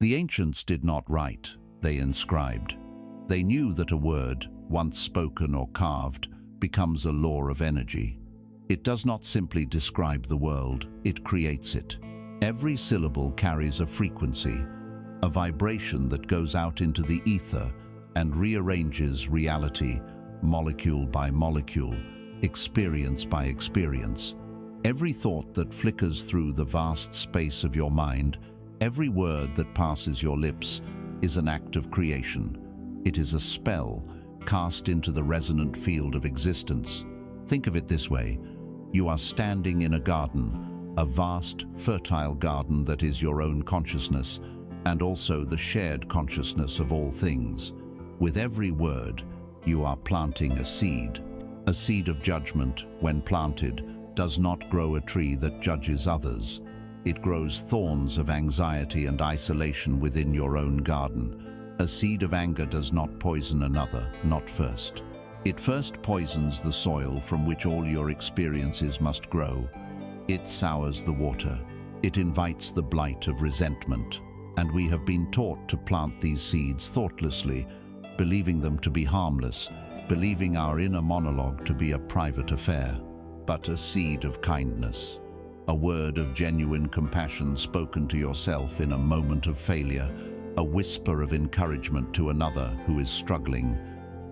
The ancients did not write, they inscribed. They knew that a word, once spoken or carved, becomes a law of energy. It does not simply describe the world, it creates it. Every syllable carries a frequency, a vibration that goes out into the ether and rearranges reality, molecule by molecule, experience by experience. Every thought that flickers through the vast space of your mind, every word that passes your lips, is an act of creation. It is a spell cast into the resonant field of existence. Think of it this way. You are standing in a garden, a vast, fertile garden that is your own consciousness, and also the shared consciousness of all things. With every word, you are planting a seed. A seed of judgment, when planted, does not grow a tree that judges others. It grows thorns of anxiety and isolation within your own garden. A seed of anger does not poison another, not first. It first poisons the soil from which all your experiences must grow. It sours the water. It invites the blight of resentment. And we have been taught to plant these seeds thoughtlessly, believing them to be harmless, believing our inner monologue to be a private affair. But a seed of kindness, a word of genuine compassion spoken to yourself in a moment of failure, a whisper of encouragement to another who is struggling.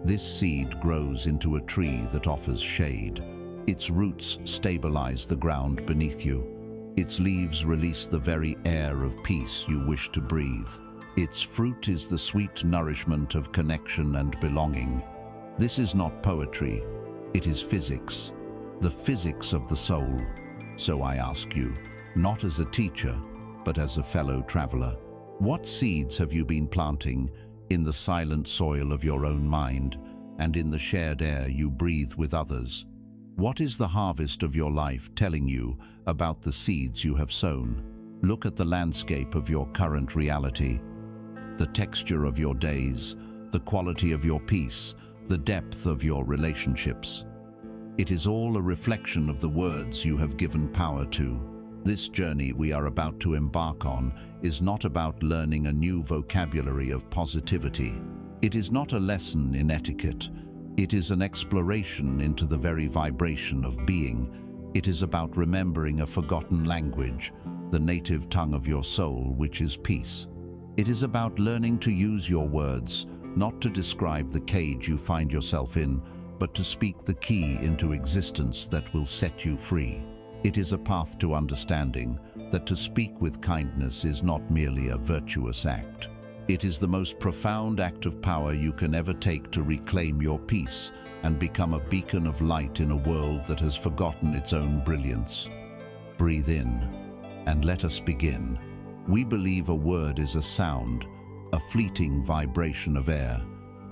This seed grows into a tree that offers shade. Its roots stabilize the ground beneath you. Its leaves release the very air of peace you wish to breathe. Its fruit is the sweet nourishment of connection and belonging. This is not poetry, it is physics, the physics of the soul. So I ask you, not as a teacher, but as a fellow traveler, what seeds have you been planting in the silent soil of your own mind and in the shared air you breathe with others? What is the harvest of your life telling you about the seeds you have sown? Look at the landscape of your current reality, the texture of your days, the quality of your peace, the depth of your relationships. It is all a reflection of the words you have given power to. This journey we are about to embark on is not about learning a new vocabulary of positivity. It is not a lesson in etiquette. It is an exploration into the very vibration of being. It is about remembering a forgotten language, the native tongue of your soul, which is peace. It is about learning to use your words, not to describe the cage you find yourself in, but to speak the key into existence that will set you free. It is a path to understanding that to speak with kindness is not merely a virtuous act. It is the most profound act of power you can ever take to reclaim your peace and become a beacon of light in a world that has forgotten its own brilliance. Breathe in, and let us begin. We believe a word is a sound, a fleeting vibration of air.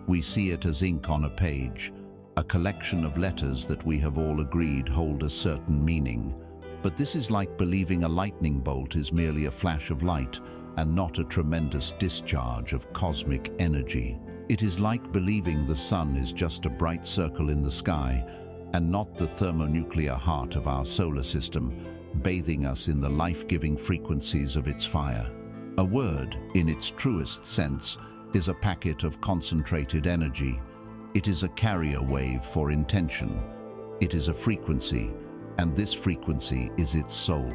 We see it as ink on a page, a collection of letters that we have all agreed hold a certain meaning. But this is like believing a lightning bolt is merely a flash of light and not a tremendous discharge of cosmic energy. It is like believing the sun is just a bright circle in the sky and not the thermonuclear heart of our solar system, bathing us in the life-giving frequencies of its fire. A word, in its truest sense, is a packet of concentrated energy. It is a carrier wave for intention. It is a frequency, and this frequency is its soul.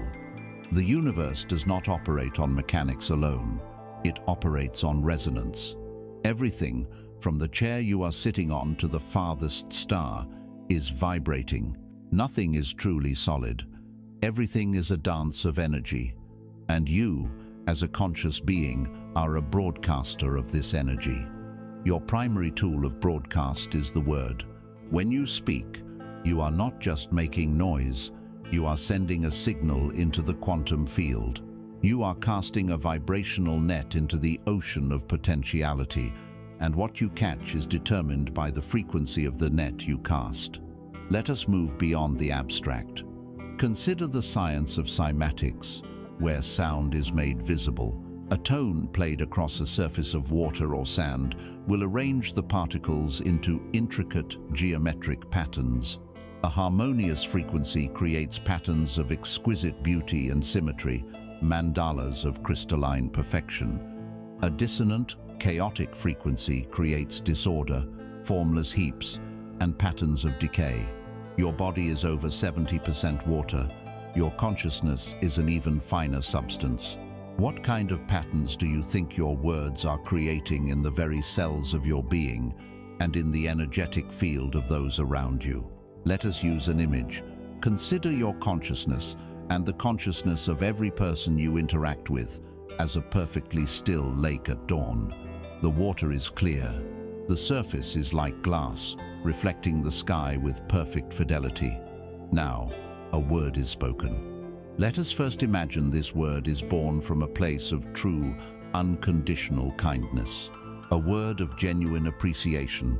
The universe does not operate on mechanics alone. It operates on resonance. Everything, from the chair you are sitting on to the farthest star, is vibrating. Nothing is truly solid. Everything is a dance of energy. And you, as a conscious being, are a broadcaster of this energy. Your primary tool of broadcast is the word. When you speak, you are not just making noise, you are sending a signal into the quantum field. You are casting a vibrational net into the ocean of potentiality, and what you catch is determined by the frequency of the net you cast. Let us move beyond the abstract. Consider the science of cymatics, where sound is made visible. A tone played across a surface of water or sand will arrange the particles into intricate geometric patterns. A harmonious frequency creates patterns of exquisite beauty and symmetry, mandalas of crystalline perfection. A dissonant, chaotic frequency creates disorder, formless heaps, and patterns of decay. Your body is over 70% water. Your consciousness is an even finer substance. What kind of patterns do you think your words are creating in the very cells of your being and in the energetic field of those around you? Let us use an image. Consider your consciousness and the consciousness of every person you interact with as a perfectly still lake at dawn. The water is clear. The surface is like glass, reflecting the sky with perfect fidelity. Now, a word is spoken. Let us first imagine this word is born from a place of true, unconditional kindness. A word of genuine appreciation.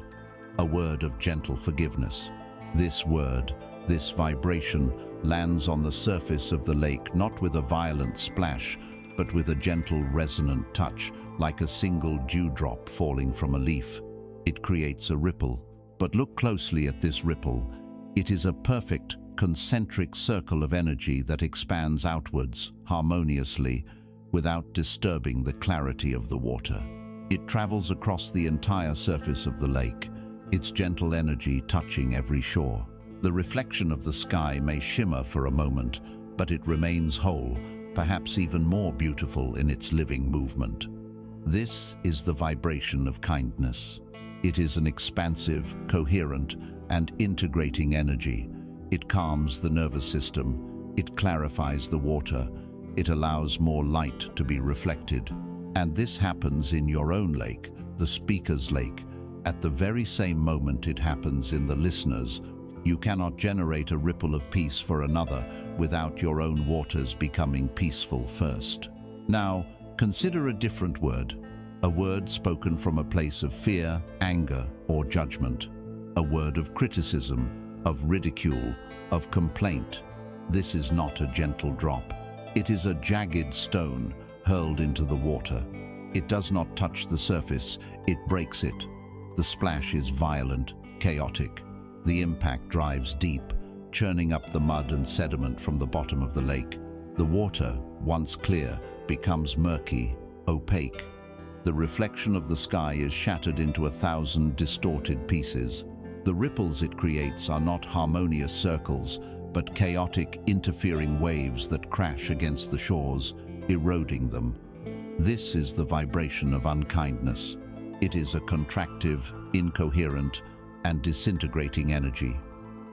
A word of gentle forgiveness. This word, this vibration, lands on the surface of the lake not with a violent splash, but with a gentle resonant touch, like a single dewdrop falling from a leaf. It creates a ripple. But look closely at this ripple. It is a perfect, concentric circle of energy that expands outwards, harmoniously, without disturbing the clarity of the water. It travels across the entire surface of the lake, its gentle energy touching every shore. The reflection of the sky may shimmer for a moment, but it remains whole, perhaps even more beautiful in its living movement. This is the vibration of kindness. It is an expansive, coherent, and integrating energy. It calms the nervous system, it clarifies the water, it allows more light to be reflected. And this happens in your own lake, the speaker's lake. At the very same moment it happens in the listener's. You cannot generate a ripple of peace for another without your own waters becoming peaceful first. Now, consider a different word. A word spoken from a place of fear, anger, or judgment. A word of criticism, of ridicule, of complaint. This is not a gentle drop. It is a jagged stone hurled into the water. It does not touch the surface, it breaks it. The splash is violent, chaotic. The impact drives deep, churning up the mud and sediment from the bottom of the lake. The water, once clear, becomes murky, opaque. The reflection of the sky is shattered into 1,000 distorted pieces. The ripples it creates are not harmonious circles, but chaotic, interfering waves that crash against the shores, eroding them. This is the vibration of unkindness. It is a contractive, incoherent, and disintegrating energy.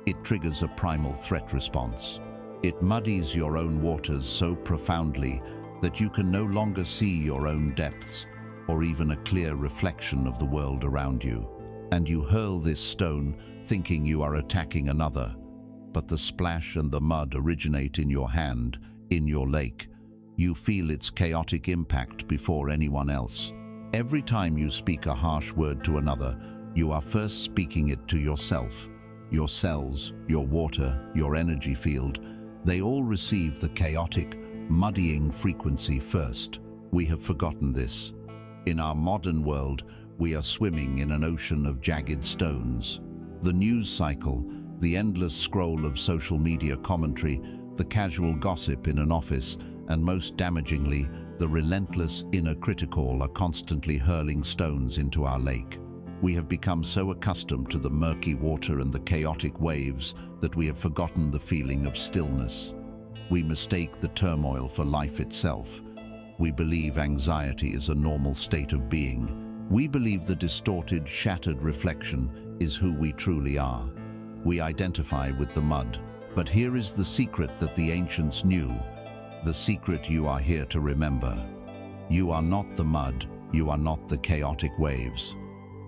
It triggers a primal threat response. It muddies your own waters so profoundly that you can no longer see your own depths or even a clear reflection of the world around you. And you hurl this stone thinking you are attacking another, but the splash and the mud originate in your hand, in your lake. You feel its chaotic impact before anyone else. Every time you speak a harsh word to another, you are first speaking it to yourself. Your cells, your water, your energy field, they all receive the chaotic, muddying frequency first. We have forgotten this. In our modern world, we are swimming in an ocean of jagged stones. The news cycle, the endless scroll of social media commentary, the casual gossip in an office, and most damagingly, the relentless inner critical are constantly hurling stones into our lake. We have become so accustomed to the murky water and the chaotic waves that we have forgotten the feeling of stillness. We mistake the turmoil for life itself. We believe anxiety is a normal state of being. We believe the distorted, shattered reflection is who we truly are. We identify with the mud. But here is the secret that the ancients knew, the secret you are here to remember. You are not the mud, you are not the chaotic waves.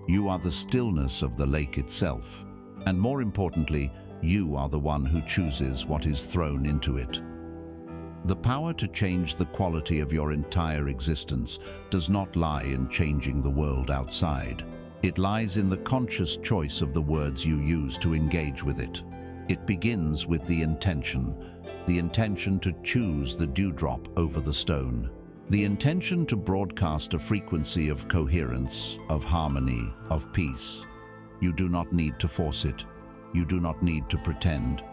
You are the stillness of the lake itself. And more importantly, you are the one who chooses what is thrown into it. The power to change the quality of your entire existence does not lie in changing the world outside. It lies in the conscious choice of the words you use to engage with it. It begins with the intention to choose the dewdrop over the stone. The intention to broadcast a frequency of coherence, of harmony, of peace. You do not need to force it. You do not need to pretend.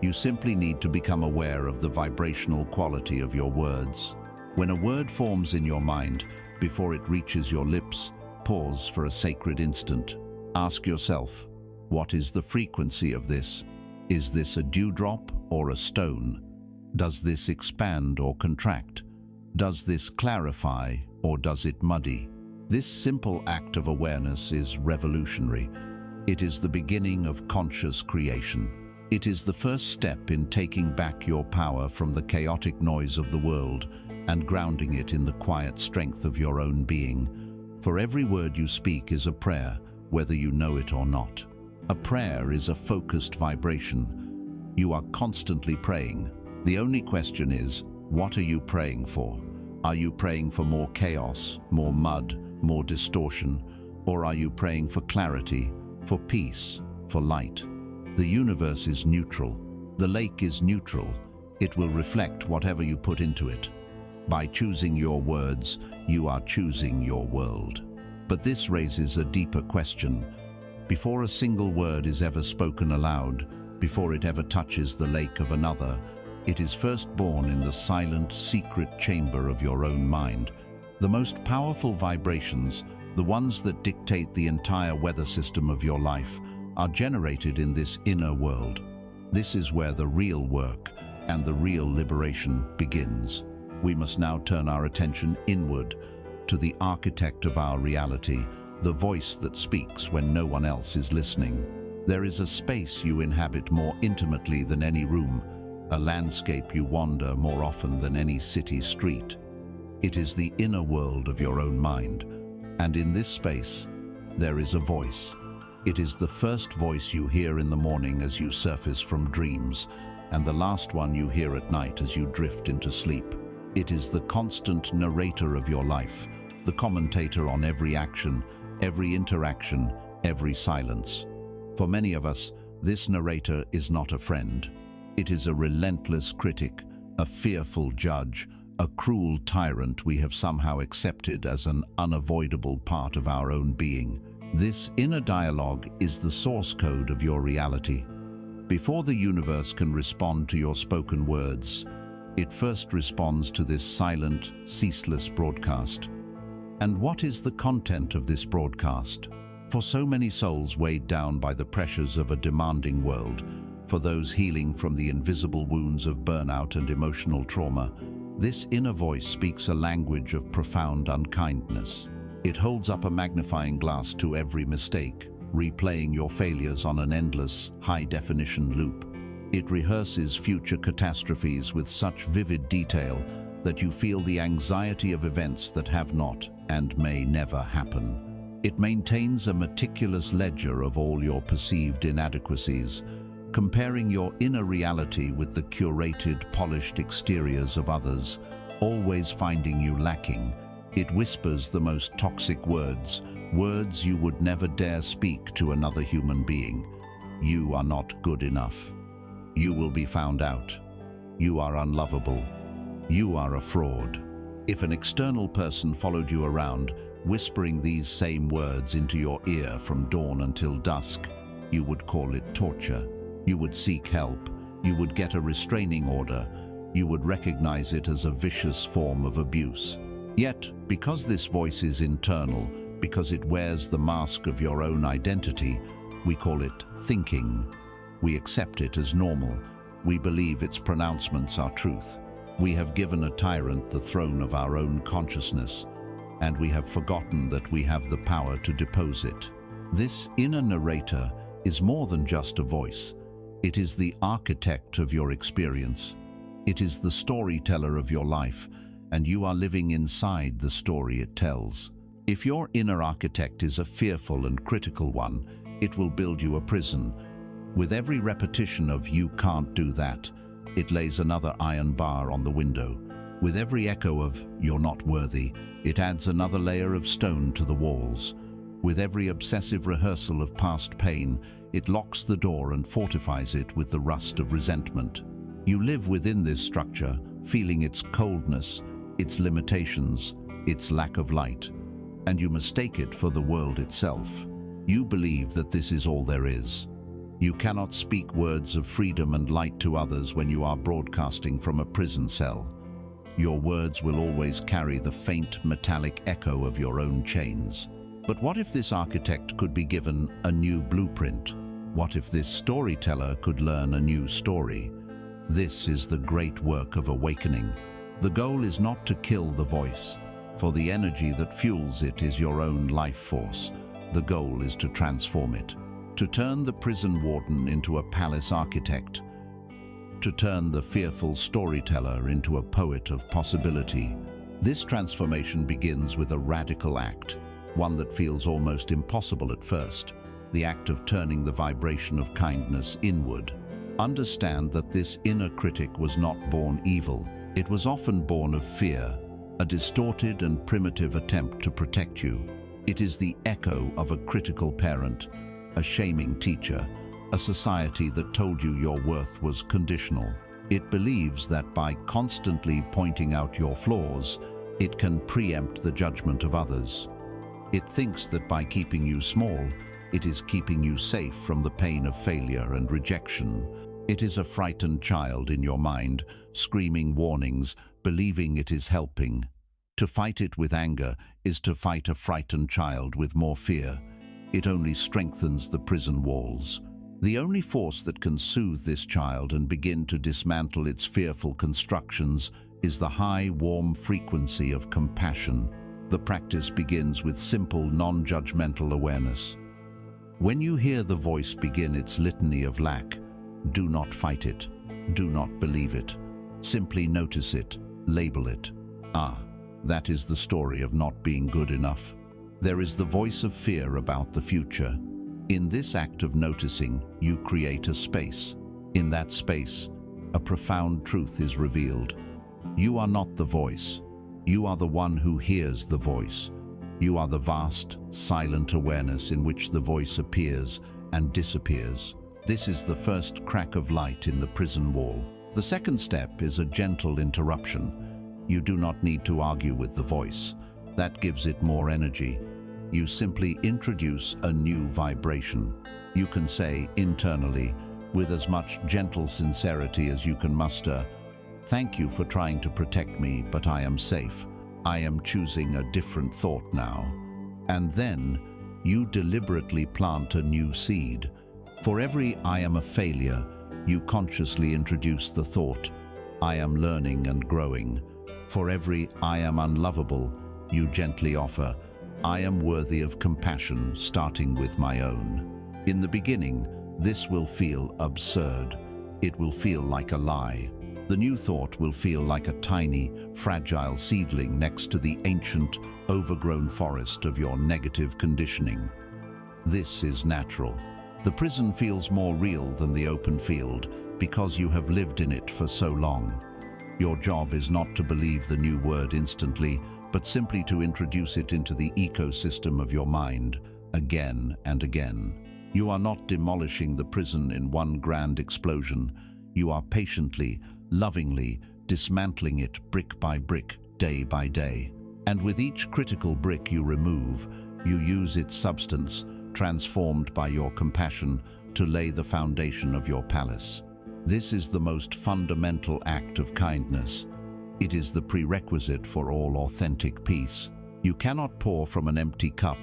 You simply need to become aware of the vibrational quality of your words. When a word forms in your mind, Before it reaches your lips, pause for a sacred instant. Ask yourself, what is the frequency of this? Is this a dewdrop or a stone? Does this expand or contract? Does this clarify or does it muddy? This simple act of awareness is revolutionary. It is the beginning of conscious creation. It is the first step in taking back your power from the chaotic noise of the world and grounding it in the quiet strength of your own being. For every word you speak is a prayer, whether you know it or not. A prayer is a focused vibration. You are constantly praying. The only question is, what are you praying for? Are you praying for more chaos, more mud, more distortion? Or are you praying for clarity, for peace, for light? The universe is neutral. The lake is neutral. It will reflect whatever you put into it. By choosing your words, you are choosing your world. But this raises a deeper question. Before a single word is ever spoken aloud, before it ever touches the lake of another, it is first born in the silent, secret chamber of your own mind. The most powerful vibrations, the ones that dictate the entire weather system of your life, are generated in this inner world. This is where the real work and the real liberation begins. We must now turn our attention inward to the architect of our reality, the voice that speaks when no one else is listening. There is a space you inhabit more intimately than any room, a landscape you wander more often than any city street. It is the inner world of your own mind, and in this space, there is a voice. It is the first voice you hear in the morning as you surface from dreams, and the last one you hear at night as you drift into sleep. It is the constant narrator of your life, the commentator on every action, every interaction, every silence. For many of us, this narrator is not a friend. It is a relentless critic, a fearful judge, a cruel tyrant we have somehow accepted as an unavoidable part of our own being. This inner dialogue is the source code of your reality. Before the universe can respond to your spoken words, it first responds to this silent, ceaseless broadcast. And what is the content of this broadcast? For so many souls weighed down by the pressures of a demanding world, for those healing from the invisible wounds of burnout and emotional trauma, this inner voice speaks a language of profound unkindness. It holds up a magnifying glass to every mistake, replaying your failures on an endless, high-definition loop. It rehearses future catastrophes with such vivid detail that you feel the anxiety of events that have not and may never happen. It maintains a meticulous ledger of all your perceived inadequacies, comparing your inner reality with the curated, polished exteriors of others, always finding you lacking. It whispers the most toxic words, words you would never dare speak to another human being. You are not good enough. You will be found out. You are unlovable. You are a fraud. If an external person followed you around, whispering these same words into your ear from dawn until dusk, you would call it torture. You would seek help. You would get a restraining order. You would recognize it as a vicious form of abuse. Yet, because this voice is internal, because it wears the mask of your own identity, we call it thinking. We accept it as normal. We believe its pronouncements are truth. We have given a tyrant the throne of our own consciousness, and we have forgotten that we have the power to depose it. This inner narrator is more than just a voice. It is the architect of your experience. It is the storyteller of your life, and you are living inside the story it tells. If your inner architect is a fearful and critical one, it will build you a prison. With every repetition of "you can't do that," it lays another iron bar on the window. With every echo of "you're not worthy," it adds another layer of stone to the walls. With every obsessive rehearsal of past pain, it locks the door and fortifies it with the rust of resentment. You live within this structure, feeling its coldness, its limitations, its lack of light, and you mistake it for the world itself. You believe that this is all there is. You cannot speak words of freedom and light to others when you are broadcasting from a prison cell. Your words will always carry the faint metallic echo of your own chains. But what if this architect could be given a new blueprint? What if this storyteller could learn a new story? This is the great work of awakening. The goal is not to kill the voice, for the energy that fuels it is your own life force. The goal is to transform it, to turn the prison warden into a palace architect, to turn the fearful storyteller into a poet of possibility. This transformation begins with a radical act, one that feels almost impossible at first, the act of turning the vibration of kindness inward. Understand that this inner critic was not born evil. It was often born of fear, a distorted and primitive attempt to protect you. It is the echo of a critical parent, a shaming teacher, a society that told you your worth was conditional. It believes that by constantly pointing out your flaws, it can preempt the judgment of others. It thinks that by keeping you small, it is keeping you safe from the pain of failure and rejection. It is a frightened child in your mind, screaming warnings, believing it is helping. To fight it with anger is to fight a frightened child with more fear. It only strengthens the prison walls. The only force that can soothe this child and begin to dismantle its fearful constructions is the high, warm frequency of compassion. The practice begins with simple, non-judgmental awareness. When you hear the voice begin its litany of lack, do not fight it. Do not believe it. Simply notice it. Label it. Ah, that is the story of not being good enough. There is the voice of fear about the future. In this act of noticing, you create a space. In that space, a profound truth is revealed. You are not the voice. You are the one who hears the voice. You are the vast, silent awareness in which the voice appears and disappears. This is the first crack of light in the prison wall. The second step is a gentle interruption. You do not need to argue with the voice. That gives it more energy. You simply introduce a new vibration. You can say internally, with as much gentle sincerity as you can muster, "Thank you for trying to protect me, but I am safe. I am choosing a different thought now." And then you deliberately plant a new seed. For every "I am a failure," you consciously introduce the thought, "I am learning and growing." For every "I am unlovable," you gently offer, "I am worthy of compassion, starting with my own." In the beginning, this will feel absurd. It will feel like a lie. The new thought will feel like a tiny, fragile seedling next to the ancient, overgrown forest of your negative conditioning. This is natural. The prison feels more real than the open field because you have lived in it for so long. Your job is not to believe the new word instantly, but simply to introduce it into the ecosystem of your mind, again and again. You are not demolishing the prison in one grand explosion. You are patiently, lovingly dismantling it brick by brick, day by day. And with each critical brick you remove, you use its substance, transformed by your compassion, to lay the foundation of your palace. This is the most fundamental act of kindness. It is the prerequisite for all authentic peace. You cannot pour from an empty cup,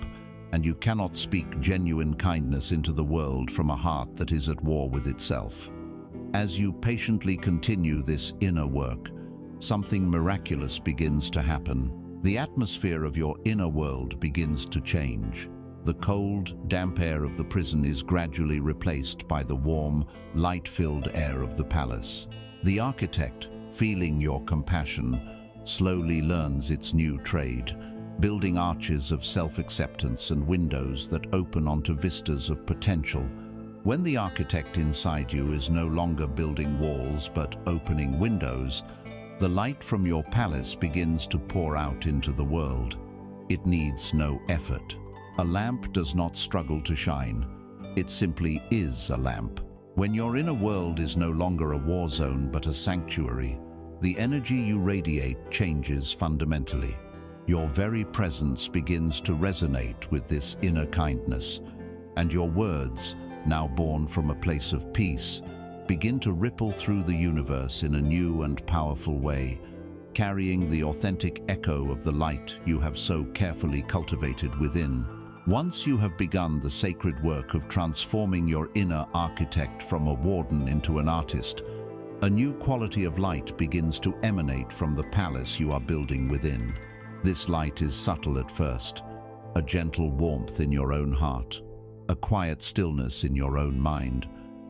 and you cannot speak genuine kindness into the world from a heart that is at war with itself. As you patiently continue this inner work, something miraculous begins to happen. The atmosphere of your inner world begins to change. The cold, damp air of the prison is gradually replaced by the warm, light-filled air of the palace. The architect, feeling your compassion, slowly learns its new trade, building arches of self-acceptance and windows that open onto vistas of potential. When the architect inside you is no longer building walls but opening windows, the light from your palace begins to pour out into the world. It needs no effort. A lamp does not struggle to shine. It simply is a lamp. When your inner world is no longer a war zone but a sanctuary, the energy you radiate changes fundamentally. Your very presence begins to resonate with this inner kindness, and your words, now born from a place of peace, begin to ripple through the universe in a new and powerful way. carrying the authentic echo of the light you have so carefully cultivated within. Once you have begun the sacred work of transforming your inner architect from a warden into an artist, a new quality of light begins to emanate from the palace you are building within. This light is subtle at first, a gentle warmth in your own heart, a quiet stillness in your own mind,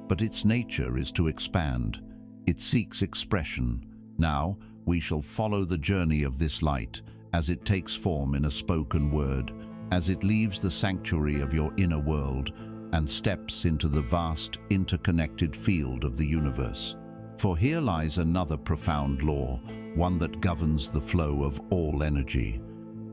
but its nature is to expand. It seeks expression. Now, we shall follow the journey of this light as it takes form in a spoken word, as it leaves the sanctuary of your inner world and steps into the vast, interconnected field of the universe. For here lies another profound law, one that governs the flow of all energy.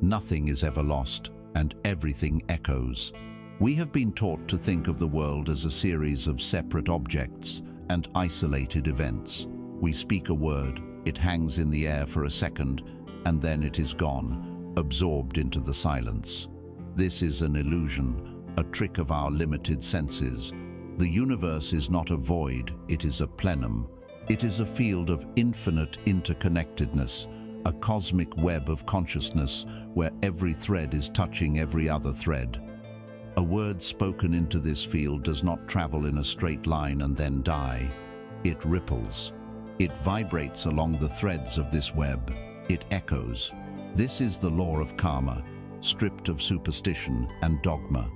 Nothing is ever lost, and everything echoes. We have been taught to think of the world as a series of separate objects and isolated events. We speak a word, it hangs in the air for a second, and then it is gone, absorbed into the silence. This is an illusion, a trick of our limited senses. The universe is not a void, it is a plenum. It is a field of infinite interconnectedness, a cosmic web of consciousness where every thread is touching every other thread. A word spoken into this field does not travel in a straight line and then die. It ripples. It vibrates along the threads of this web. It echoes. This is the law of karma, stripped of superstition and dogma.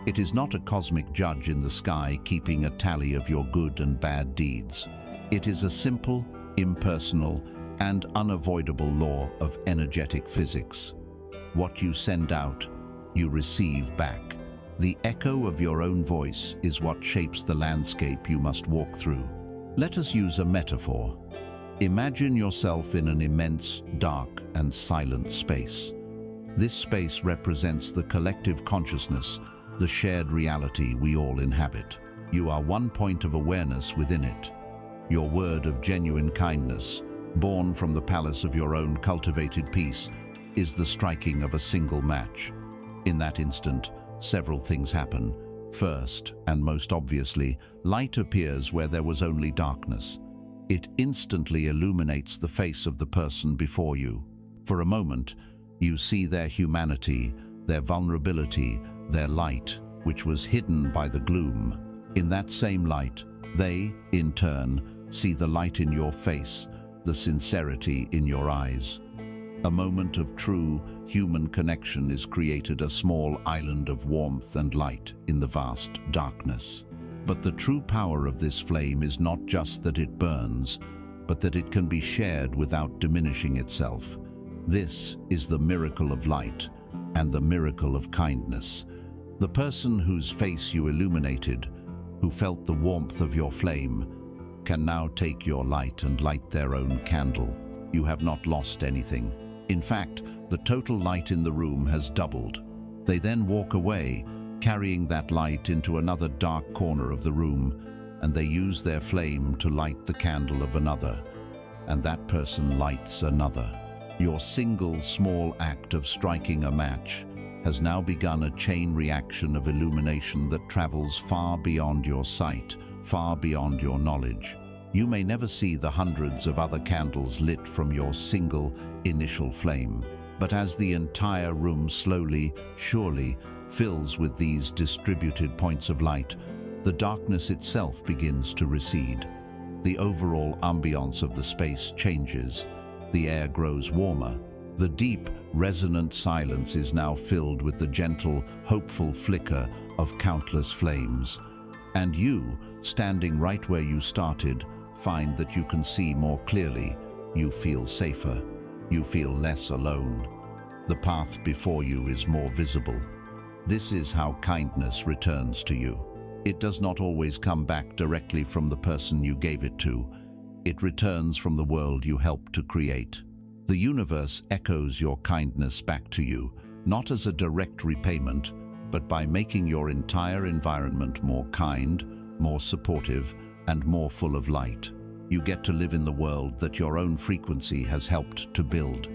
It is not a cosmic judge in the sky keeping a tally of your good and bad deeds. It is a simple, impersonal, and unavoidable law of energetic physics. What you send out, you receive back. The echo of your own voice is what shapes the landscape you must walk through. Let us use a metaphor. Imagine yourself in an immense, dark, and silent space. This space represents the collective consciousness, the shared reality we all inhabit. You are one point of awareness within it. Your word of genuine kindness, born from the palace of your own cultivated peace, is the striking of a single match. In that instant, several things happen. First, and most obviously, light appears where there was only darkness. It instantly illuminates the face of the person before you. For a moment, you see their humanity, their vulnerability, their light, which was hidden by the gloom. In that same light, they, in turn, see the light in your face, the sincerity in your eyes. A moment of true human connection is created, a small island of warmth and light in the vast darkness. But the true power of this flame is not just that it burns, but that it can be shared without diminishing itself. This is the miracle of light and the miracle of kindness. The person whose face you illuminated, who felt the warmth of your flame, can now take your light and light their own candle. You have not lost anything. In fact, the total light in the room has doubled. They then walk away, carrying that light into another dark corner of the room, and they use their flame to light the candle of another, and that person lights another. Your single small act of striking a match has now begun a chain reaction of illumination that travels far beyond your sight, far beyond your knowledge. You may never see the hundreds of other candles lit from your single initial flame, but as the entire room slowly, surely, fills with these distributed points of light, the darkness itself begins to recede. The overall ambiance of the space changes. The air grows warmer. The deep, resonant silence is now filled with the gentle, hopeful flicker of countless flames. And you, standing right where you started, find that you can see more clearly. You feel safer. You feel less alone. The path before you is more visible. This is how kindness returns to you. It does not always come back directly from the person you gave it to. It returns from the world you helped to create. The universe echoes your kindness back to you, not as a direct repayment, but by making your entire environment more kind, more supportive, and more full of light. You get to live in the world that your own frequency has helped to build.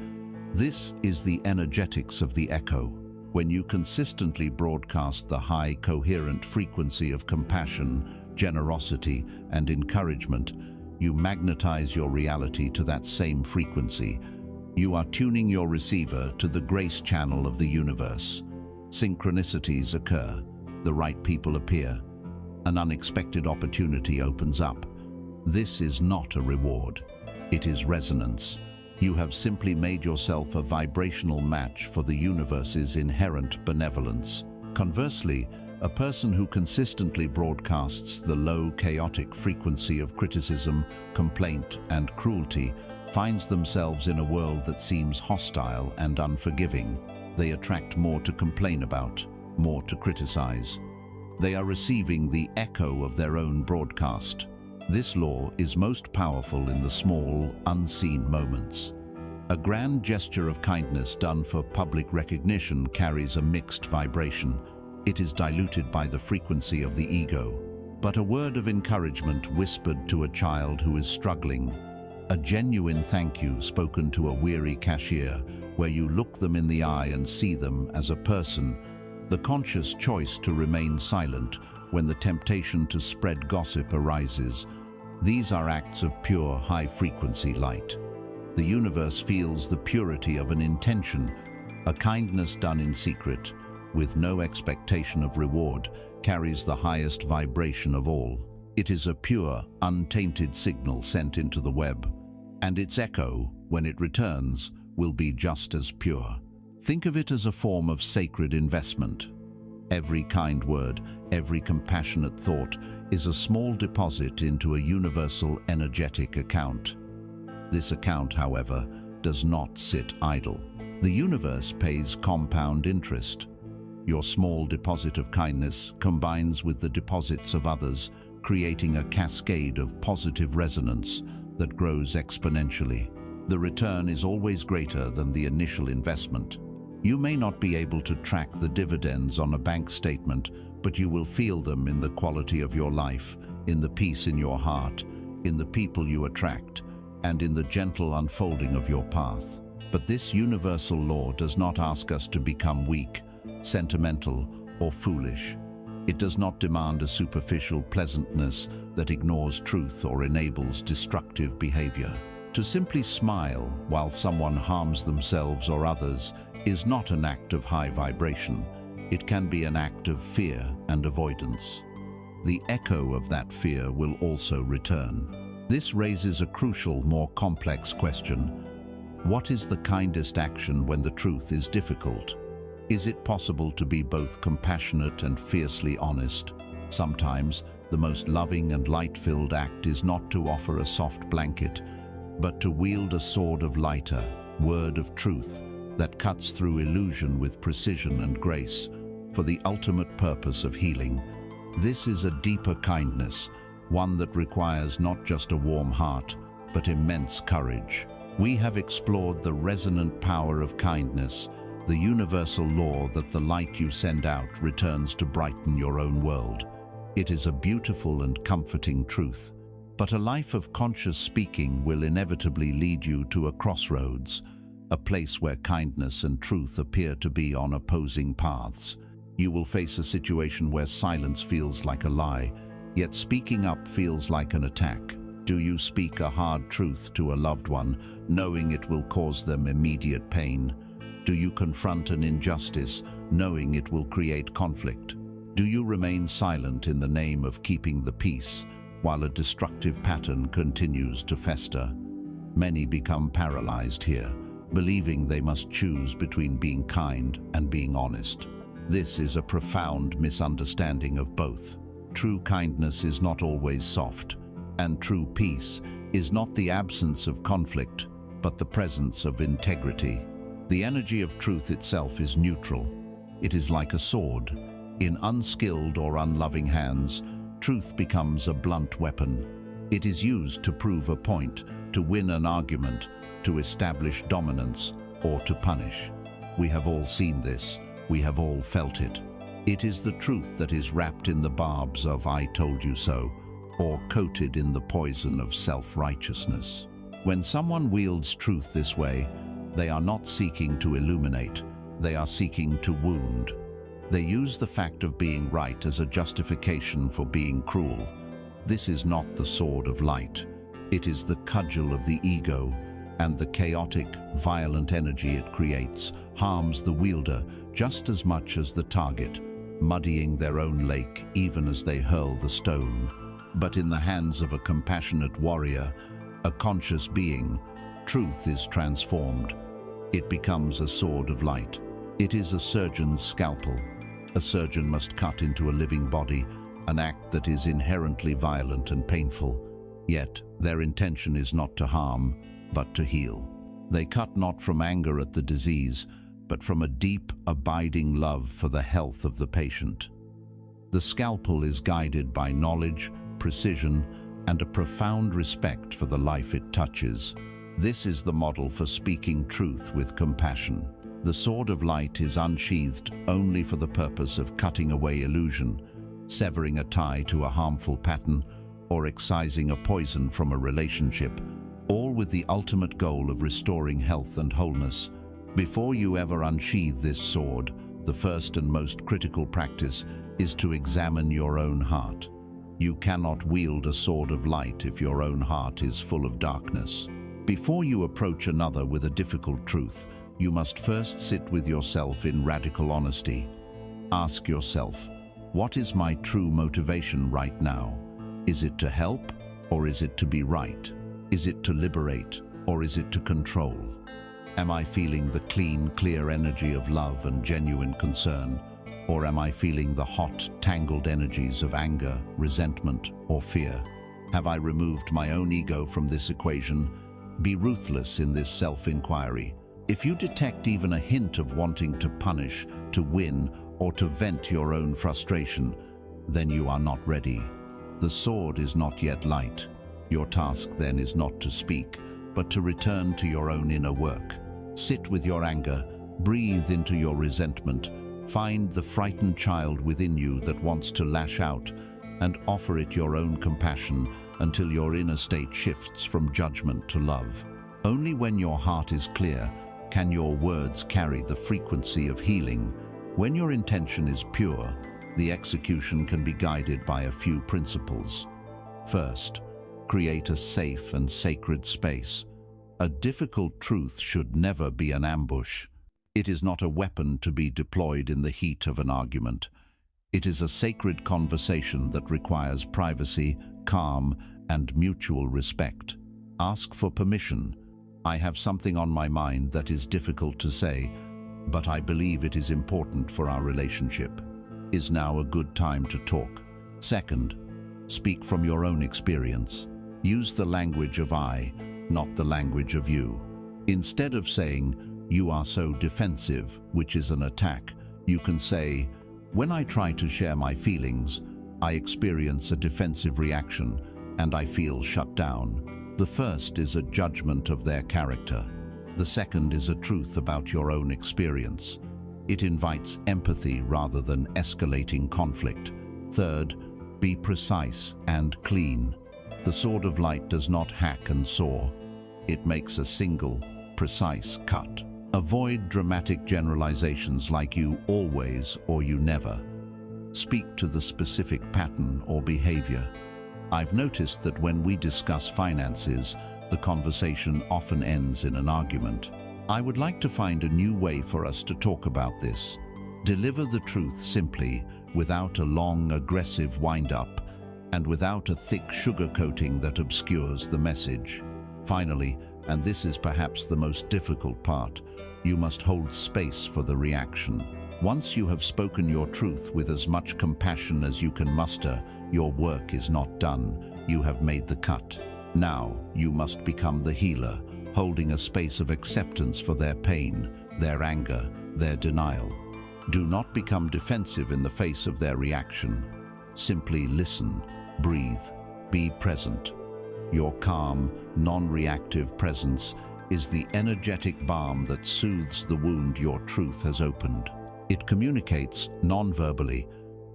This is the energetics of the echo. When you consistently broadcast the high, coherent frequency of compassion, generosity, and encouragement, you magnetize your reality to that same frequency, You are tuning your receiver to the grace channel of the universe. Synchronicities occur, the right people appear, an unexpected opportunity opens up. This is not a reward, it is resonance. You have simply made yourself a vibrational match for the universe's inherent benevolence. Conversely, a person who consistently broadcasts the low, chaotic frequency of criticism, complaint, and cruelty finds themselves in a world that seems hostile and unforgiving. They attract more to complain about, more to criticize. They are receiving the echo of their own broadcast. This law is most powerful in the small, unseen moments. A grand gesture of kindness done for public recognition carries a mixed vibration. It is diluted by the frequency of the ego. But a word of encouragement whispered to a child who is struggling, a genuine thank you spoken to a weary cashier, where you look them in the eye and see them as a person, the conscious choice to remain silent when the temptation to spread gossip arises. These are acts of pure, high-frequency light. The universe feels the purity of an intention, a kindness done in secret, with no expectation of reward, carries the highest vibration of all. It is a pure, untainted signal sent into the web, and its echo, when it returns, will be just as pure. Think of it as a form of sacred investment. Every kind word, every compassionate thought is a small deposit into a universal energetic account. This account, however, does not sit idle. The universe pays compound interest. Your small deposit of kindness combines with the deposits of others, creating a cascade of positive resonance that grows exponentially. The return is always greater than the initial investment. You may not be able to track the dividends on a bank statement, but you will feel them in the quality of your life, in the peace in your heart, in the people you attract, and in the gentle unfolding of your path. But this universal law does not ask us to become weak, sentimental, or foolish. It does not demand a superficial pleasantness that ignores truth or enables destructive behavior. To simply smile while someone harms themselves or others is not an act of high vibration. It can be an act of fear and avoidance. The echo of that fear will also return. This raises a crucial, more complex question. What is the kindest action when the truth is difficult? Is it possible to be both compassionate and fiercely honest? Sometimes, the most loving and light-filled act is not to offer a soft blanket, but to wield a sword of light, a word of truth that cuts through illusion with precision and grace for the ultimate purpose of healing. This is a deeper kindness, one that requires not just a warm heart, but immense courage. We have explored the resonant power of kindness, the universal law that the light you send out returns to brighten your own world. It is a beautiful and comforting truth. But a life of conscious speaking will inevitably lead you to a crossroads, a place where kindness and truth appear to be on opposing paths. You will face a situation where silence feels like a lie, yet speaking up feels like an attack. Do you speak a hard truth to a loved one, knowing it will cause them immediate pain? Do you confront an injustice, knowing it will create conflict? Do you remain silent in the name of keeping the peace, while a destructive pattern continues to fester? Many become paralyzed here, believing they must choose between being kind and being honest. This is a profound misunderstanding of both. True kindness is not always soft, and true peace is not the absence of conflict, but the presence of integrity. The energy of truth itself is neutral. It is like a sword. In unskilled or unloving hands, truth becomes a blunt weapon. It is used to prove a point, to win an argument, to establish dominance, or to punish. We have all seen this. We have all felt it. It is the truth that is wrapped in the barbs of "I told you so," or coated in the poison of self-righteousness. When someone wields truth this way, they are not seeking to illuminate, they are seeking to wound. They use the fact of being right as a justification for being cruel. This is not the sword of light. It is the cudgel of the ego, and the chaotic, violent energy it creates harms the wielder just as much as the target, muddying their own lake even as they hurl the stone. But in the hands of a compassionate warrior, a conscious being, truth is transformed. It becomes a sword of light. It is a surgeon's scalpel. A surgeon must cut into a living body, an act that is inherently violent and painful. Yet, their intention is not to harm, but to heal. They cut not from anger at the disease, but from a deep, abiding love for the health of the patient. The scalpel is guided by knowledge, precision, and a profound respect for the life it touches. This is the model for speaking truth with compassion. The sword of light is unsheathed only for the purpose of cutting away illusion, severing a tie to a harmful pattern, or excising a poison from a relationship, all with the ultimate goal of restoring health and wholeness. Before you ever unsheathe this sword, the first and most critical practice is to examine your own heart. You cannot wield a sword of light if your own heart is full of darkness. Before you approach another with a difficult truth, you must first sit with yourself in radical honesty. Ask yourself, what is my true motivation right now? Is it to help, or is it to be right? Is it to liberate, or is it to control? Am I feeling the clean, clear energy of love and genuine concern, or am I feeling the hot, tangled energies of anger, resentment, or fear? Have I removed my own ego from this equation? Be ruthless in this self-inquiry. If you detect even a hint of wanting to punish, to win, or to vent your own frustration, then you are not ready. The sword is not yet light. Your task then is not to speak, but to return to your own inner work. Sit with your anger, breathe into your resentment, find the frightened child within you that wants to lash out, and offer it your own compassion until your inner state shifts from judgment to love. Only when your heart is clear can your words carry the frequency of healing. When your intention is pure, the execution can be guided by a few principles. First, create a safe and sacred space. A difficult truth should never be an ambush. It is not a weapon to be deployed in the heat of an argument. It is a sacred conversation that requires privacy, calm, and mutual respect. Ask for permission. I have something on my mind that is difficult to say, but I believe it is important for our relationship. Is now a good time to talk? Second, speak from your own experience. Use the language of I, not the language of you. Instead of saying, "You are so defensive," which is an attack, you can say, "When I try to share my feelings, I experience a defensive reaction and I feel shut down." The first is a judgment of their character. The second is a truth about your own experience. It invites empathy rather than escalating conflict. Third, be precise and clean. The sword of light does not hack and saw. It makes a single, precise cut. Avoid dramatic generalizations like "you always" or "you never." Speak to the specific pattern or behavior. I've noticed that when we discuss finances, the conversation often ends in an argument. I would like to find a new way for us to talk about this. Deliver the truth simply, without a long, aggressive wind-up, and without a thick sugarcoating that obscures the message. Finally, and this is perhaps the most difficult part, you must hold space for the reaction. Once you have spoken your truth with as much compassion as you can muster, your work is not done. You have made the cut. Now, you must become the healer, holding a space of acceptance for their pain, their anger, their denial. Do not become defensive in the face of their reaction. Simply listen, breathe, be present. Your calm, non-reactive presence is the energetic balm that soothes the wound your truth has opened. It communicates non-verbally,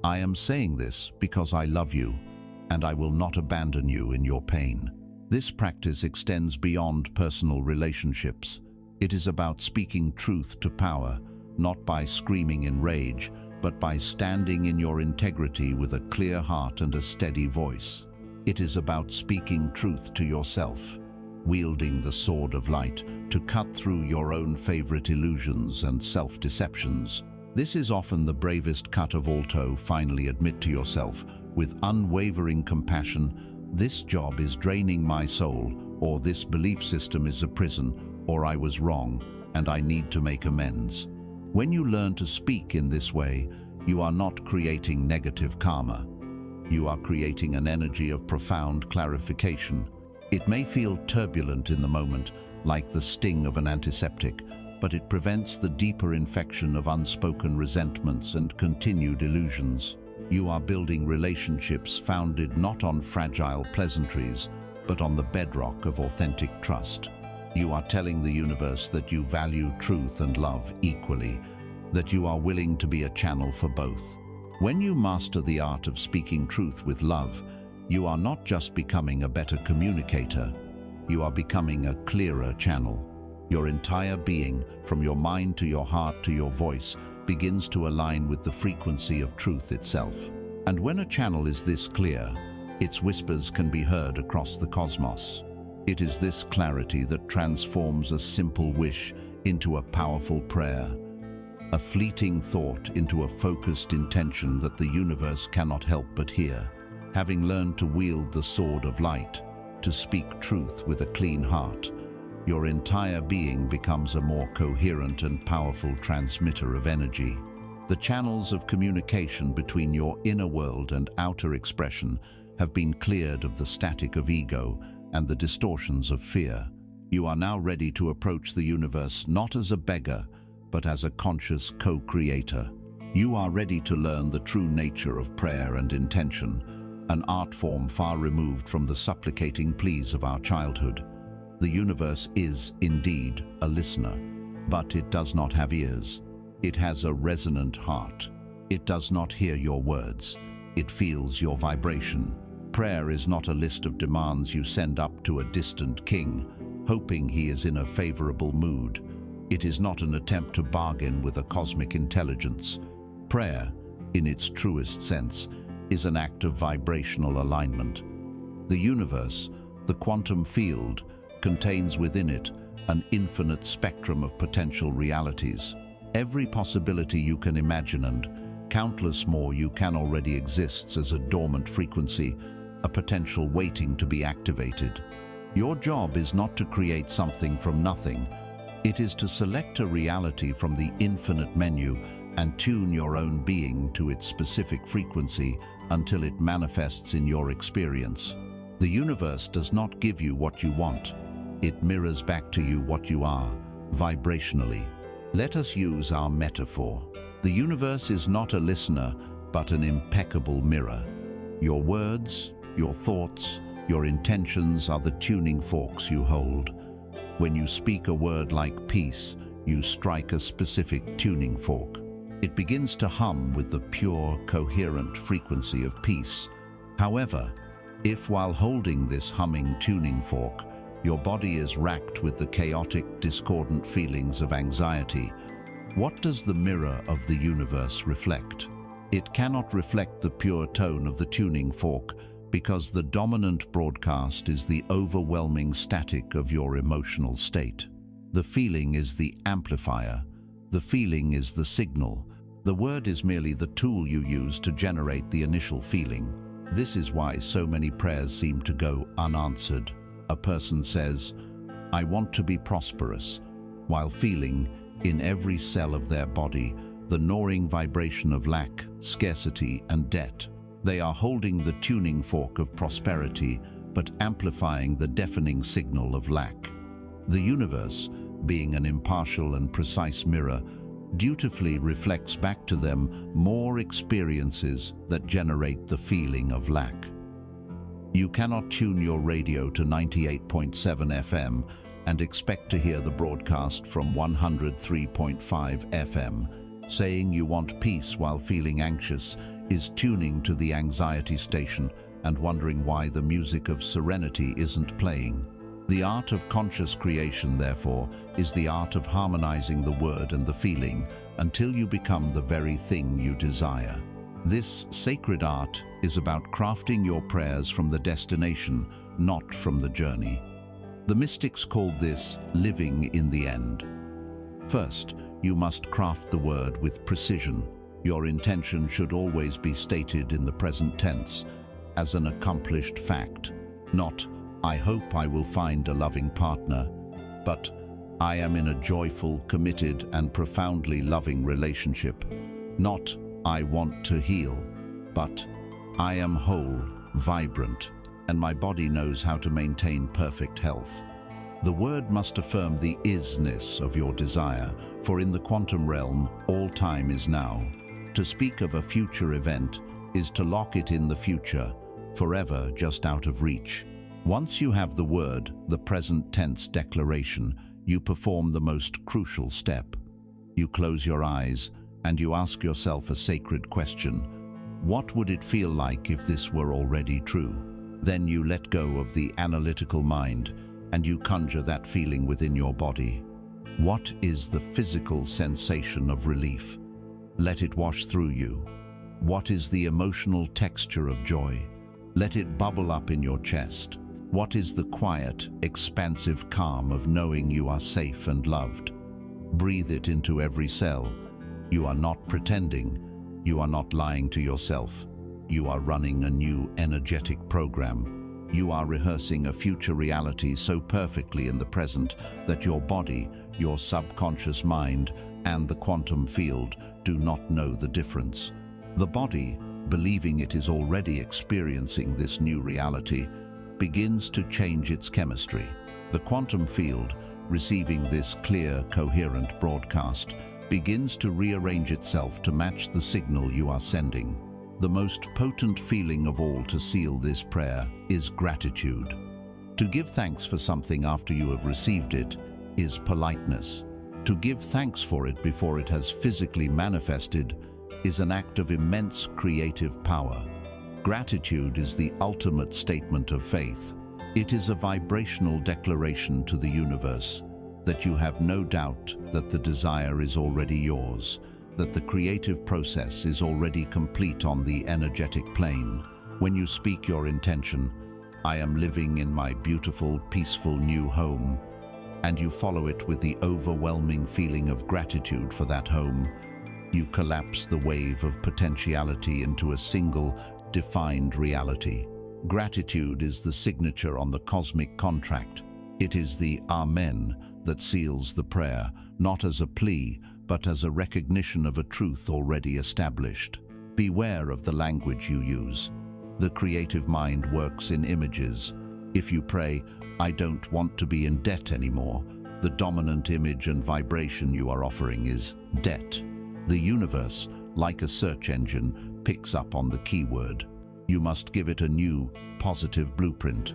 "I am saying this because I love you, and I will not abandon you in your pain." This practice extends beyond personal relationships. It is about speaking truth to power, not by screaming in rage, but by standing in your integrity with a clear heart and a steady voice. It is about speaking truth to yourself. wielding the sword of light to cut through your own favorite illusions and self-deceptions. This is often the bravest cut of all. To finally admit to yourself, with unwavering compassion, this job is draining my soul, or this belief system is a prison, or I was wrong, and I need to make amends. When you learn to speak in this way, you are not creating negative karma. You are creating an energy of profound clarification. It may feel turbulent in the moment, like the sting of an antiseptic, but it prevents the deeper infection of unspoken resentments and continued illusions. You are building relationships founded not on fragile pleasantries, but on the bedrock of authentic trust. You are telling the universe that you value truth and love equally, that you are willing to be a channel for both. When you master the art of speaking truth with love, you are not just becoming a better communicator, you are becoming a clearer channel. Your entire being, from your mind to your heart to your voice, begins to align with the frequency of truth itself. And when a channel is this clear, its whispers can be heard across the cosmos. It is this clarity that transforms a simple wish into a powerful prayer, a fleeting thought into a focused intention that the universe cannot help but hear. Having learned to wield the sword of light, to speak truth with a clean heart, your entire being becomes a more coherent and powerful transmitter of energy. The channels of communication between your inner world and outer expression have been cleared of the static of ego and the distortions of fear. You are now ready to approach the universe not as a beggar, but as a conscious co-creator. You are ready to learn the true nature of prayer and intention, an art form far removed from the supplicating pleas of our childhood. The universe is, indeed, a listener, but it does not have ears. It has a resonant heart. It does not hear your words. It feels your vibration. Prayer is not a list of demands you send up to a distant king, hoping he is in a favorable mood. It is not an attempt to bargain with a cosmic intelligence. Prayer, in its truest sense, is an act of vibrational alignment. The universe, the quantum field, contains within it an infinite spectrum of potential realities. Every possibility you can imagine and countless more you can already exists as a dormant frequency, a potential waiting to be activated. Your job is not to create something from nothing. It is to select a reality from the infinite menu and tune your own being to its specific frequency until it manifests in your experience. The universe does not give you what you want. It mirrors back to you what you are, vibrationally. Let us use our metaphor. The universe is not a listener, but an impeccable mirror. Your words, your thoughts, your intentions are the tuning forks you hold. When you speak a word like peace, you strike a specific tuning fork. It begins to hum with the pure, coherent frequency of peace. However, if while holding this humming tuning fork, your body is racked with the chaotic, discordant feelings of anxiety, what does the mirror of the universe reflect? It cannot reflect the pure tone of the tuning fork because the dominant broadcast is the overwhelming static of your emotional state. The feeling is the amplifier. The feeling is the signal. The word is merely the tool you use to generate the initial feeling. This is why so many prayers seem to go unanswered. A person says, "I want to be prosperous," while feeling, in every cell of their body, the gnawing vibration of lack, scarcity, and debt. They are holding the tuning fork of prosperity, but amplifying the deafening signal of lack. The universe, being an impartial and precise mirror, dutifully reflects back to them more experiences that generate the feeling of lack. You cannot tune your radio to 98.7 FM and expect to hear the broadcast from 103.5 FM. Saying you want peace while feeling anxious is tuning to the anxiety station and wondering why the music of serenity isn't playing. The art of conscious creation, therefore, is the art of harmonizing the word and the feeling until you become the very thing you desire. This sacred art is about crafting your prayers from the destination, not from the journey. The mystics called this living in the end. First, you must craft the word with precision. Your intention should always be stated in the present tense, as an accomplished fact. Not, I hope I will find a loving partner, but I am in a joyful, committed, and profoundly loving relationship. Not, I want to heal, but I am whole, vibrant, and my body knows how to maintain perfect health. The word must affirm the isness of your desire, for in the quantum realm, all time is now. To speak of a future event is to lock it in the future, forever just out of reach. Once you have the word, the present tense declaration, you perform the most crucial step. You close your eyes and you ask yourself a sacred question. What would it feel like if this were already true? Then you let go of the analytical mind and you conjure that feeling within your body. What is the physical sensation of relief? Let it wash through you. What is the emotional texture of joy? Let it bubble up in your chest. What is the quiet, expansive calm of knowing you are safe and loved? Breathe it into every cell. You are not pretending. You are not lying to yourself. You are running a new energetic program. You are rehearsing a future reality so perfectly in the present that your body, your subconscious mind, and the quantum field do not know the difference. The body, believing it is already experiencing this new reality, begins to change its chemistry. The quantum field, receiving this clear, coherent broadcast, begins to rearrange itself to match the signal you are sending. The most potent feeling of all to seal this prayer is gratitude. To give thanks for something after you have received it is politeness. To give thanks for it before it has physically manifested is an act of immense creative power. Gratitude is the ultimate statement of faith. It is a vibrational declaration to the universe that you have no doubt that the desire is already yours, that the creative process is already complete on the energetic plane. When you speak your intention, I am living in my beautiful, peaceful new home, and you follow it with the overwhelming feeling of gratitude for that home, you collapse the wave of potentiality into a single, defined reality. Gratitude is the signature on the cosmic contract. It is the Amen that seals the prayer, not as a plea, but as a recognition of a truth already established. Beware of the language you use. The creative mind works in images. If you pray, I don't want to be in debt anymore, the dominant image and vibration you are offering is debt. The universe, like a search engine, picks up on the keyword. You must give it a new, positive blueprint.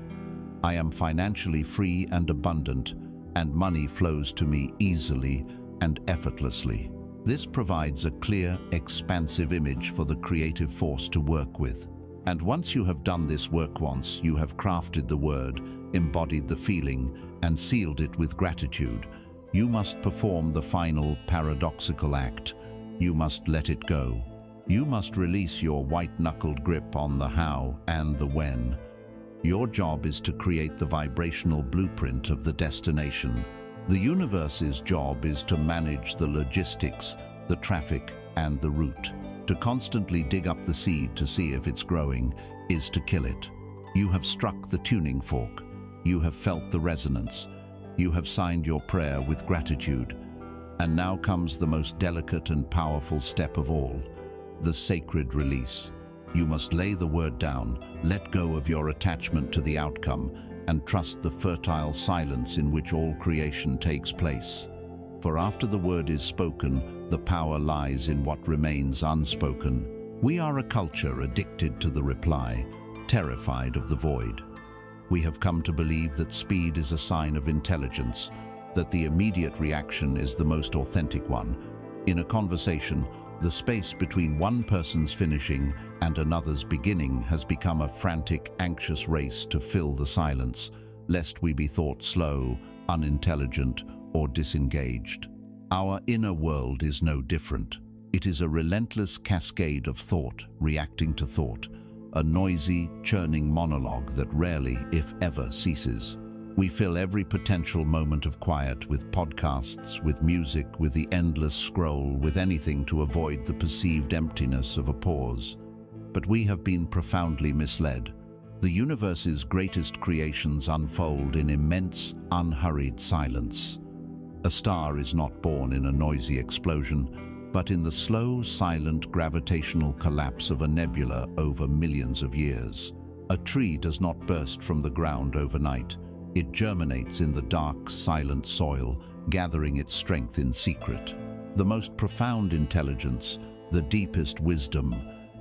I am financially free and abundant, and money flows to me easily and effortlessly. This provides a clear, expansive image for the creative force to work with. And once you have done this work once, you have crafted the word, embodied the feeling, and sealed it with gratitude, you must perform the final paradoxical act. You must let it go. You must release your white-knuckled grip on the how and the when. Your job is to create the vibrational blueprint of the destination. The universe's job is to manage the logistics, the traffic, and the route. To constantly dig up the seed to see if it's growing is to kill it. You have struck the tuning fork. You have felt the resonance. You have signed your prayer with gratitude. And now comes the most delicate and powerful step of all, the sacred release. You must lay the word down, let go of your attachment to the outcome, and trust the fertile silence in which all creation takes place. For after the word is spoken, the power lies in what remains unspoken. We are a culture addicted to the reply, terrified of the void. We have come to believe that speed is a sign of intelligence, that the immediate reaction is the most authentic one. In a conversation, the space between one person's finishing and another's beginning has become a frantic, anxious race to fill the silence, lest we be thought slow, unintelligent, or disengaged. Our inner world is no different. It is a relentless cascade of thought, reacting to thought, a noisy, churning monologue that rarely, if ever, ceases. We fill every potential moment of quiet with podcasts, with music, with the endless scroll, with anything to avoid the perceived emptiness of a pause. But we have been profoundly misled. The universe's greatest creations unfold in immense, unhurried silence. A star is not born in a noisy explosion, but in the slow, silent gravitational collapse of a nebula over millions of years. A tree does not burst from the ground overnight. It germinates in the dark, silent soil, gathering its strength in secret. The most profound intelligence, the deepest wisdom,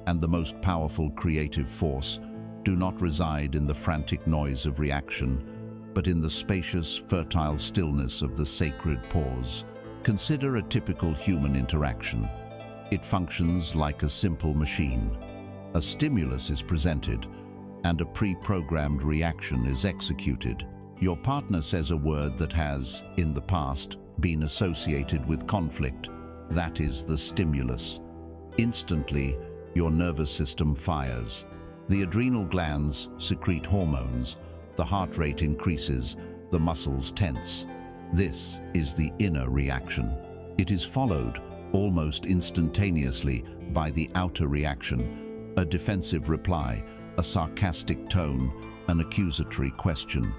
and the most powerful creative force do not reside in the frantic noise of reaction, but in the spacious, fertile stillness of the sacred pause. Consider a typical human interaction. It functions like a simple machine. A stimulus is presented, and a pre-programmed reaction is executed. Your partner says a word that has, in the past, been associated with conflict. That is the stimulus. Instantly, your nervous system fires. The adrenal glands secrete hormones, the heart rate increases, the muscles tense. This is the inner reaction. It is followed, almost instantaneously, by the outer reaction, a defensive reply, a sarcastic tone, an accusatory question.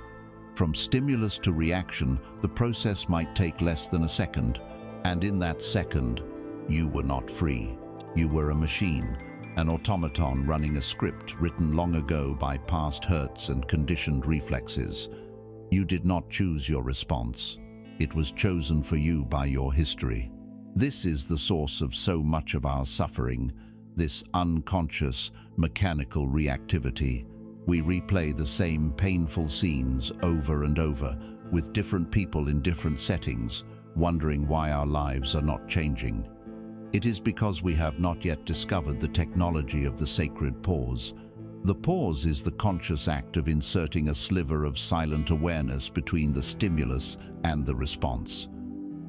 From stimulus to reaction, the process might take less than a second, and in that second, you were not free. You were a machine, an automaton running a script written long ago by past hurts and conditioned reflexes. You did not choose your response. It was chosen for you by your history. This is the source of so much of our suffering, this unconscious, mechanical reactivity. We replay the same painful scenes over and over, with different people in different settings, wondering why our lives are not changing. It is because we have not yet discovered the technology of the sacred pause. The pause is the conscious act of inserting a sliver of silent awareness between the stimulus and the response.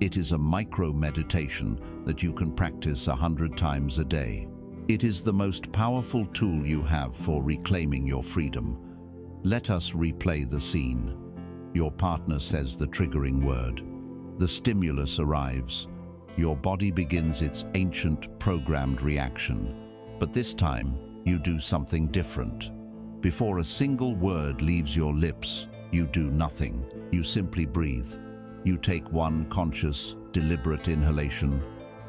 It is a micro-meditation that you can practice 100 times a day. It is the most powerful tool you have for reclaiming your freedom. Let us replay the scene. Your partner says the triggering word. The stimulus arrives. Your body begins its ancient, programmed reaction. But this time, you do something different. Before a single word leaves your lips, you do nothing. You simply breathe. You take one conscious, deliberate inhalation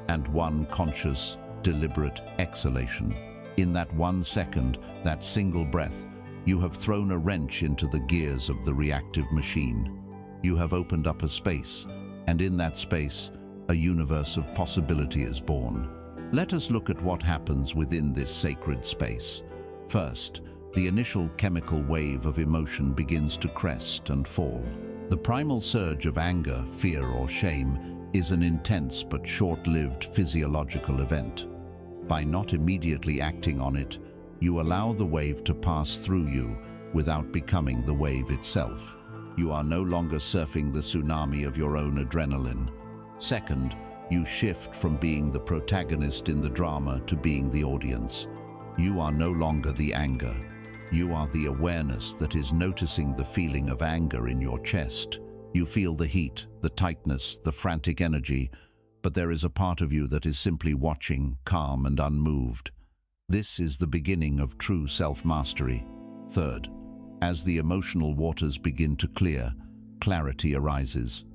and one conscious, deliberate exhalation. In that 1 second, that single breath, you have thrown a wrench into the gears of the reactive machine. You have opened up a space, and in that space, a universe of possibility is born. Let us look at what happens within this sacred space. First, the initial chemical wave of emotion begins to crest and fall. The primal surge of anger, fear, or shame is an intense but short-lived physiological event. By not immediately acting on it, you allow the wave to pass through you without becoming the wave itself. You are no longer surfing the tsunami of your own adrenaline. Second, you shift from being the protagonist in the drama to being the audience. You are no longer the anger. You are the awareness that is noticing the feeling of anger in your chest. You feel the heat, the tightness, the frantic energy, but there is a part of you that is simply watching, calm and unmoved. This is the beginning of true self-mastery. Third, as the emotional waters begin to clear, clarity arises.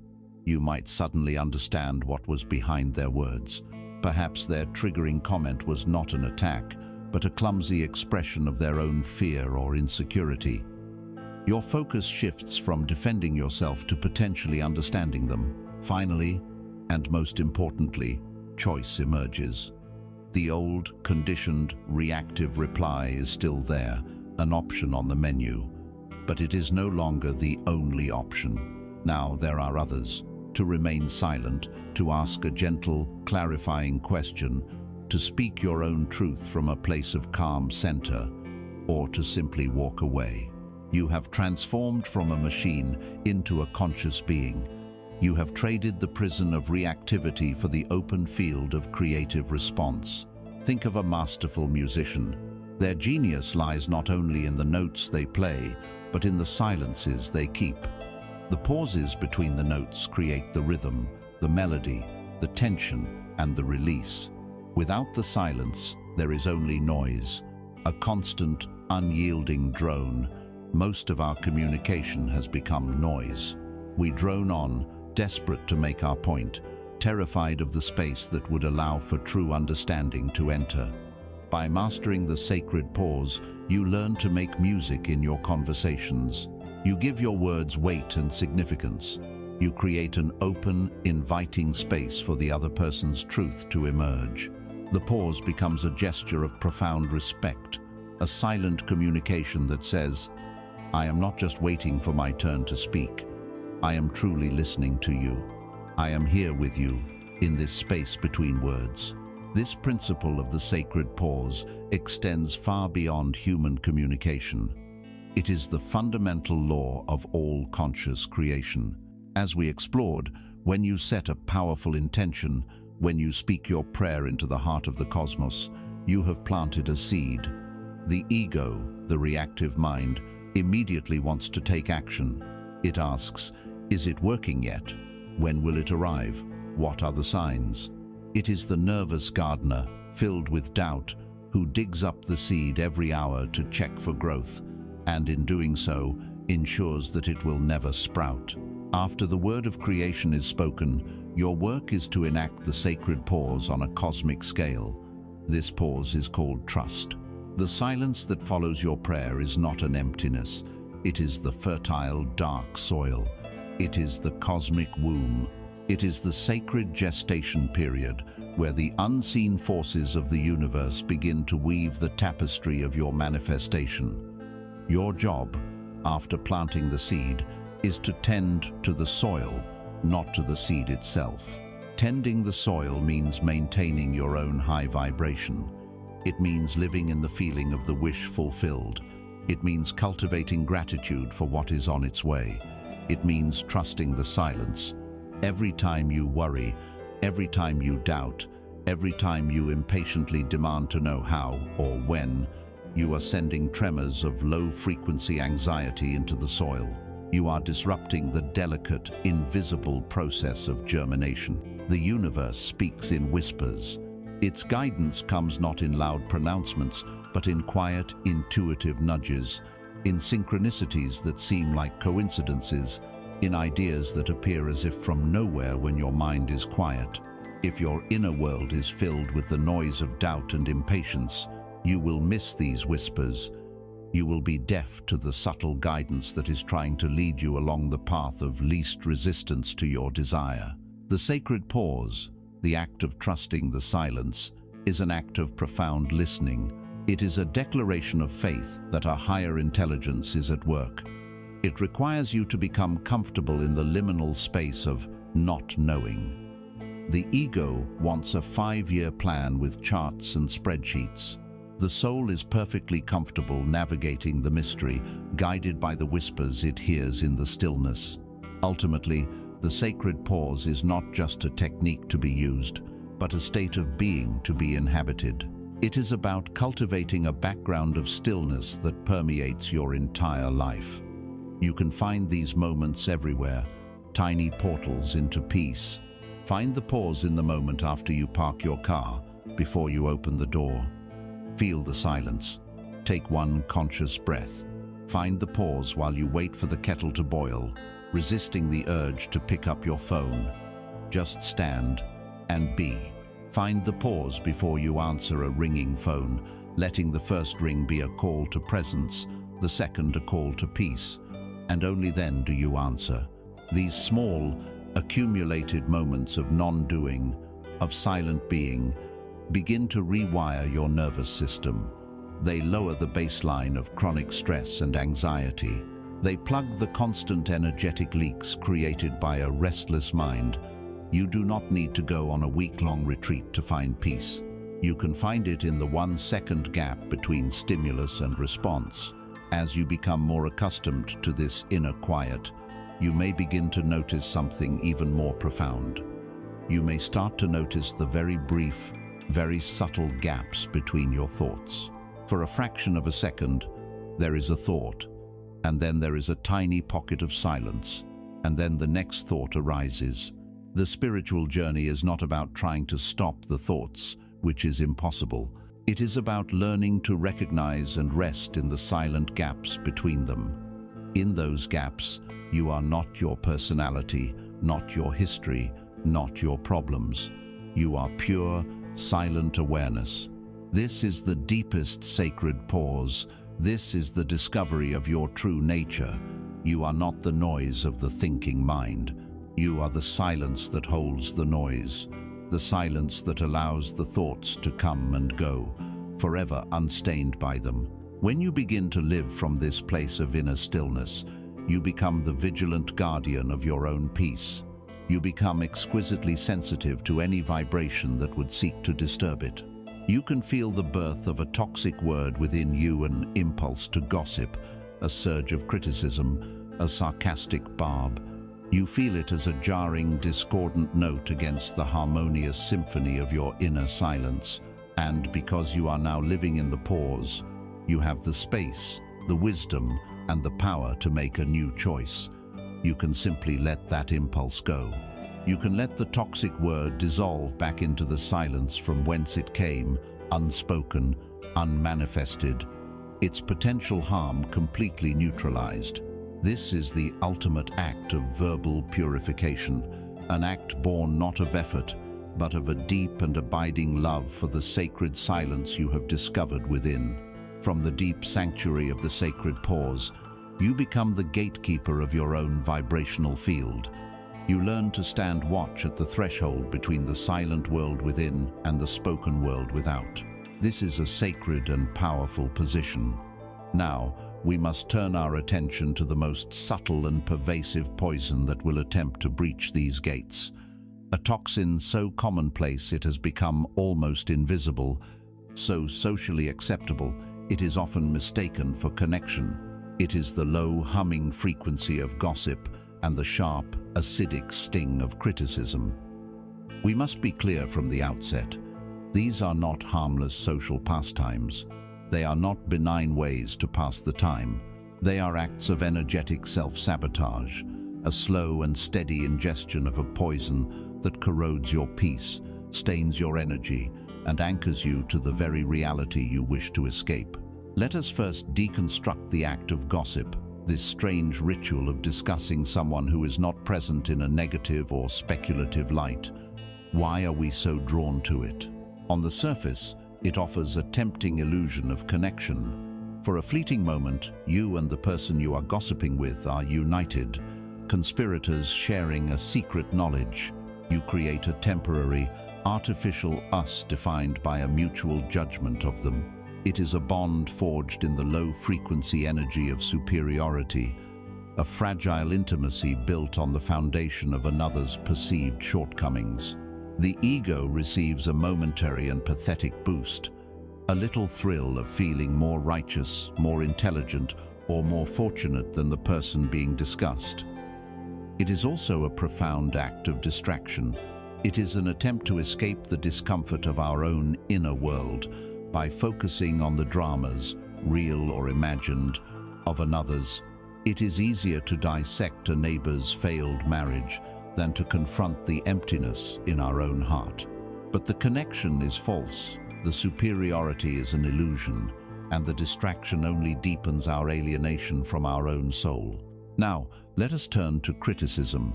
You might suddenly understand what was behind their words. Perhaps their triggering comment was not an attack, but a clumsy expression of their own fear or insecurity. Your focus shifts from defending yourself to potentially understanding them. Finally, and most importantly, choice emerges. The old, conditioned, reactive reply is still there, an option on the menu. But it is no longer the only option. Now there are others. To remain silent, to ask a gentle, clarifying question, to speak your own truth from a place of calm center, or to simply walk away. You have transformed from a machine into a conscious being. You have traded the prison of reactivity for the open field of creative response. Think of a masterful musician. Their genius lies not only in the notes they play, but in the silences they keep. The pauses between the notes create the rhythm, the melody, the tension, and the release. Without the silence, there is only noise, a constant, unyielding drone. Most of our communication has become noise. We drone on, desperate to make our point, terrified of the space that would allow for true understanding to enter. By mastering the sacred pause, you learn to make music in your conversations. You give your words weight and significance. You create an open, inviting space for the other person's truth to emerge. The pause becomes a gesture of profound respect, a silent communication that says, "I am not just waiting for my turn to speak. I am truly listening to you. I am here with you, in this space between words." This principle of the sacred pause extends far beyond human communication. It is the fundamental law of all conscious creation. As we explored, when you set a powerful intention, when you speak your prayer into the heart of the cosmos, you have planted a seed. The ego, the reactive mind, immediately wants to take action. It asks, is it working yet? When will it arrive? What are the signs? It is the nervous gardener, filled with doubt, who digs up the seed every hour to check for growth, and in doing so, ensures that it will never sprout. After the word of creation is spoken, your work is to enact the sacred pause on a cosmic scale. This pause is called trust. The silence that follows your prayer is not an emptiness. It is the fertile, dark soil. It is the cosmic womb. It is the sacred gestation period where the unseen forces of the universe begin to weave the tapestry of your manifestation. Your job, after planting the seed, is to tend to the soil, not to the seed itself. Tending the soil means maintaining your own high vibration. It means living in the feeling of the wish fulfilled. It means cultivating gratitude for what is on its way. It means trusting the silence. Every time you worry, every time you doubt, every time you impatiently demand to know how or when, you are sending tremors of low-frequency anxiety into the soil. You are disrupting the delicate, invisible process of germination. The universe speaks in whispers. Its guidance comes not in loud pronouncements, but in quiet, intuitive nudges, in synchronicities that seem like coincidences, in ideas that appear as if from nowhere when your mind is quiet. If your inner world is filled with the noise of doubt and impatience, you will miss these whispers. You will be deaf to the subtle guidance that is trying to lead you along the path of least resistance to your desire. The sacred pause, the act of trusting the silence, is an act of profound listening. It is a declaration of faith that a higher intelligence is at work. It requires you to become comfortable in the liminal space of not knowing. The ego wants a 5-year plan with charts and spreadsheets. The soul is perfectly comfortable navigating the mystery, guided by the whispers it hears in the stillness. Ultimately, the sacred pause is not just a technique to be used, but a state of being to be inhabited. It is about cultivating a background of stillness that permeates your entire life. You can find these moments everywhere, tiny portals into peace. Find the pause in the moment after you park your car, before you open the door. Feel the silence. Take one conscious breath. Find the pause while you wait for the kettle to boil, resisting the urge to pick up your phone. Just stand and be. Find the pause before you answer a ringing phone, letting the first ring be a call to presence, the second a call to peace, and only then do you answer. These small, accumulated moments of non-doing, of silent being, begin to rewire your nervous system. They lower the baseline of chronic stress and anxiety. They plug the constant energetic leaks created by a restless mind. You do not need to go on a week-long retreat to find peace. You can find it in the 1-second gap between stimulus and response. As you become more accustomed to this inner quiet, you may begin to notice something even more profound. You may start to notice the very brief, very subtle gaps between your thoughts. For a fraction of a second, there is a thought, and then there is a tiny pocket of silence, and then the next thought arises. The spiritual journey is not about trying to stop the thoughts, which is impossible. It is about learning to recognize and rest in the silent gaps between them. In those gaps, you are not your personality, not your history, not your problems. You are pure, silent awareness. This is the deepest sacred pause. This is the discovery of your true nature. You are not the noise of the thinking mind. You are the silence that holds the noise, the silence that allows the thoughts to come and go, forever unstained by them. When you begin to live from this place of inner stillness, you become the vigilant guardian of your own peace. You become exquisitely sensitive to any vibration that would seek to disturb it. You can feel the birth of a toxic word within you, an impulse to gossip, a surge of criticism, a sarcastic barb. You feel it as a jarring, discordant note against the harmonious symphony of your inner silence. And because you are now living in the pause, you have the space, the wisdom, and the power to make a new choice. You can simply let that impulse go. You can let the toxic word dissolve back into the silence from whence it came, unspoken, unmanifested, its potential harm completely neutralized. This is the ultimate act of verbal purification, an act born not of effort, but of a deep and abiding love for the sacred silence you have discovered within. From the deep sanctuary of the sacred pause, you become the gatekeeper of your own vibrational field. You learn to stand watch at the threshold between the silent world within and the spoken world without. This is a sacred and powerful position. Now, we must turn our attention to the most subtle and pervasive poison that will attempt to breach these gates. A toxin so commonplace it has become almost invisible, so socially acceptable, it is often mistaken for connection. It is the low humming frequency of gossip and the sharp, acidic sting of criticism. We must be clear from the outset. These are not harmless social pastimes. They are not benign ways to pass the time. They are acts of energetic self-sabotage, a slow and steady ingestion of a poison that corrodes your peace, stains your energy, and anchors you to the very reality you wish to escape. Let us first deconstruct the act of gossip, this strange ritual of discussing someone who is not present in a negative or speculative light. Why are we so drawn to it? On the surface, it offers a tempting illusion of connection. For a fleeting moment, you and the person you are gossiping with are united, conspirators sharing a secret knowledge. You create a temporary, artificial us defined by a mutual judgment of them. It is a bond forged in the low-frequency energy of superiority, a fragile intimacy built on the foundation of another's perceived shortcomings. The ego receives a momentary and pathetic boost, a little thrill of feeling more righteous, more intelligent, or more fortunate than the person being discussed. It is also a profound act of distraction. It is an attempt to escape the discomfort of our own inner world by focusing on the dramas, real or imagined, of another's. It is easier to dissect a neighbor's failed marriage than to confront the emptiness in our own heart. But the connection is false, the superiority is an illusion, and the distraction only deepens our alienation from our own soul. Now, let us turn to criticism,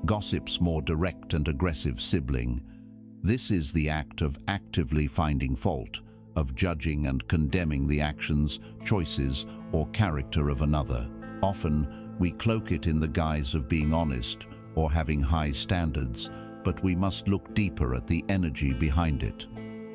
gossip's more direct and aggressive sibling. This is the act of actively finding fault, of judging and condemning the actions, choices, or character of another. Often, we cloak it in the guise of being honest or having high standards, but we must look deeper at the energy behind it.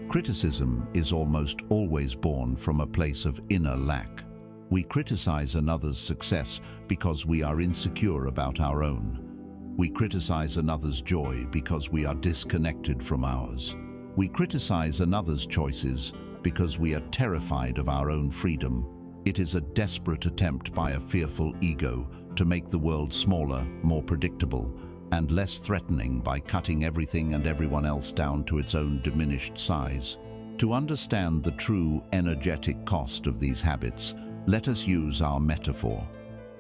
Criticism is almost always born from a place of inner lack. We criticize another's success because we are insecure about our own. We criticize another's joy because we are disconnected from ours. We criticize another's choices because we are terrified of our own freedom. It is a desperate attempt by a fearful ego to make the world smaller, more predictable, and less threatening by cutting everything and everyone else down to its own diminished size. To understand the true energetic cost of these habits, let us use our metaphor.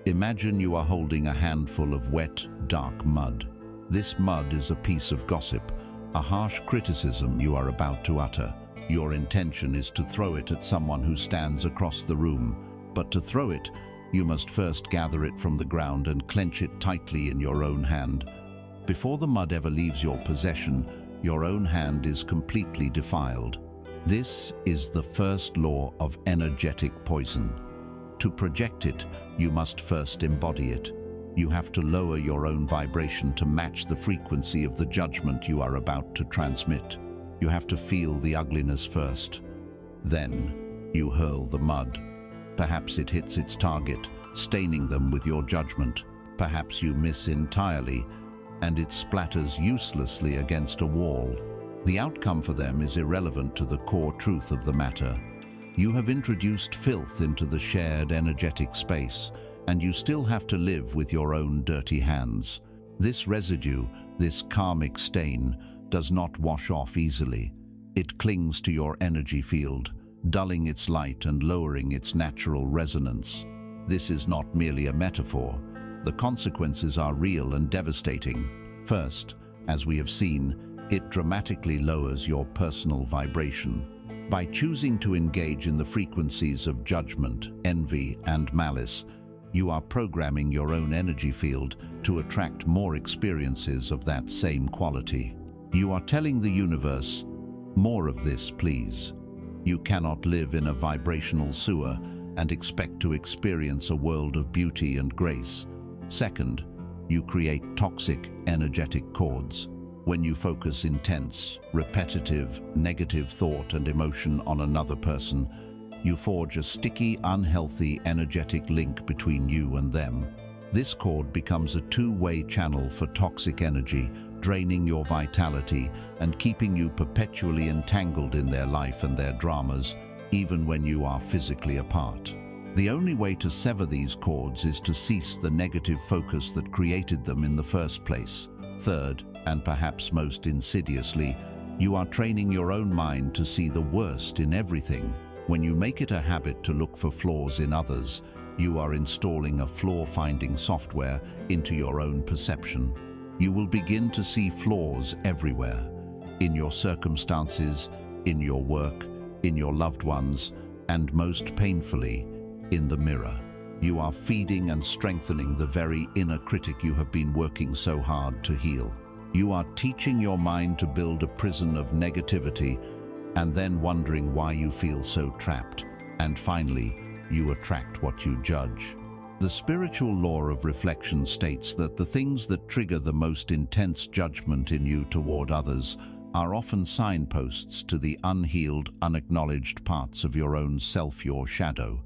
Imagine you are holding a handful of wet, dark mud. This mud is a piece of gossip, a harsh criticism you are about to utter. Your intention is to throw it at someone who stands across the room, but to throw it, you must first gather it from the ground and clench it tightly in your own hand. Before the mud ever leaves your possession, your own hand is completely defiled. This is the first law of energetic poison. To project it, you must first embody it. You have to lower your own vibration to match the frequency of the judgment you are about to transmit. You have to feel the ugliness first. Then, you hurl the mud. Perhaps it hits its target, staining them with your judgment. Perhaps you miss entirely, and it splatters uselessly against a wall. The outcome for them is irrelevant to the core truth of the matter. You have introduced filth into the shared energetic space, and you still have to live with your own dirty hands. This residue, this karmic stain, does not wash off easily. It clings to your energy field, dulling its light and lowering its natural resonance. This is not merely a metaphor. The consequences are real and devastating. First, as we have seen, it dramatically lowers your personal vibration. By choosing to engage in the frequencies of judgment, envy, and malice, you are programming your own energy field to attract more experiences of that same quality. You are telling the universe, more of this, please. You cannot live in a vibrational sewer and expect to experience a world of beauty and grace. Second, you create toxic, energetic cords. When you focus intense, repetitive, negative thought and emotion on another person, you forge a sticky, unhealthy, energetic link between you and them. This cord becomes a two-way channel for toxic energy, draining your vitality and keeping you perpetually entangled in their life and their dramas, even when you are physically apart. The only way to sever these cords is to cease the negative focus that created them in the first place. Third, and perhaps most insidiously, you are training your own mind to see the worst in everything. When you make it a habit to look for flaws in others, you are installing a flaw-finding software into your own perception. You will begin to see flaws everywhere, in your circumstances, in your work, in your loved ones, and most painfully, in the mirror. You are feeding and strengthening the very inner critic you have been working so hard to heal. You are teaching your mind to build a prison of negativity and then wondering why you feel so trapped. And finally, you attract what you judge. The spiritual law of reflection states that the things that trigger the most intense judgment in you toward others are often signposts to the unhealed, unacknowledged parts of your own self, your shadow.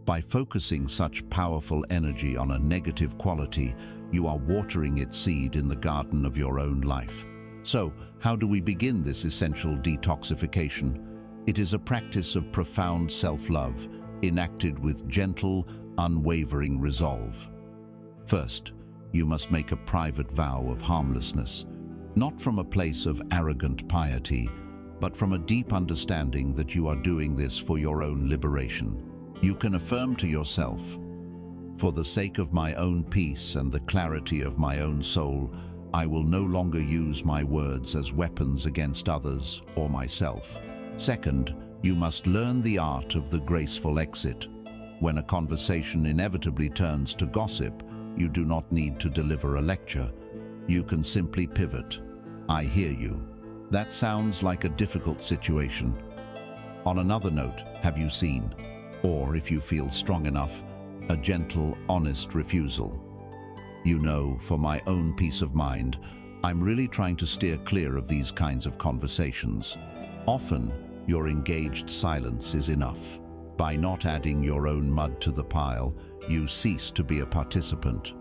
By focusing such powerful energy on a negative quality, you are watering its seed in the garden of your own life. So, how do we begin this essential detoxification? It is a practice of profound self-love, enacted with gentle, unwavering resolve. First, you must make a private vow of harmlessness, not from a place of arrogant piety, but from a deep understanding that you are doing this for your own liberation. You can affirm to yourself, "For the sake of my own peace and the clarity of my own soul, I will no longer use my words as weapons against others or myself." Second, you must learn the art of the graceful exit. When a conversation inevitably turns to gossip, you do not need to deliver a lecture. You can simply pivot. "I hear you. That sounds like a difficult situation. On another note, have you seen?" Or, if you feel strong enough, a gentle, honest refusal. "You know, for my own peace of mind, I'm really trying to steer clear of these kinds of conversations." Often, your engaged silence is enough. By not adding your own mud to the pile, you cease to be a participant.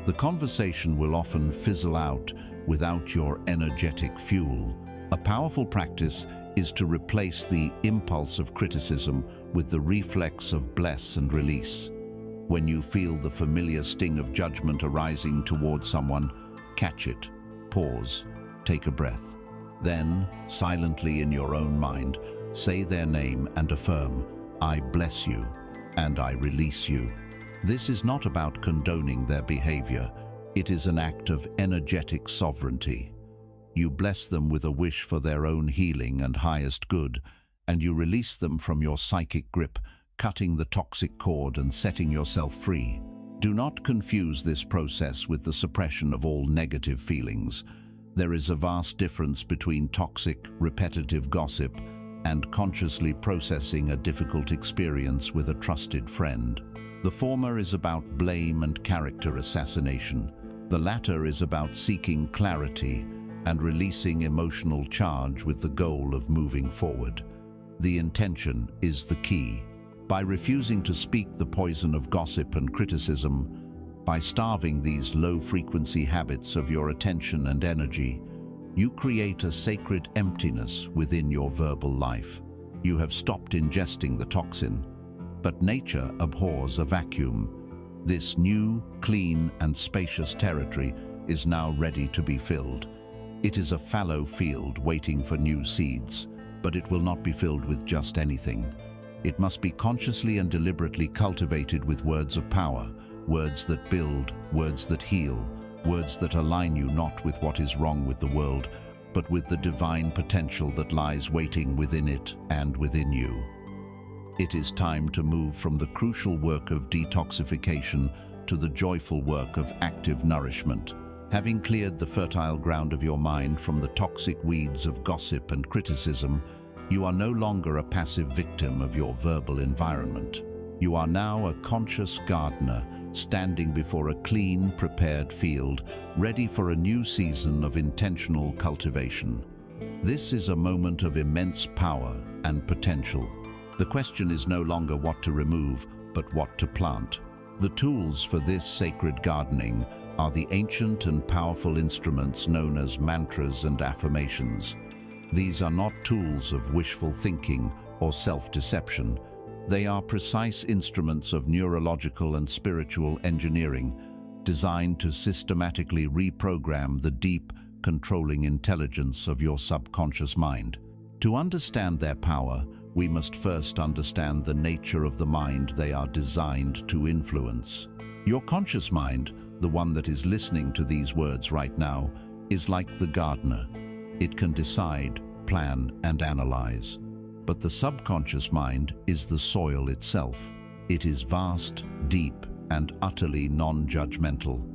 The conversation will often fizzle out without your energetic fuel. A powerful practice is to replace the impulse of criticism with the reflex of bless and release. When you feel the familiar sting of judgment arising toward someone, catch it, pause, take a breath. Then, silently in your own mind, say their name and affirm, "I bless you," and "I release you." This is not about condoning their behavior. It is an act of energetic sovereignty. You bless them with a wish for their own healing and highest good, and you release them from your psychic grip, cutting the toxic cord and setting yourself free. Do not confuse this process with the suppression of all negative feelings. There is a vast difference between toxic, repetitive gossip and consciously processing a difficult experience with a trusted friend. The former is about blame and character assassination. The latter is about seeking clarity and releasing emotional charge with the goal of moving forward. The intention is the key. By refusing to speak the poison of gossip and criticism, by starving these low-frequency habits of your attention and energy, you create a sacred emptiness within your verbal life. You have stopped ingesting the toxin, but nature abhors a vacuum. This new, clean, and spacious territory is now ready to be filled. It is a fallow field waiting for new seeds, but it will not be filled with just anything. It must be consciously and deliberately cultivated with words of power, words that build, words that heal, words that align you not with what is wrong with the world, but with the divine potential that lies waiting within it and within you. It is time to move from the crucial work of detoxification to the joyful work of active nourishment. Having cleared the fertile ground of your mind from the toxic weeds of gossip and criticism, you are no longer a passive victim of your verbal environment. You are now a conscious gardener, standing before a clean, prepared field, ready for a new season of intentional cultivation. This is a moment of immense power and potential. The question is no longer what to remove, but what to plant. The tools for this sacred gardening are the ancient and powerful instruments known as mantras and affirmations. These are not tools of wishful thinking or self-deception. They are precise instruments of neurological and spiritual engineering, designed to systematically reprogram the deep, controlling intelligence of your subconscious mind. To understand their power, we must first understand the nature of the mind they are designed to influence. Your conscious mind, the one that is listening to these words right now, is like the gardener. It can decide, plan, and analyze. But the subconscious mind is the soil itself. It is vast, deep, and utterly non-judgmental.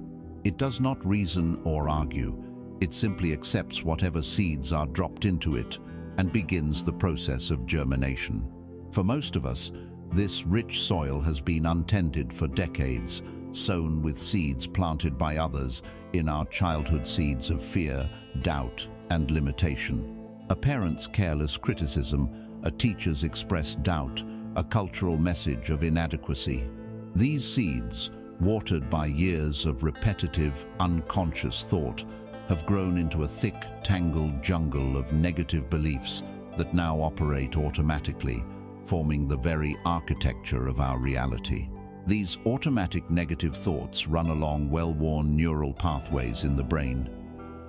It does not reason or argue. It simply accepts whatever seeds are dropped into it and begins the process of germination. For most of us, this rich soil has been untended for decades, sown with seeds planted by others in our childhood, seeds of fear, doubt, and limitation. A parent's careless criticism, a teacher's expressed doubt, a cultural message of inadequacy. These seeds, watered by years of repetitive, unconscious thought, have grown into a thick, tangled jungle of negative beliefs that now operate automatically, forming the very architecture of our reality. These automatic negative thoughts run along well-worn neural pathways in the brain.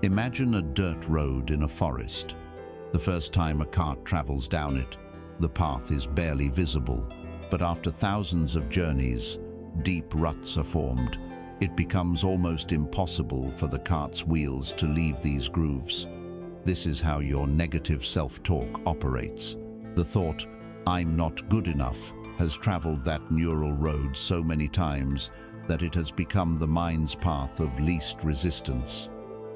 Imagine a dirt road in a forest. The first time a cart travels down it, the path is barely visible, but after thousands of journeys, deep ruts are formed. It becomes almost impossible for the cart's wheels to leave these grooves. This is how your negative self-talk operates. The thought, "I'm not good enough," has traveled that neural road so many times that it has become the mind's path of least resistance.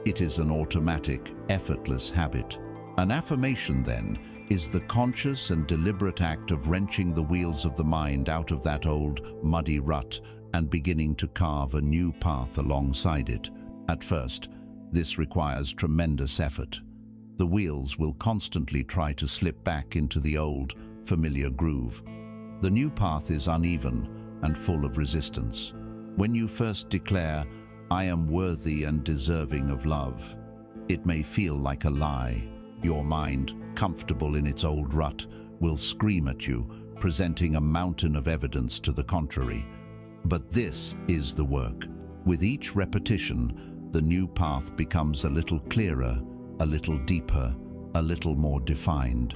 It is an automatic, effortless habit. An affirmation, then, is the conscious and deliberate act of wrenching the wheels of the mind out of that old, muddy rut and beginning to carve a new path alongside it. At first, this requires tremendous effort. The wheels will constantly try to slip back into the old, familiar groove. The new path is uneven and full of resistance. When you first declare, "I am worthy and deserving of love," it may feel like a lie. Your mind, comfortable in its old rut, will scream at you, presenting a mountain of evidence to the contrary. But this is the work. With each repetition, the new path becomes a little clearer, a little deeper, a little more defined.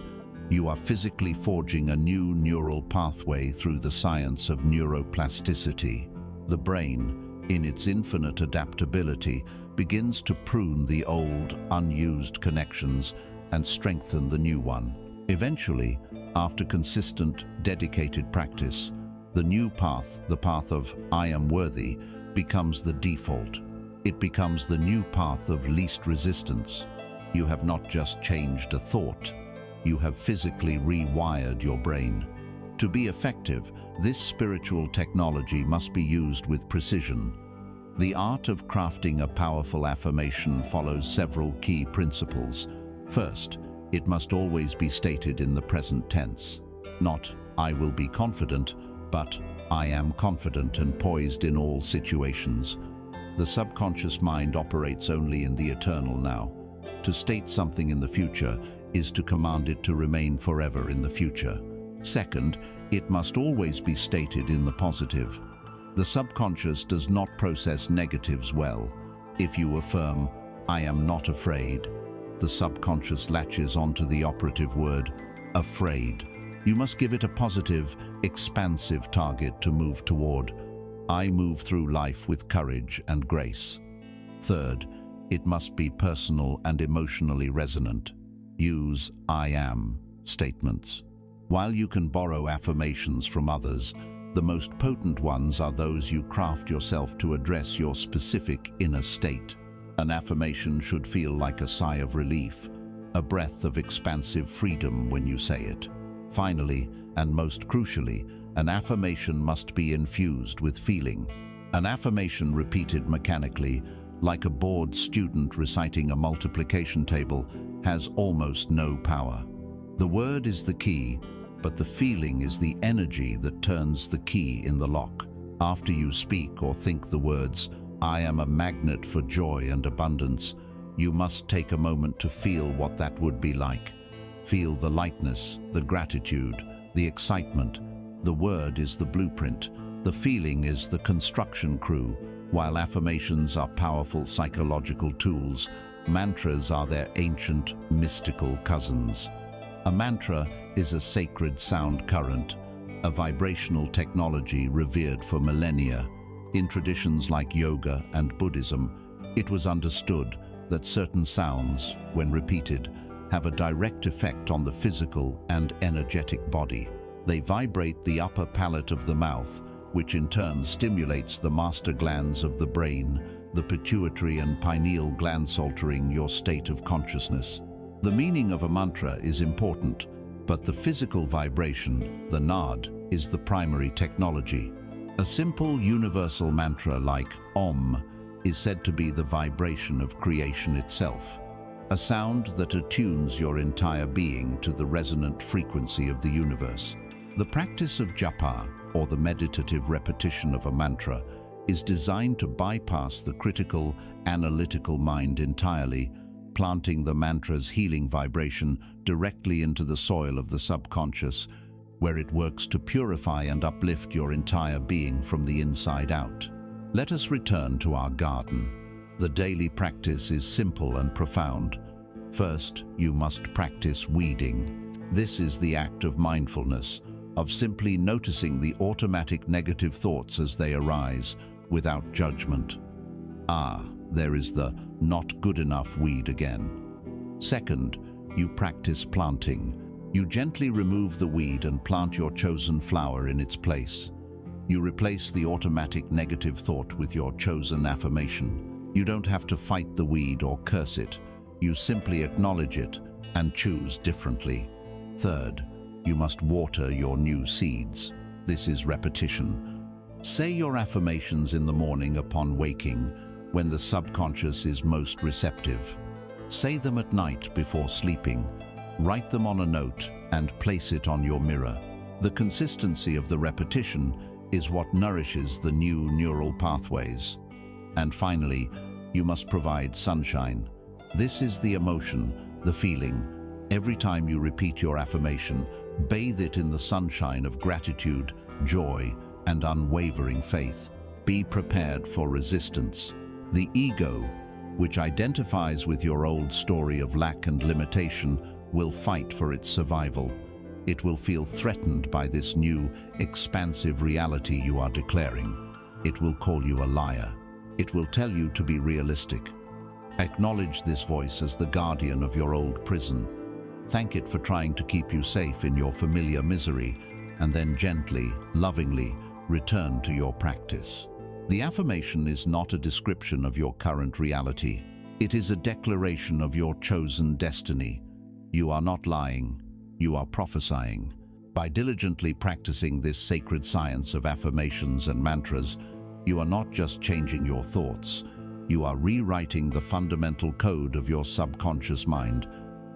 You are physically forging a new neural pathway through the science of neuroplasticity. The brain, in its infinite adaptability, begins to prune the old, unused connections and strengthen the new one. Eventually, after consistent, dedicated practice, the new path, the path of "I am worthy," becomes the default. It becomes the new path of least resistance. You have not just changed a thought, you have physically rewired your brain. To be effective, this spiritual technology must be used with precision. The art of crafting a powerful affirmation follows several key principles. First, it must always be stated in the present tense. Not "I will be confident," but "I am confident and poised in all situations." The subconscious mind operates only in the eternal now. To state something in the future is to command it to remain forever in the future. Second, it must always be stated in the positive. The subconscious does not process negatives well. If you affirm, "I am not afraid," the subconscious latches onto the operative word, afraid. You must give it a positive, expansive target to move toward. I move through life with courage and grace. Third, it must be personal and emotionally resonant. Use "I am" statements. While you can borrow affirmations from others, the most potent ones are those you craft yourself to address your specific inner state. An affirmation should feel like a sigh of relief, a breath of expansive freedom when you say it. Finally, and most crucially, an affirmation must be infused with feeling. An affirmation repeated mechanically, like a bored student reciting a multiplication table, has almost no power. The word is the key, but the feeling is the energy that turns the key in the lock. After you speak or think the words, "I am a magnet for joy and abundance," you must take a moment to feel what that would be like. Feel the lightness, the gratitude, the excitement. The word is the blueprint. The feeling is the construction crew. While affirmations are powerful psychological tools, mantras are their ancient, mystical cousins. A mantra is a sacred sound current, a vibrational technology revered for millennia. In traditions like yoga and Buddhism, it was understood that certain sounds, when repeated, have a direct effect on the physical and energetic body. They vibrate the upper palate of the mouth, which in turn stimulates the master glands of the brain, the pituitary and pineal glands, altering your state of consciousness. The meaning of a mantra is important, but the physical vibration, the nad, is the primary technology. A simple universal mantra like Om is said to be the vibration of creation itself, a sound that attunes your entire being to the resonant frequency of the universe. The practice of japa, or the meditative repetition of a mantra, is designed to bypass the critical, analytical mind entirely, planting the mantra's healing vibration directly into the soil of the subconscious, where it works to purify and uplift your entire being from the inside out. Let us return to our garden. The daily practice is simple and profound. First, you must practice weeding. This is the act of mindfulness, of simply noticing the automatic negative thoughts as they arise, without judgment. Ah, there is the not good enough weed again. Second, you practice planting. You gently remove the weed and plant your chosen flower in its place. You replace the automatic negative thought with your chosen affirmation. You don't have to fight the weed or curse it. You simply acknowledge it and choose differently. Third, you must water your new seeds. This is repetition. Say your affirmations in the morning upon waking, when the subconscious is most receptive. Say them at night before sleeping. Write them on a note and place it on your mirror. The consistency of the repetition is what nourishes the new neural pathways. And finally, you must provide sunshine. This is the emotion, the feeling. Every time you repeat your affirmation, bathe it in the sunshine of gratitude, joy, and unwavering faith. Be prepared for resistance. The ego, which identifies with your old story of lack and limitation, will fight for its survival. It will feel threatened by this new, expansive reality you are declaring. It will call you a liar. It will tell you to be realistic. Acknowledge this voice as the guardian of your old prison. Thank it for trying to keep you safe in your familiar misery, and then gently, lovingly, return to your practice. The affirmation is not a description of your current reality. It is a declaration of your chosen destiny. You are not lying, you are prophesying. By diligently practicing this sacred science of affirmations and mantras, you are not just changing your thoughts, you are rewriting the fundamental code of your subconscious mind.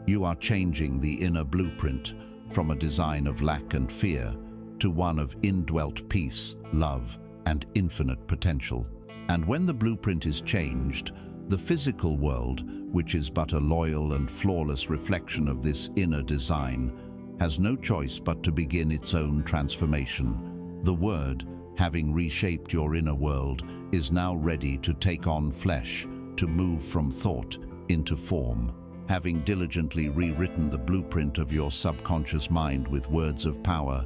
You are changing the inner blueprint from a design of lack and fear to one of indwelt peace, love, and infinite potential. And when the blueprint is changed, the physical world, which is but a loyal and flawless reflection of this inner design, has no choice but to begin its own transformation. The Word, having reshaped your inner world, is now ready to take on flesh, to move from thought into form. Having diligently rewritten the blueprint of your subconscious mind with words of power,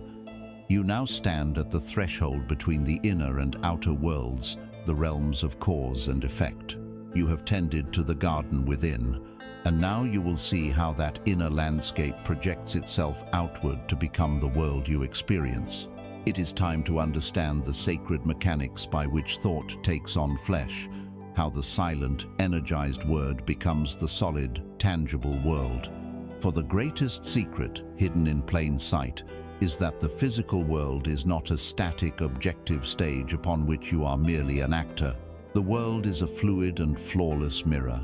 you now stand at the threshold between the inner and outer worlds, the realms of cause and effect. You have tended to the garden within, and now you will see how that inner landscape projects itself outward to become the world you experience. It is time to understand the sacred mechanics by which thought takes on flesh, how the silent, energized word becomes the solid, tangible world. For the greatest secret, hidden in plain sight, is that the physical world is not a static, objective stage upon which you are merely an actor. The world is a fluid and flawless mirror,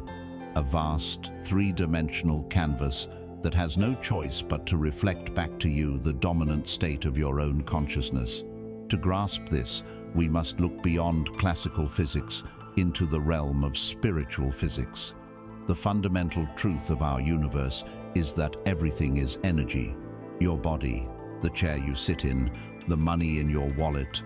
a vast, three-dimensional canvas that has no choice but to reflect back to you the dominant state of your own consciousness. To grasp this, we must look beyond classical physics into the realm of spiritual physics. The fundamental truth of our universe is that everything is energy. Your body, the chair you sit in, the money in your wallet,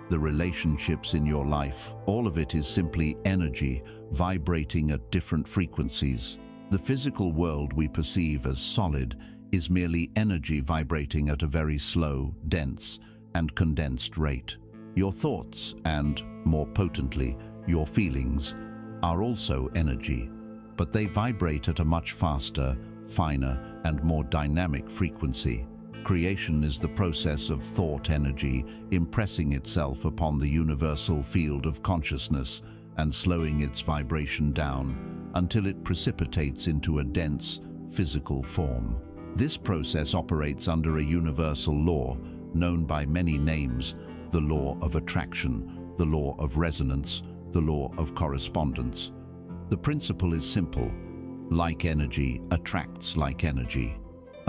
the relationships in your life, all of it is simply energy vibrating at different frequencies. The physical world we perceive as solid is merely energy vibrating at a very slow, dense, and condensed rate. Your thoughts, and, more potently, your feelings, are also energy, but they vibrate at a much faster, finer, and more dynamic frequency. Creation is the process of thought energy impressing itself upon the universal field of consciousness and slowing its vibration down until it precipitates into a dense, physical form. This process operates under a universal law known by many names: the law of attraction, the law of resonance, the law of correspondence. The principle is simple. Like energy attracts like energy.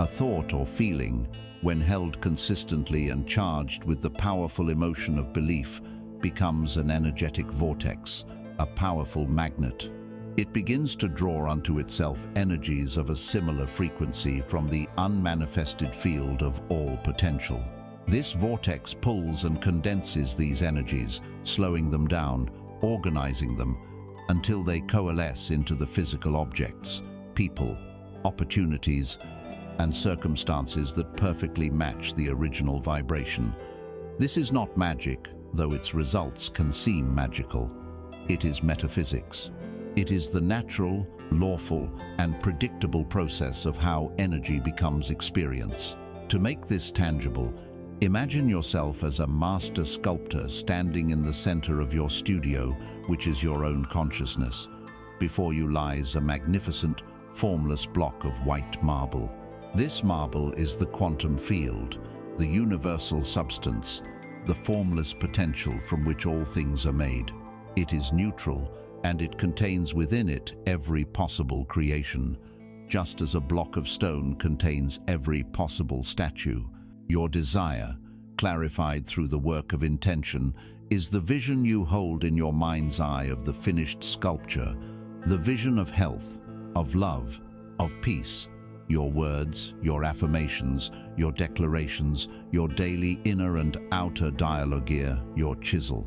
A thought or feeling, when held consistently and charged with the powerful emotion of belief, becomes an energetic vortex, a powerful magnet. It begins to draw unto itself energies of a similar frequency from the unmanifested field of all potential. This vortex pulls and condenses these energies, slowing them down, organizing them, until they coalesce into the physical objects, people, opportunities, and circumstances that perfectly match the original vibration. This is not magic, though its results can seem magical. It is metaphysics. It is the natural, lawful, and predictable process of how energy becomes experience. To make this tangible, imagine yourself as a master sculptor standing in the center of your studio, which is your own consciousness. Before you lies a magnificent, formless block of white marble. This marble is the quantum field, the universal substance, the formless potential from which all things are made. It is neutral, and it contains within it every possible creation, just as a block of stone contains every possible statue. Your desire, clarified through the work of intention, is the vision you hold in your mind's eye of the finished sculpture, the vision of health, of love, of peace. Your words, your affirmations, your declarations, your daily inner and outer dialogue, your chisel.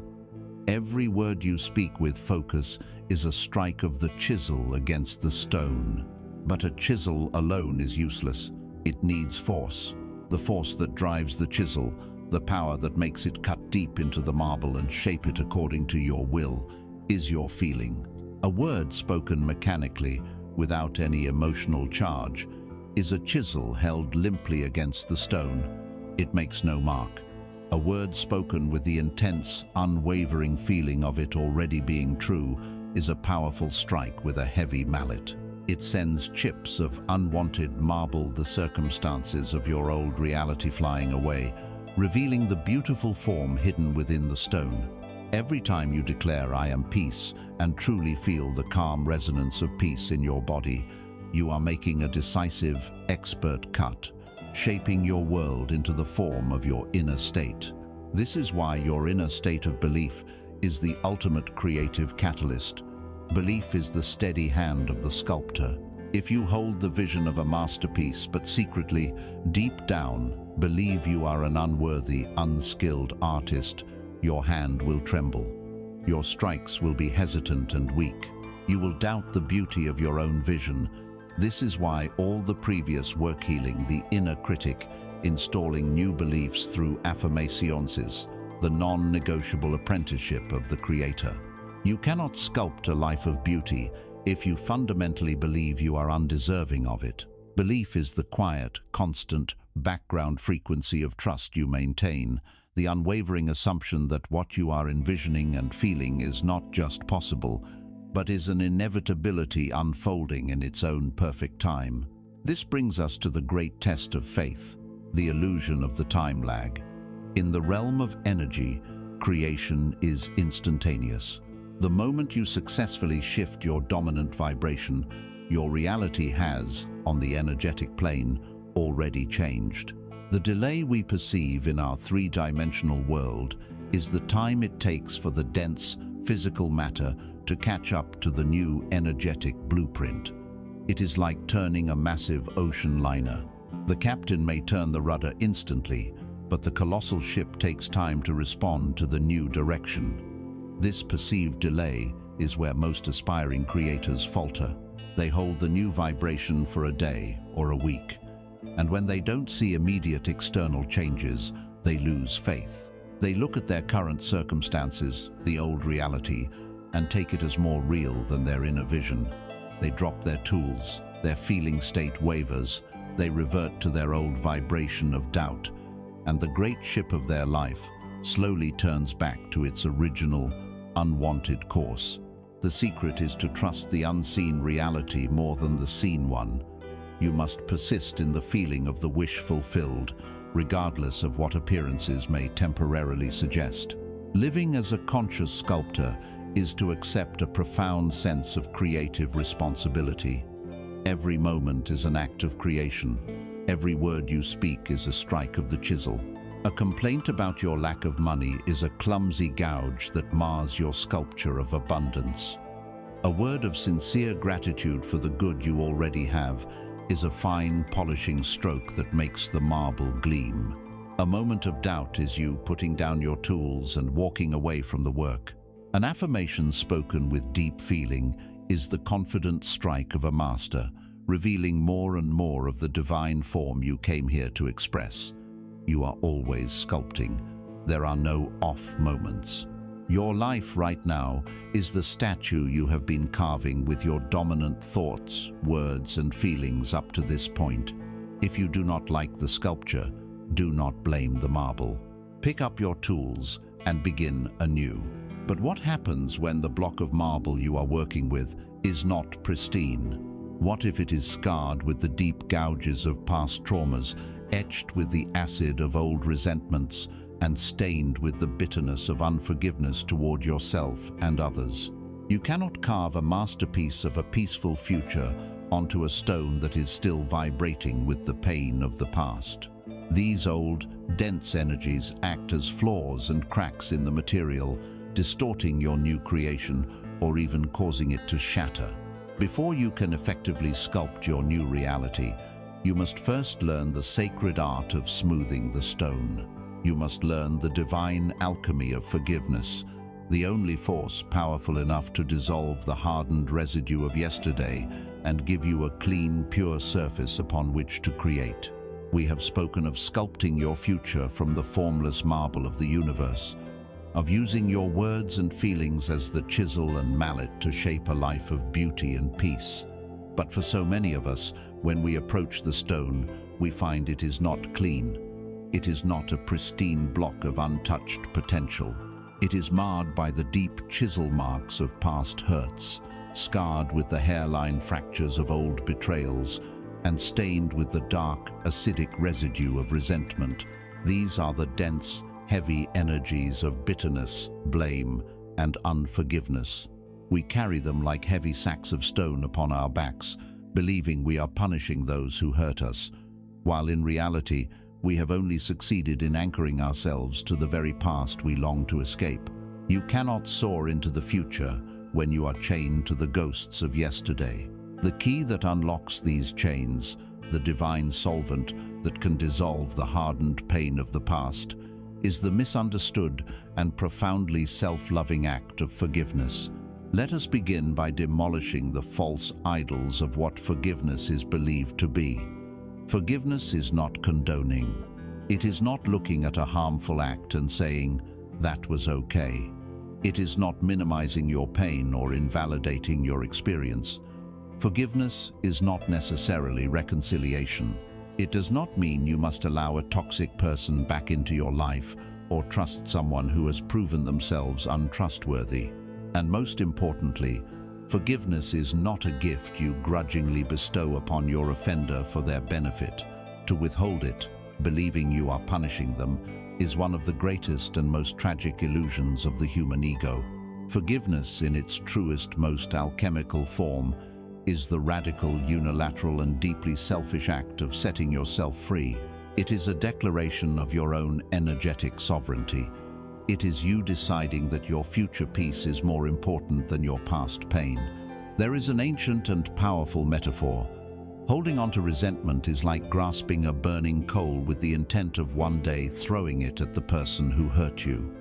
Every word you speak with focus is a strike of the chisel against the stone. But a chisel alone is useless. It needs force. The force that drives the chisel, the power that makes it cut deep into the marble and shape it according to your will, is your feeling. A word spoken mechanically, without any emotional charge, is a chisel held limply against the stone. It makes no mark. A word spoken with the intense, unwavering feeling of it already being true is a powerful strike with a heavy mallet. It sends chips of unwanted marble, the circumstances of your old reality flying away, revealing the beautiful form hidden within the stone. Every time you declare "I am peace" and truly feel the calm resonance of peace in your body, you are making a decisive, expert cut, shaping your world into the form of your inner state. This is why your inner state of belief is the ultimate creative catalyst. Belief is the steady hand of the sculptor. If you hold the vision of a masterpiece but secretly, deep down, believe you are an unworthy, unskilled artist, your hand will tremble. Your strikes will be hesitant and weak. You will doubt the beauty of your own vision. This is why all the previous work healing the inner critic, installing new beliefs through affirmations, the non-negotiable apprenticeship of the creator. You cannot sculpt a life of beauty if you fundamentally believe you are undeserving of it. Belief is the quiet, constant, background frequency of trust you maintain, the unwavering assumption that what you are envisioning and feeling is not just possible, but is an inevitability unfolding in its own perfect time. This brings us to the great test of faith, the illusion of the time lag. In the realm of energy, creation is instantaneous. The moment you successfully shift your dominant vibration, your reality has, on the energetic plane, already changed. The delay we perceive in our three-dimensional world is the time it takes for the dense, physical matter to catch up to the new energetic blueprint. It is like turning a massive ocean liner. The captain may turn the rudder instantly, but the colossal ship takes time to respond to the new direction. This perceived delay is where most aspiring creators falter. They hold the new vibration for a day or a week, and when they don't see immediate external changes, they lose faith. They look at their current circumstances, the old reality, and take it as more real than their inner vision. They drop their tools, their feeling state wavers, they revert to their old vibration of doubt, and the great ship of their life slowly turns back to its original, unwanted course. The secret is to trust the unseen reality more than the seen one. You must persist in the feeling of the wish fulfilled, regardless of what appearances may temporarily suggest. Living as a conscious sculptor is to accept a profound sense of creative responsibility. Every moment is an act of creation. Every word you speak is a strike of the chisel. A complaint about your lack of money is a clumsy gouge that mars your sculpture of abundance. A word of sincere gratitude for the good you already have is a fine, polishing stroke that makes the marble gleam. A moment of doubt is you putting down your tools and walking away from the work. An affirmation spoken with deep feeling is the confident strike of a master, revealing more and more of the divine form you came here to express. You are always sculpting. There are no off moments. Your life right now is the statue you have been carving with your dominant thoughts, words, and feelings up to this point. If you do not like the sculpture, do not blame the marble. Pick up your tools and begin anew. But what happens when the block of marble you are working with is not pristine? What if it is scarred with the deep gouges of past traumas, etched with the acid of old resentments, and stained with the bitterness of unforgiveness toward yourself and others? You cannot carve a masterpiece of a peaceful future onto a stone that is still vibrating with the pain of the past. These old, dense energies act as flaws and cracks in the material, distorting your new creation or even causing it to shatter. Before you can effectively sculpt your new reality, you must first learn the sacred art of smoothing the stone. You must learn the divine alchemy of forgiveness, the only force powerful enough to dissolve the hardened residue of yesterday and give you a clean, pure surface upon which to create. We have spoken of sculpting your future from the formless marble of the universe, of using your words and feelings as the chisel and mallet to shape a life of beauty and peace. But for so many of us, when we approach the stone, we find it is not clean. It is not a pristine block of untouched potential. It is marred by the deep chisel marks of past hurts, scarred with the hairline fractures of old betrayals, and stained with the dark, acidic residue of resentment. These are the dense, heavy energies of bitterness, blame, and unforgiveness. We carry them like heavy sacks of stone upon our backs, believing we are punishing those who hurt us, while in reality, we have only succeeded in anchoring ourselves to the very past we long to escape. You cannot soar into the future when you are chained to the ghosts of yesterday. The key that unlocks these chains, the divine solvent that can dissolve the hardened pain of the past, is the misunderstood and profoundly self-loving act of forgiveness. Let us begin by demolishing the false idols of what forgiveness is believed to be. Forgiveness is not condoning. It is not looking at a harmful act and saying, "That was okay." It is not minimizing your pain or invalidating your experience. Forgiveness is not necessarily reconciliation. It does not mean you must allow a toxic person back into your life or trust someone who has proven themselves untrustworthy. And most importantly, forgiveness is not a gift you grudgingly bestow upon your offender for their benefit. To withhold it, believing you are punishing them, is one of the greatest and most tragic illusions of the human ego. Forgiveness, in its truest, most alchemical form, is the radical, unilateral, and deeply selfish act of setting yourself free. It is a declaration of your own energetic sovereignty. It is you deciding that your future peace is more important than your past pain. There is an ancient and powerful metaphor. Holding on to resentment is like grasping a burning coal with the intent of one day throwing it at the person who hurt you.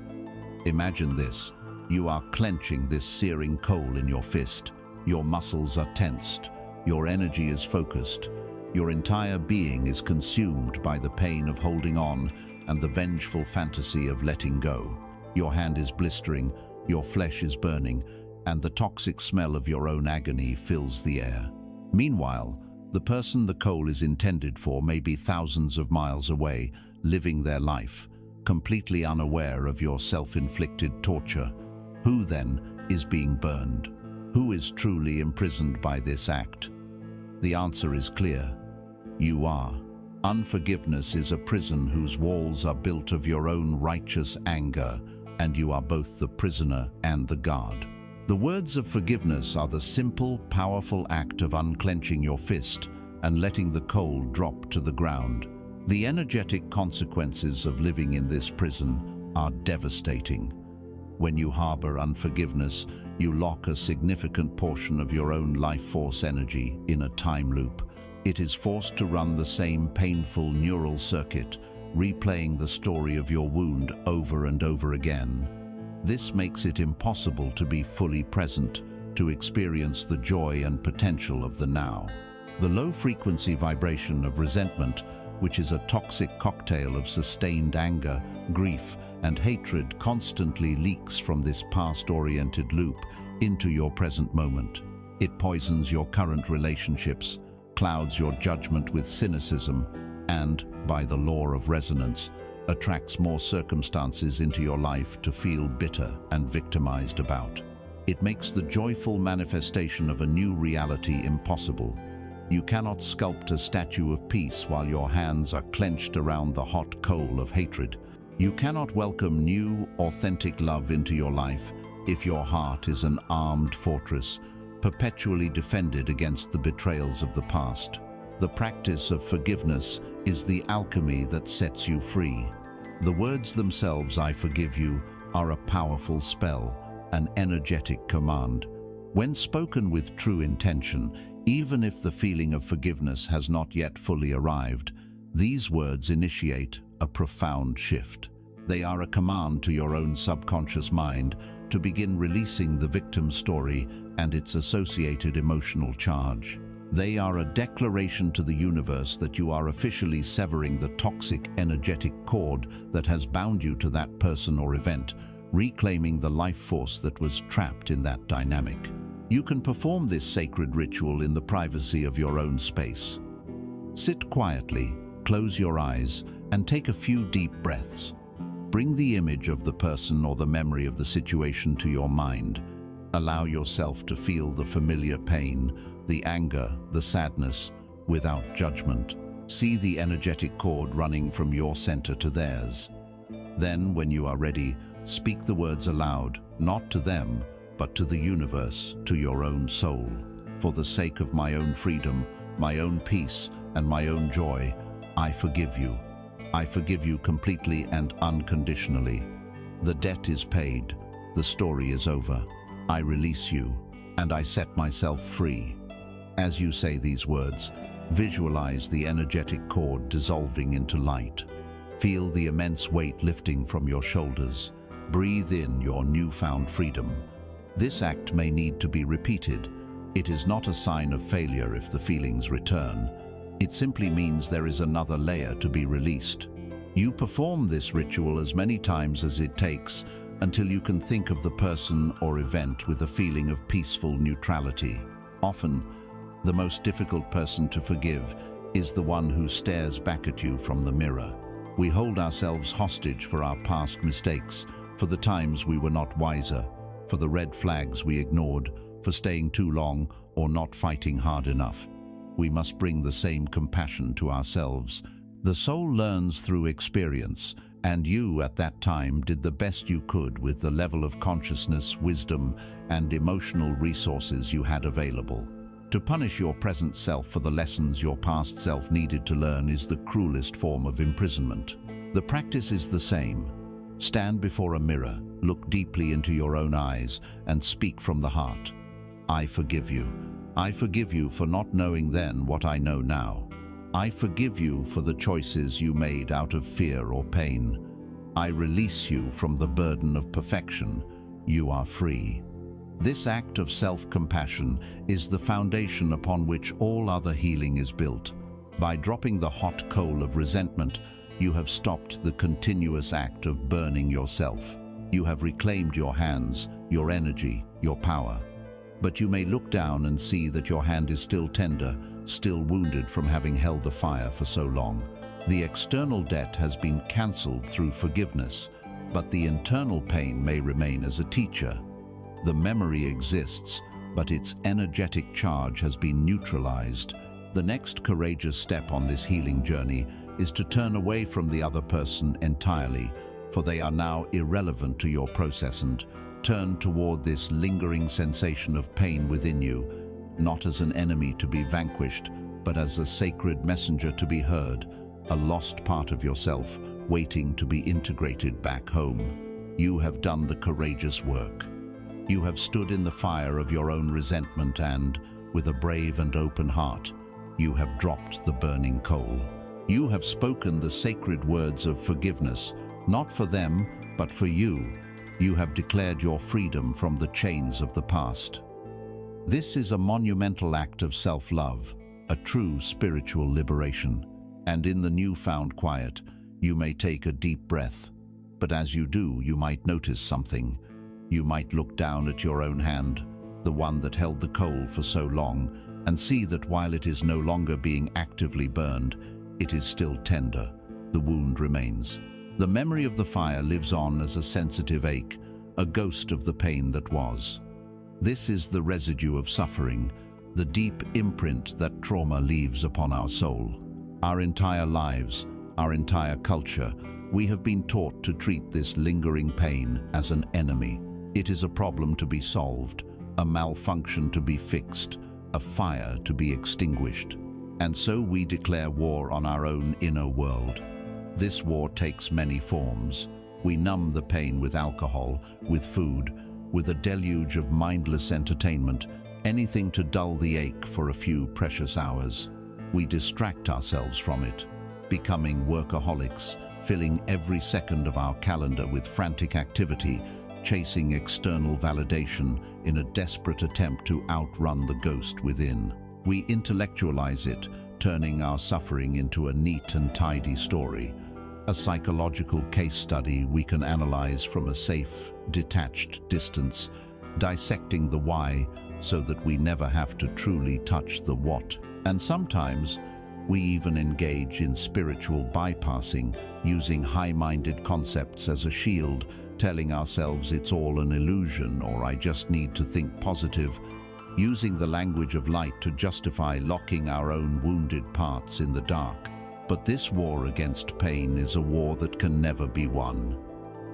Imagine this. You are clenching this searing coal in your fist. Your muscles are tensed. Your energy is focused. Your entire being is consumed by the pain of holding on and the vengeful fantasy of letting go. Your hand is blistering, your flesh is burning, and the toxic smell of your own agony fills the air. Meanwhile, the person the coal is intended for may be thousands of miles away, living their life, completely unaware of your self-inflicted torture. Who, then, is being burned? Who is truly imprisoned by this act? The answer is clear. You are. Unforgiveness is a prison whose walls are built of your own righteous anger, and you are both the prisoner and the guard. The words of forgiveness are the simple, powerful act of unclenching your fist and letting the coal drop to the ground. The energetic consequences of living in this prison are devastating. When you harbor unforgiveness, you lock a significant portion of your own life force energy in a time loop. It is forced to run the same painful neural circuit, replaying the story of your wound over and over again. This makes it impossible to be fully present, to experience the joy and potential of the now. The low-frequency vibration of resentment, which is a toxic cocktail of sustained anger, grief, and hatred, constantly leaks from this past-oriented loop into your present moment. It poisons your current relationships, clouds your judgment with cynicism, and, by the law of resonance, attracts more circumstances into your life to feel bitter and victimized about. It makes the joyful manifestation of a new reality impossible. You cannot sculpt a statue of peace while your hands are clenched around the hot coal of hatred. You cannot welcome new, authentic love into your life if your heart is an armed fortress, perpetually defended against the betrayals of the past. The practice of forgiveness is the alchemy that sets you free. The words themselves, "I forgive you," are a powerful spell, an energetic command. When spoken with true intention, even if the feeling of forgiveness has not yet fully arrived, these words initiate a profound shift. They are a command to your own subconscious mind to begin releasing the victim story and its associated emotional charge. They are a declaration to the universe that you are officially severing the toxic energetic cord that has bound you to that person or event, reclaiming the life force that was trapped in that dynamic. You can perform this sacred ritual in the privacy of your own space. Sit quietly, close your eyes, and take a few deep breaths. Bring the image of the person or the memory of the situation to your mind. Allow yourself to feel the familiar pain, the anger, the sadness, without judgment. See the energetic cord running from your center to theirs. Then, when you are ready, speak the words aloud, not to them, but to the universe, to your own soul. For the sake of my own freedom, my own peace, and my own joy, I forgive you. I forgive you completely and unconditionally. The debt is paid. The story is over. I release you, and I set myself free. As you say these words, visualize the energetic cord dissolving into light. Feel the immense weight lifting from your shoulders. Breathe in your newfound freedom. This act may need to be repeated. It is not a sign of failure if the feelings return. It simply means there is another layer to be released. You perform this ritual as many times as it takes until you can think of the person or event with a feeling of peaceful neutrality. Often, the most difficult person to forgive is the one who stares back at you from the mirror. We hold ourselves hostage for our past mistakes, for the times we were not wiser, for the red flags we ignored, for staying too long or not fighting hard enough. We must bring the same compassion to ourselves. The soul learns through experience, and you at that time did the best you could with the level of consciousness, wisdom, and emotional resources you had available. To punish your present self for the lessons your past self needed to learn is the cruelest form of imprisonment. The practice is the same. Stand before a mirror, look deeply into your own eyes, and speak from the heart. I forgive you. I forgive you for not knowing then what I know now. I forgive you for the choices you made out of fear or pain. I release you from the burden of perfection. You are free. This act of self-compassion is the foundation upon which all other healing is built. By dropping the hot coal of resentment, you have stopped the continuous act of burning yourself. You have reclaimed your hands, your energy, your power. But you may look down and see that your hand is still tender, still wounded from having held the fire for so long. The external debt has been cancelled through forgiveness, but the internal pain may remain as a teacher. The memory exists, but its energetic charge has been neutralized. The next courageous step on this healing journey is to turn away from the other person entirely, for they are now irrelevant to your process, and turn toward this lingering sensation of pain within you, not as an enemy to be vanquished, but as a sacred messenger to be heard, a lost part of yourself waiting to be integrated back home. You have done the courageous work. You have stood in the fire of your own resentment and, with a brave and open heart, you have dropped the burning coal. You have spoken the sacred words of forgiveness, not for them, but for you. You have declared your freedom from the chains of the past. This is a monumental act of self-love, a true spiritual liberation. And in the newfound quiet, you may take a deep breath. But as you do, you might notice something. You might look down at your own hand, the one that held the coal for so long, and see that while it is no longer being actively burned, it is still tender. The wound remains. The memory of the fire lives on as a sensitive ache, a ghost of the pain that was. This is the residue of suffering, the deep imprint that trauma leaves upon our soul. Our entire lives, our entire culture, we have been taught to treat this lingering pain as an enemy. It is a problem to be solved, a malfunction to be fixed, a fire to be extinguished. And so we declare war on our own inner world. This war takes many forms. We numb the pain with alcohol, with food, with a deluge of mindless entertainment, anything to dull the ache for a few precious hours. We distract ourselves from it, becoming workaholics, filling every second of our calendar with frantic activity, chasing external validation in a desperate attempt to outrun the ghost within. We intellectualize it, turning our suffering into a neat and tidy story, a psychological case study we can analyze from a safe, detached distance, dissecting the why so that we never have to truly touch the what. And sometimes, we even engage in spiritual bypassing, using high-minded concepts as a shield, telling ourselves it's all an illusion or I just need to think positive, using the language of light to justify locking our own wounded parts in the dark. But this war against pain is a war that can never be won.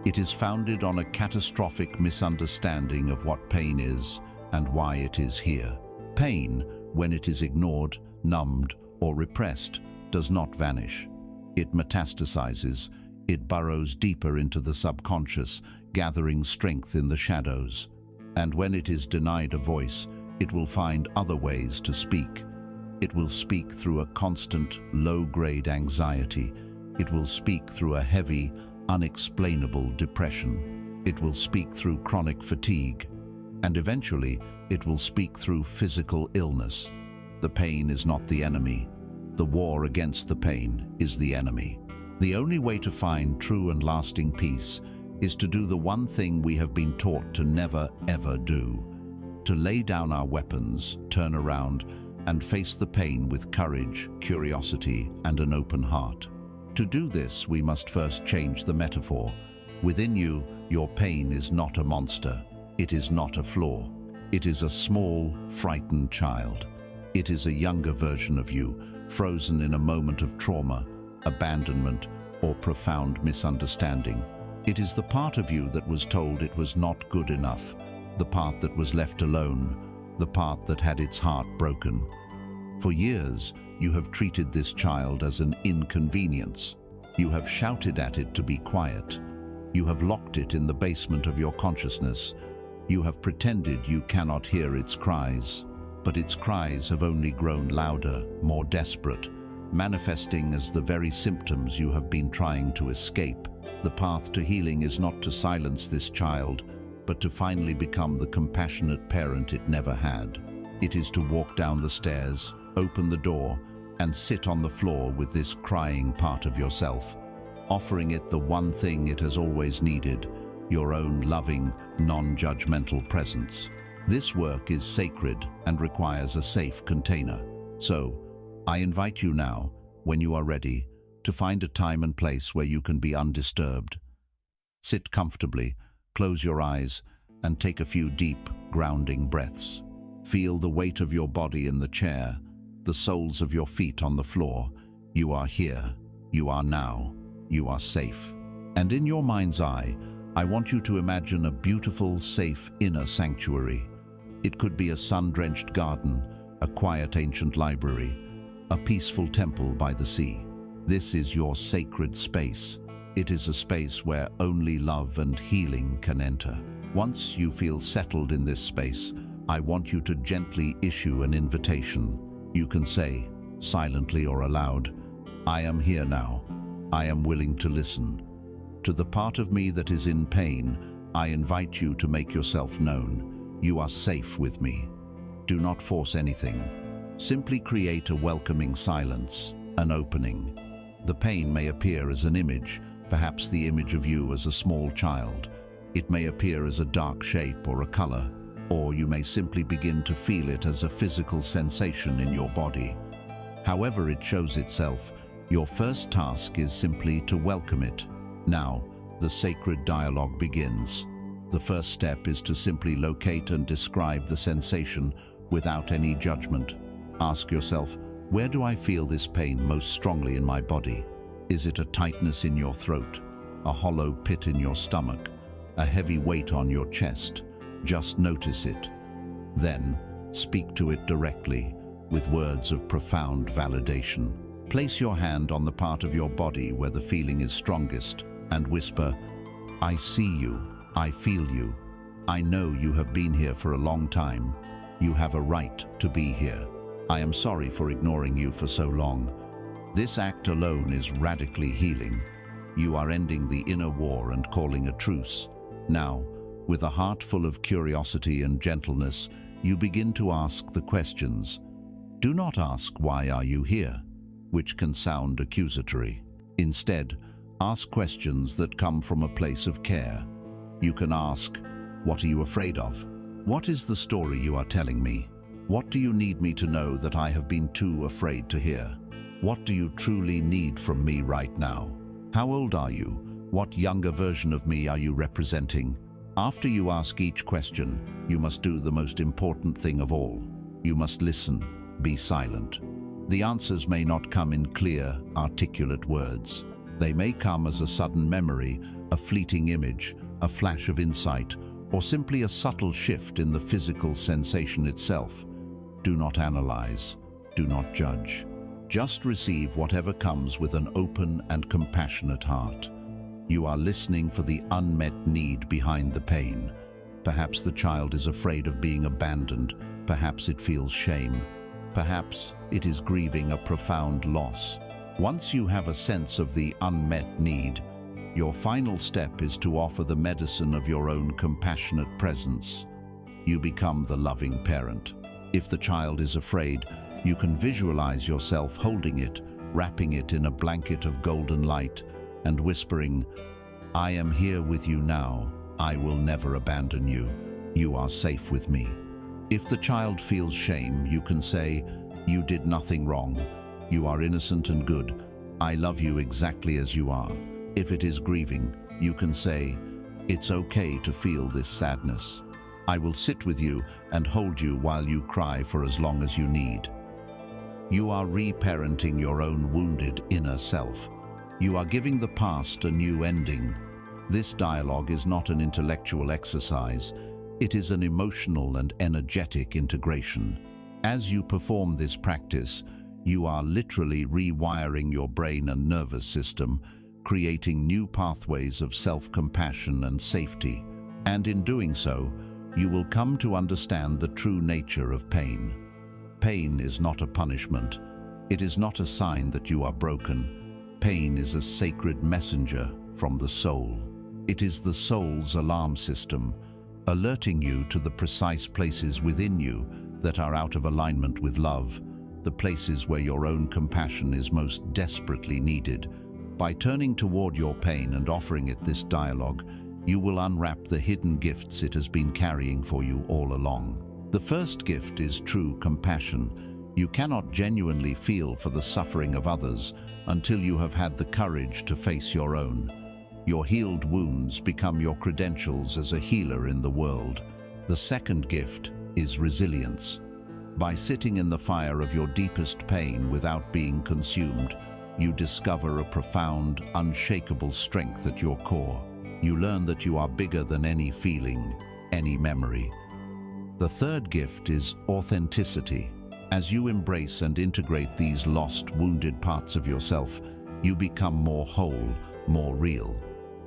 It is founded on a catastrophic misunderstanding of what pain is and why it is here. Pain, when it is ignored, numbed, or repressed, does not vanish. It metastasizes, it burrows deeper into the subconscious, gathering strength in the shadows. And when it is denied a voice, it will find other ways to speak. It will speak through a constant, low-grade anxiety. It will speak through a heavy, unexplainable depression. It will speak through chronic fatigue. And eventually, it will speak through physical illness. The pain is not the enemy. The war against the pain is the enemy. The only way to find true and lasting peace is to do the one thing we have been taught to never, ever do. To lay down our weapons, turn around, and face the pain with courage, curiosity, and an open heart. To do this, we must first change the metaphor. Within you, your pain is not a monster. It is not a flaw. It is a small, frightened child. It is a younger version of you, frozen in a moment of trauma, abandonment, or profound misunderstanding. It is the part of you that was told it was not good enough, the part that was left alone, the part that had its heart broken. For years, you have treated this child as an inconvenience. You have shouted at it to be quiet. You have locked it in the basement of your consciousness. You have pretended you cannot hear its cries. But its cries have only grown louder, more desperate, manifesting as the very symptoms you have been trying to escape. The path to healing is not to silence this child, but to finally become the compassionate parent it never had. It is to walk down the stairs, open the door, and sit on the floor with this crying part of yourself, offering it the one thing it has always needed, your own loving, non-judgmental presence. This work is sacred and requires a safe container. So, I invite you now, when you are ready, to find a time and place where you can be undisturbed. Sit comfortably, close your eyes, and take a few deep, grounding breaths. Feel the weight of your body in the chair, the soles of your feet on the floor. You are here, you are now, you are safe. And in your mind's eye, I want you to imagine a beautiful, safe inner sanctuary. It could be a sun-drenched garden, a quiet ancient library, a peaceful temple by the sea. This is your sacred space. It is a space where only love and healing can enter. Once you feel settled in this space, I want you to gently issue an invitation. You can say, silently or aloud, I am here now. I am willing to listen. To the part of me that is in pain, I invite you to make yourself known. You are safe with me. Do not force anything. Simply create a welcoming silence, an opening. The pain may appear as an image, perhaps the image of you as a small child. It may appear as a dark shape or a color, or you may simply begin to feel it as a physical sensation in your body. However it shows itself, your first task is simply to welcome it. Now, the sacred dialogue begins. The first step is to simply locate and describe the sensation without any judgment. Ask yourself, where do I feel this pain most strongly in my body? Is it a tightness in your throat, a hollow pit in your stomach, a heavy weight on your chest? Just notice it. Then, speak to it directly, with words of profound validation. Place your hand on the part of your body where the feeling is strongest and whisper, I see you. I feel you. I know you have been here for a long time. You have a right to be here. I am sorry for ignoring you for so long. This act alone is radically healing. You are ending the inner war and calling a truce. Now, with a heart full of curiosity and gentleness, you begin to ask the questions. Do not ask, "Why are you here?" which can sound accusatory. Instead, ask questions that come from a place of care. You can ask, "What are you afraid of? What is the story you are telling me? What do you need me to know that I have been too afraid to hear? What do you truly need from me right now? How old are you? What younger version of me are you representing?" After you ask each question, you must do the most important thing of all. You must listen, be silent. The answers may not come in clear, articulate words. They may come as a sudden memory, a fleeting image, a flash of insight, or simply a subtle shift in the physical sensation itself. Do not analyze, do not judge. Just receive whatever comes with an open and compassionate heart. You are listening for the unmet need behind the pain. Perhaps the child is afraid of being abandoned. Perhaps it feels shame. Perhaps it is grieving a profound loss. Once you have a sense of the unmet need, your final step is to offer the medicine of your own compassionate presence. You become the loving parent. If the child is afraid, you can visualize yourself holding it, wrapping it in a blanket of golden light, and whispering, "I am here with you now. I will never abandon you. You are safe with me." If the child feels shame, you can say, "You did nothing wrong. You are innocent and good. I love you exactly as you are." If it is grieving, you can say, "It's okay to feel this sadness. I will sit with you and hold you while you cry for as long as you need." You are reparenting your own wounded inner self. You are giving the past a new ending. This dialogue is not an intellectual exercise. It is an emotional and energetic integration. As you perform this practice, you are literally rewiring your brain and nervous system, creating new pathways of self-compassion and safety. And in doing so, you will come to understand the true nature of pain. Pain is not a punishment. It is not a sign that you are broken. Pain is a sacred messenger from the soul. It is the soul's alarm system, alerting you to the precise places within you that are out of alignment with love, the places where your own compassion is most desperately needed. By turning toward your pain and offering it this dialogue, you will unwrap the hidden gifts it has been carrying for you all along. The first gift is true compassion. You cannot genuinely feel for the suffering of others until you have had the courage to face your own. Your healed wounds become your credentials as a healer in the world. The second gift is resilience. By sitting in the fire of your deepest pain without being consumed, you discover a profound, unshakable strength at your core. You learn that you are bigger than any feeling, any memory. The third gift is authenticity. As you embrace and integrate these lost, wounded parts of yourself, you become more whole, more real.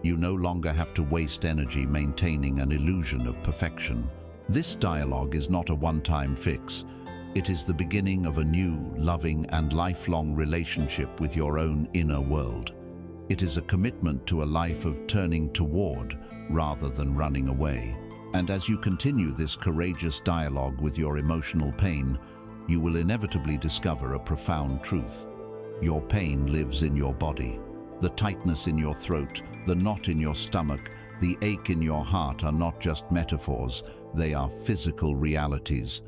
You no longer have to waste energy maintaining an illusion of perfection. This dialogue is not a one-time fix. It is the beginning of a new, loving, and lifelong relationship with your own inner world. It is a commitment to a life of turning toward rather than running away. And as you continue this courageous dialogue with your emotional pain, you will inevitably discover a profound truth. Your pain lives in your body. The tightness in your throat, the knot in your stomach, the ache in your heart are not just metaphors, they are physical realities.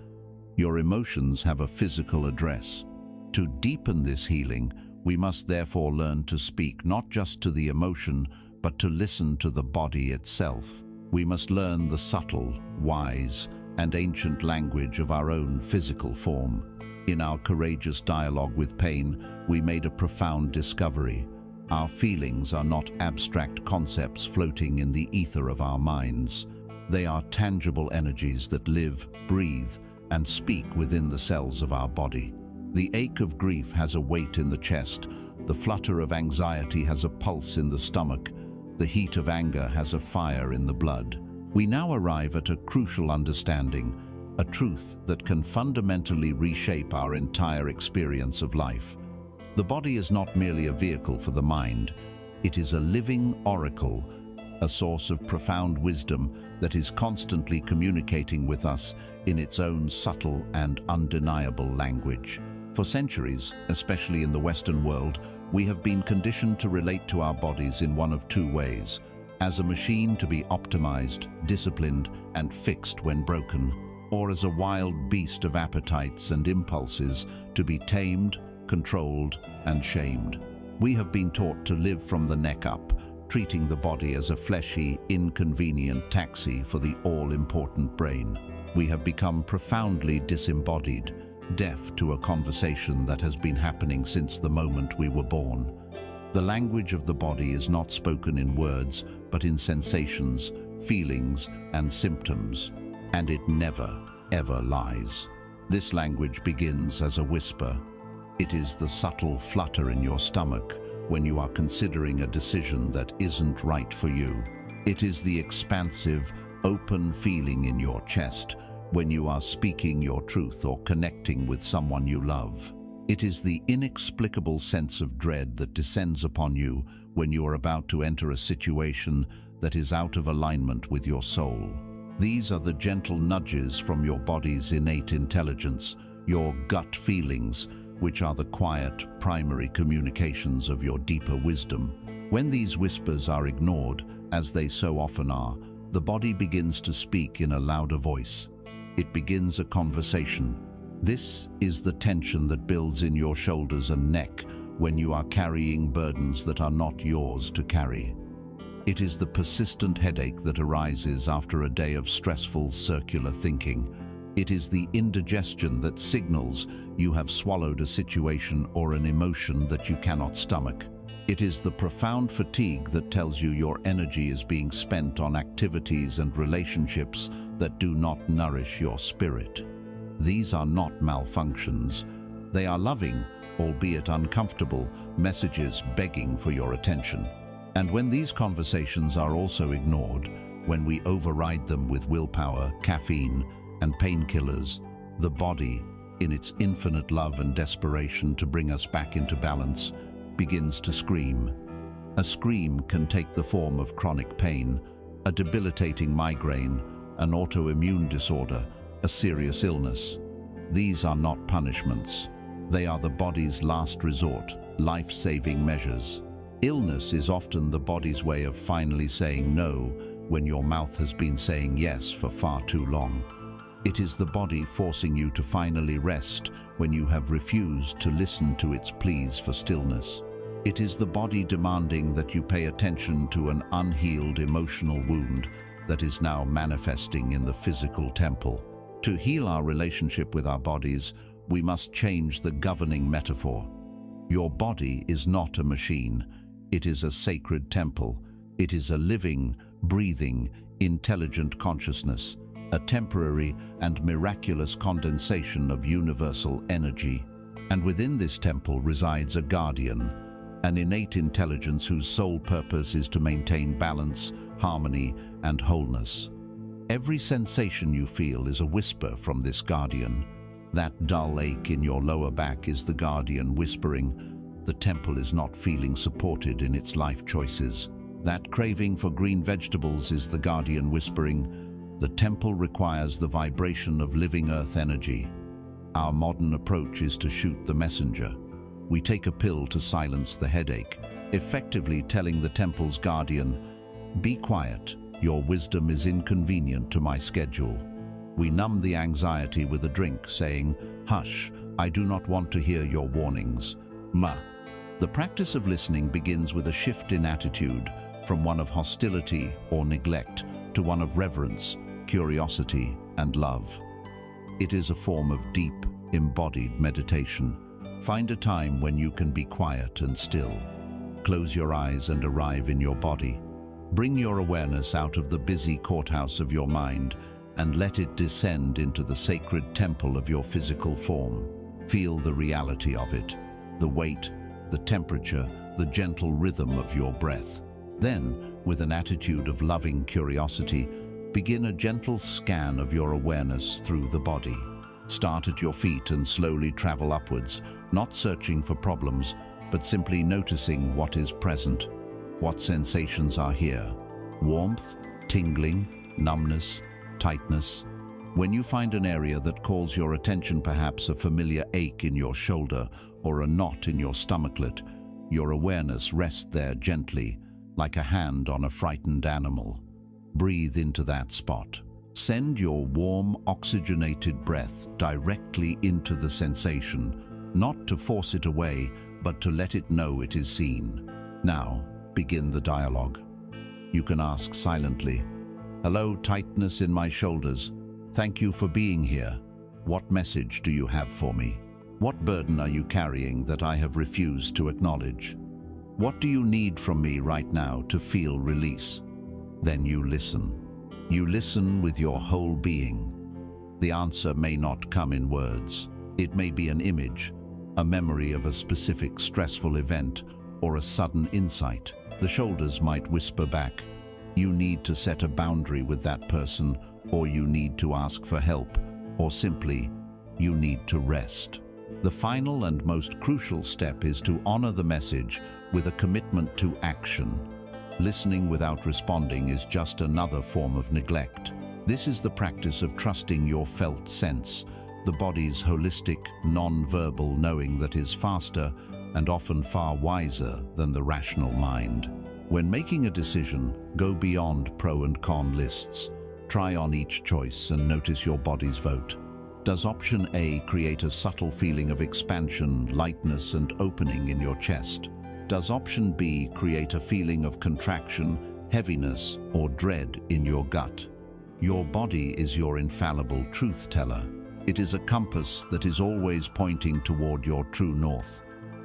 Your emotions have a physical address. To deepen this healing, we must therefore learn to speak not just to the emotion, but to listen to the body itself. We must learn the subtle, wise, and ancient language of our own physical form. In our courageous dialogue with pain, we made a profound discovery. Our feelings are not abstract concepts floating in the ether of our minds. They are tangible energies that live, breathe, and speak within the cells of our body. The ache of grief has a weight in the chest. The flutter of anxiety has a pulse in the stomach. The heat of anger has a fire in the blood. We now arrive at a crucial understanding, a truth that can fundamentally reshape our entire experience of life. The body is not merely a vehicle for the mind. It is a living oracle, a source of profound wisdom that is constantly communicating with us in its own subtle and undeniable language. For centuries, especially in the Western world, we have been conditioned to relate to our bodies in one of two ways: as a machine to be optimized, disciplined, and fixed when broken, or as a wild beast of appetites and impulses to be tamed, controlled, and shamed. We have been taught to live from the neck up, treating the body as a fleshy, inconvenient taxi for the all-important brain. We have become profoundly disembodied, deaf to a conversation that has been happening since the moment we were born. The language of the body is not spoken in words, but in sensations, feelings, and symptoms. And it never, ever lies. This language begins as a whisper. It is the subtle flutter in your stomach when you are considering a decision that isn't right for you. It is the expansive, open feeling in your chest when you are speaking your truth or connecting with someone you love. It is the inexplicable sense of dread that descends upon you when you are about to enter a situation that is out of alignment with your soul. These are the gentle nudges from your body's innate intelligence, your gut feelings, which are the quiet, primary communications of your deeper wisdom. When these whispers are ignored, as they so often are, the body begins to speak in a louder voice. It begins a conversation. This is the tension that builds in your shoulders and neck when you are carrying burdens that are not yours to carry. It is the persistent headache that arises after a day of stressful circular thinking. It is the indigestion that signals you have swallowed a situation or an emotion that you cannot stomach. It is the profound fatigue that tells you your energy is being spent on activities and relationships that do not nourish your spirit. These are not malfunctions. They are loving, albeit uncomfortable, messages begging for your attention. And when these conversations are also ignored, when we override them with willpower, caffeine, and painkillers, the body, in its infinite love and desperation to bring us back into balance, begins to scream. A scream can take the form of chronic pain, a debilitating migraine, an autoimmune disorder, a serious illness. These are not punishments. They are the body's last resort, life-saving measures. Illness is often the body's way of finally saying no when your mouth has been saying yes for far too long. It is the body forcing you to finally rest when you have refused to listen to its pleas for stillness. It is the body demanding that you pay attention to an unhealed emotional wound that is now manifesting in the physical temple. To heal our relationship with our bodies, we must change the governing metaphor. Your body is not a machine. It is a sacred temple. It is a living, breathing, intelligent consciousness, a temporary and miraculous condensation of universal energy. And within this temple resides a guardian, an innate intelligence whose sole purpose is to maintain balance, harmony, and wholeness. Every sensation you feel is a whisper from this guardian. That dull ache in your lower back is the guardian whispering, "The temple is not feeling supported in its life choices." That craving for green vegetables is the guardian whispering, "The temple requires the vibration of living earth energy." Our modern approach is to shoot the messenger. We take a pill to silence the headache, effectively telling the temple's guardian, "Be quiet, your wisdom is inconvenient to my schedule." We numb the anxiety with a drink, saying, "Hush, I do not want to hear your warnings." The practice of listening begins with a shift in attitude from one of hostility or neglect to one of reverence, curiosity, and love. It is a form of deep, embodied meditation. Find a time when you can be quiet and still. Close your eyes and arrive in your body. Bring your awareness out of the busy courthouse of your mind and let it descend into the sacred temple of your physical form. Feel the reality of it, the weight, the temperature, the gentle rhythm of your breath. Then, with an attitude of loving curiosity, begin a gentle scan of your awareness through the body. Start at your feet and slowly travel upwards, not searching for problems, but simply noticing what is present, what sensations are here, Warmth, tingling, numbness, tightness. When you find an area that calls your attention, perhaps a familiar ache in your shoulder or a knot in your stomachlet, your awareness rests there gently, like a hand on a frightened animal. Breathe into that spot. Send your warm, oxygenated breath directly into the sensation, not to force it away, but to let it know it is seen. Now, begin the dialogue. You can ask silently, "Hello, tightness in my shoulders. Thank you for being here. What message do you have for me? What burden are you carrying that I have refused to acknowledge? What do you need from me right now to feel release?" Then you listen. You listen with your whole being. The answer may not come in words. It may be an image, a memory of a specific stressful event, or a sudden insight. The shoulders might whisper back, "You need to set a boundary with that person," or "You need to ask for help," or simply, "You need to rest." The final and most crucial step is to honor the message with a commitment to action. Listening without responding is just another form of neglect. This is the practice of trusting your felt sense, the body's holistic, non-verbal knowing that is faster and often far wiser than the rational mind. When making a decision, go beyond pro and con lists. Try on each choice and notice your body's vote. Does option A create a subtle feeling of expansion, lightness, and opening in your chest? Does option B create a feeling of contraction, heaviness, or dread in your gut? Your body is your infallible truth teller. It is a compass that is always pointing toward your true north,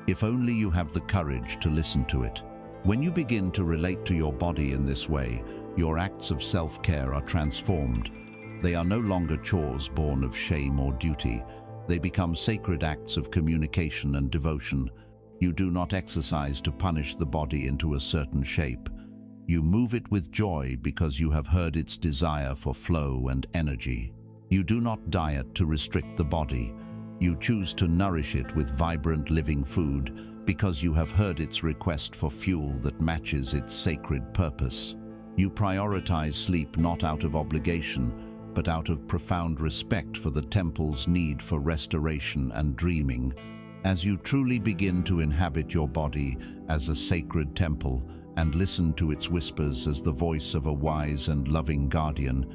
if only you have the courage to listen to it. When you begin to relate to your body in this way, your acts of self-care are transformed. They are no longer chores born of shame or duty. They become sacred acts of communication and devotion. You do not exercise to punish the body into a certain shape. You move it with joy because you have heard its desire for flow and energy. You do not diet to restrict the body. You choose to nourish it with vibrant living food because you have heard its request for fuel that matches its sacred purpose. You prioritize sleep not out of obligation, but out of profound respect for the temple's need for restoration and dreaming. As you truly begin to inhabit your body as a sacred temple and listen to its whispers as the voice of a wise and loving guardian,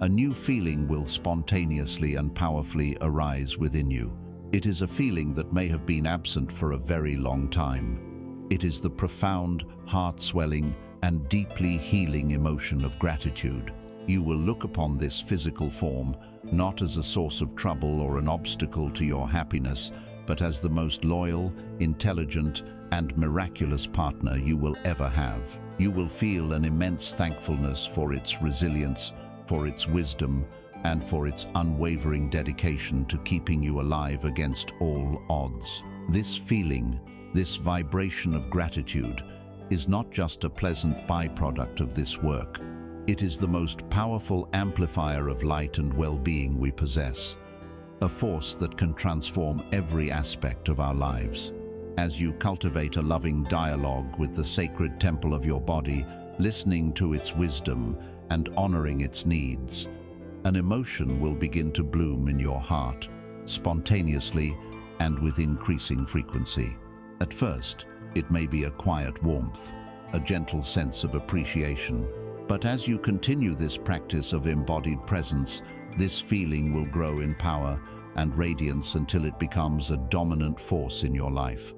a new feeling will spontaneously and powerfully arise within you. It is a feeling that may have been absent for a very long time. It is the profound, heart-swelling, and deeply healing emotion of gratitude. You will look upon this physical form not as a source of trouble or an obstacle to your happiness, but as the most loyal, intelligent, and miraculous partner you will ever have. You will feel an immense thankfulness for its resilience, for its wisdom, and for its unwavering dedication to keeping you alive against all odds. This feeling, this vibration of gratitude, is not just a pleasant byproduct of this work. It is the most powerful amplifier of light and well-being we possess, a force that can transform every aspect of our lives. As you cultivate a loving dialogue with the sacred temple of your body, listening to its wisdom and honoring its needs, an emotion will begin to bloom in your heart, spontaneously and with increasing frequency. At first, it may be a quiet warmth, a gentle sense of appreciation. But as you continue this practice of embodied presence, this feeling will grow in power and radiance until it becomes a dominant force in your life.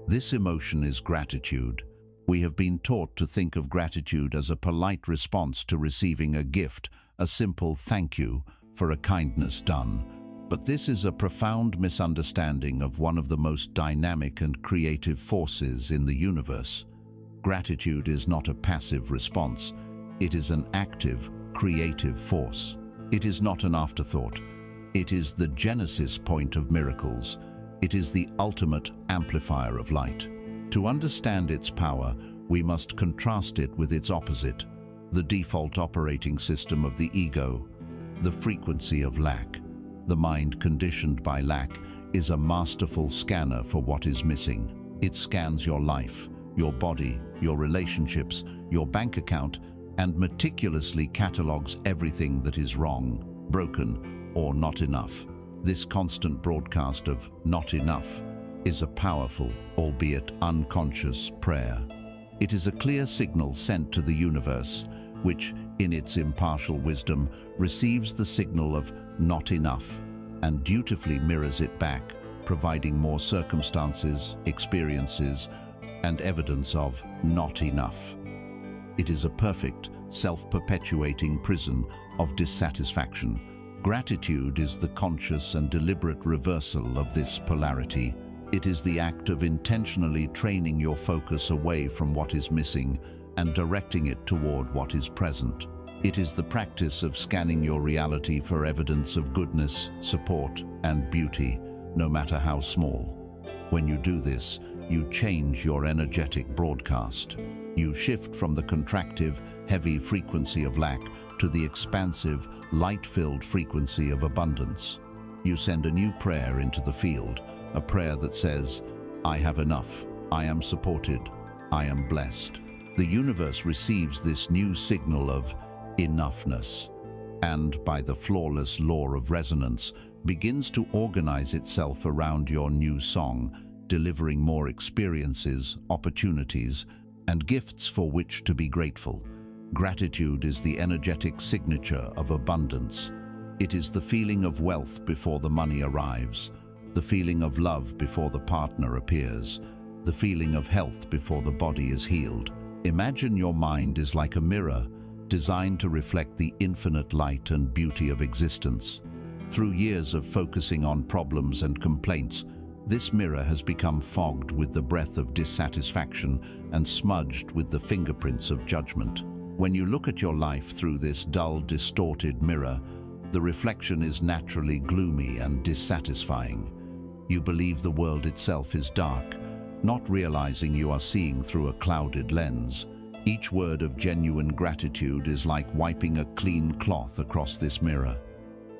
This emotion is gratitude. We have been taught to think of gratitude as a polite response to receiving a gift, a simple thank you for a kindness done. But this is a profound misunderstanding of one of the most dynamic and creative forces in the universe. Gratitude is not a passive response. It is an active, creative force. It is not an afterthought. It is the genesis point of miracles. It is the ultimate amplifier of light. To understand its power, we must contrast it with its opposite, the default operating system of the ego, the frequency of lack. The mind conditioned by lack is a masterful scanner for what is missing. It scans your life, your body, your relationships, your bank account, and meticulously catalogues everything that is wrong, broken, or not enough. This constant broadcast of "not enough" is a powerful, albeit unconscious, prayer. It is a clear signal sent to the universe, which, in its impartial wisdom, receives the signal of "not enough" and dutifully mirrors it back, providing more circumstances, experiences, and evidence of "not enough." It is a perfect, self-perpetuating prison of dissatisfaction. Gratitude is the conscious and deliberate reversal of this polarity. It is the act of intentionally training your focus away from what is missing and directing it toward what is present. It is the practice of scanning your reality for evidence of goodness, support, and beauty, no matter how small. When you do this, you change your energetic broadcast. You shift from the contractive, heavy frequency of lack to the expansive, light-filled frequency of abundance. You send a new prayer into the field, a prayer that says, "I have enough, I am supported, I am blessed." The universe receives this new signal of enoughness, and by the flawless law of resonance, begins to organize itself around your new song, delivering more experiences, opportunities, and gifts for which to be grateful. Gratitude is the energetic signature of abundance. It is the feeling of wealth before the money arrives, the feeling of love before the partner appears, the feeling of health before the body is healed. Imagine your mind is like a mirror, designed to reflect the infinite light and beauty of existence. Through years of focusing on problems and complaints, this mirror has become fogged with the breath of dissatisfaction and smudged with the fingerprints of judgment. When you look at your life through this dull, distorted mirror, the reflection is naturally gloomy and dissatisfying. You believe the world itself is dark, not realizing you are seeing through a clouded lens. Each word of genuine gratitude is like wiping a clean cloth across this mirror.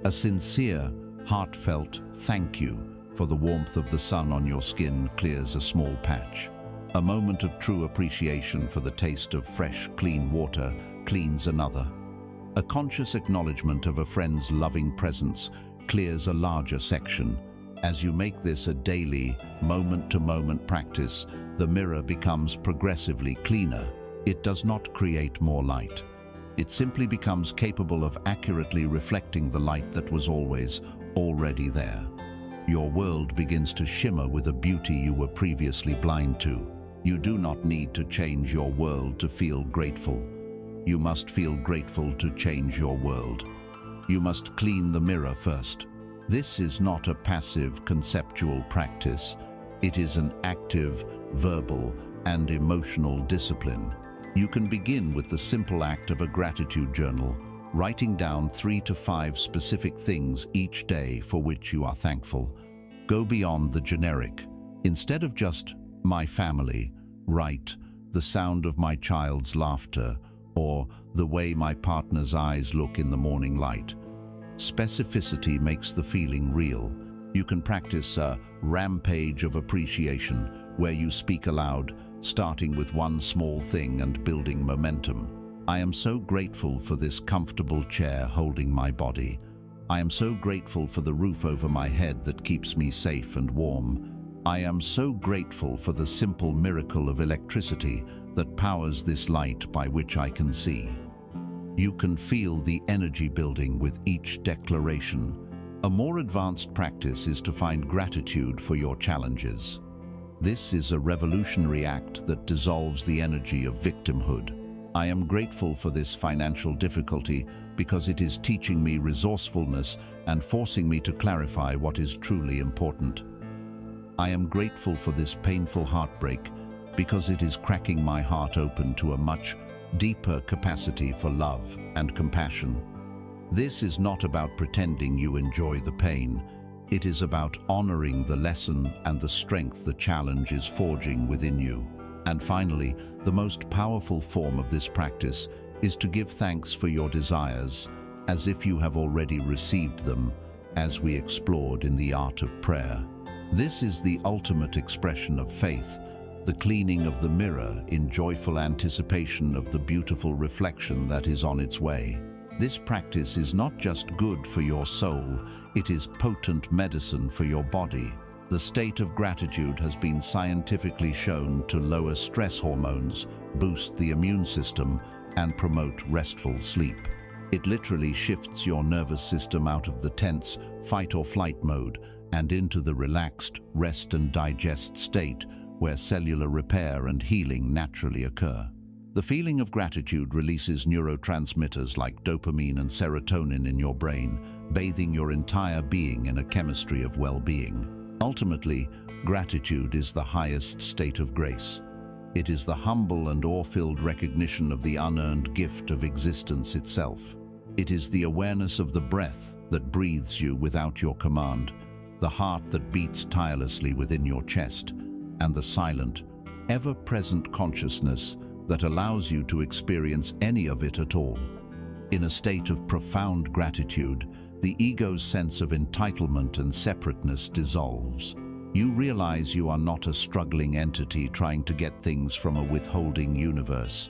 A sincere, heartfelt thank you for the warmth of the sun on your skin clears a small patch. A moment of true appreciation for the taste of fresh, clean water cleans another. A conscious acknowledgement of a friend's loving presence clears a larger section. As you make this a daily, moment-to-moment practice, the mirror becomes progressively cleaner. It does not create more light. It simply becomes capable of accurately reflecting the light that was always already there. Your world begins to shimmer with a beauty you were previously blind to. You do not need to change your world to feel grateful. You must feel grateful to change your world. You must clean the mirror first. This is not a passive, conceptual practice. It is an active, verbal, and emotional discipline. You can begin with the simple act of a gratitude journal, writing down 3 to 5 specific things each day for which you are thankful. Go beyond the generic. Instead of just "my family," write "the sound of my child's laughter," or "the way my partner's eyes look in the morning light." Specificity makes the feeling real. You can practice a rampage of appreciation, where you speak aloud, starting with one small thing and building momentum. I am so grateful for this comfortable chair holding my body. I am so grateful for the roof over my head that keeps me safe and warm. I am so grateful for the simple miracle of electricity that powers this light by which I can see. You can feel the energy building with each declaration. A more advanced practice is to find gratitude for your challenges. This is a revolutionary act that dissolves the energy of victimhood. I am grateful for this financial difficulty because it is teaching me resourcefulness and forcing me to clarify what is truly important. I am grateful for this painful heartbreak because it is cracking my heart open to a much deeper capacity for love and compassion. This is not about pretending you enjoy the pain. It is about honoring the lesson and the strength the challenge is forging within you. And finally, the most powerful form of this practice is to give thanks for your desires, as if you have already received them, as we explored in the art of prayer. This is the ultimate expression of faith, the cleaning of the mirror in joyful anticipation of the beautiful reflection that is on its way. This practice is not just good for your soul, it is potent medicine for your body. The state of gratitude has been scientifically shown to lower stress hormones, boost the immune system, and promote restful sleep. It literally shifts your nervous system out of the tense fight or flight mode and into the relaxed rest and digest state where cellular repair and healing naturally occur. The feeling of gratitude releases neurotransmitters like dopamine and serotonin in your brain, bathing your entire being in a chemistry of well-being. Ultimately, gratitude is the highest state of grace. It is the humble and awe-filled recognition of the unearned gift of existence itself. It is the awareness of the breath that breathes you without your command, the heart that beats tirelessly within your chest, and the silent, ever-present consciousness that allows you to experience any of it at all. In a state of profound gratitude, the ego's sense of entitlement and separateness dissolves. You realize you are not a struggling entity trying to get things from a withholding universe.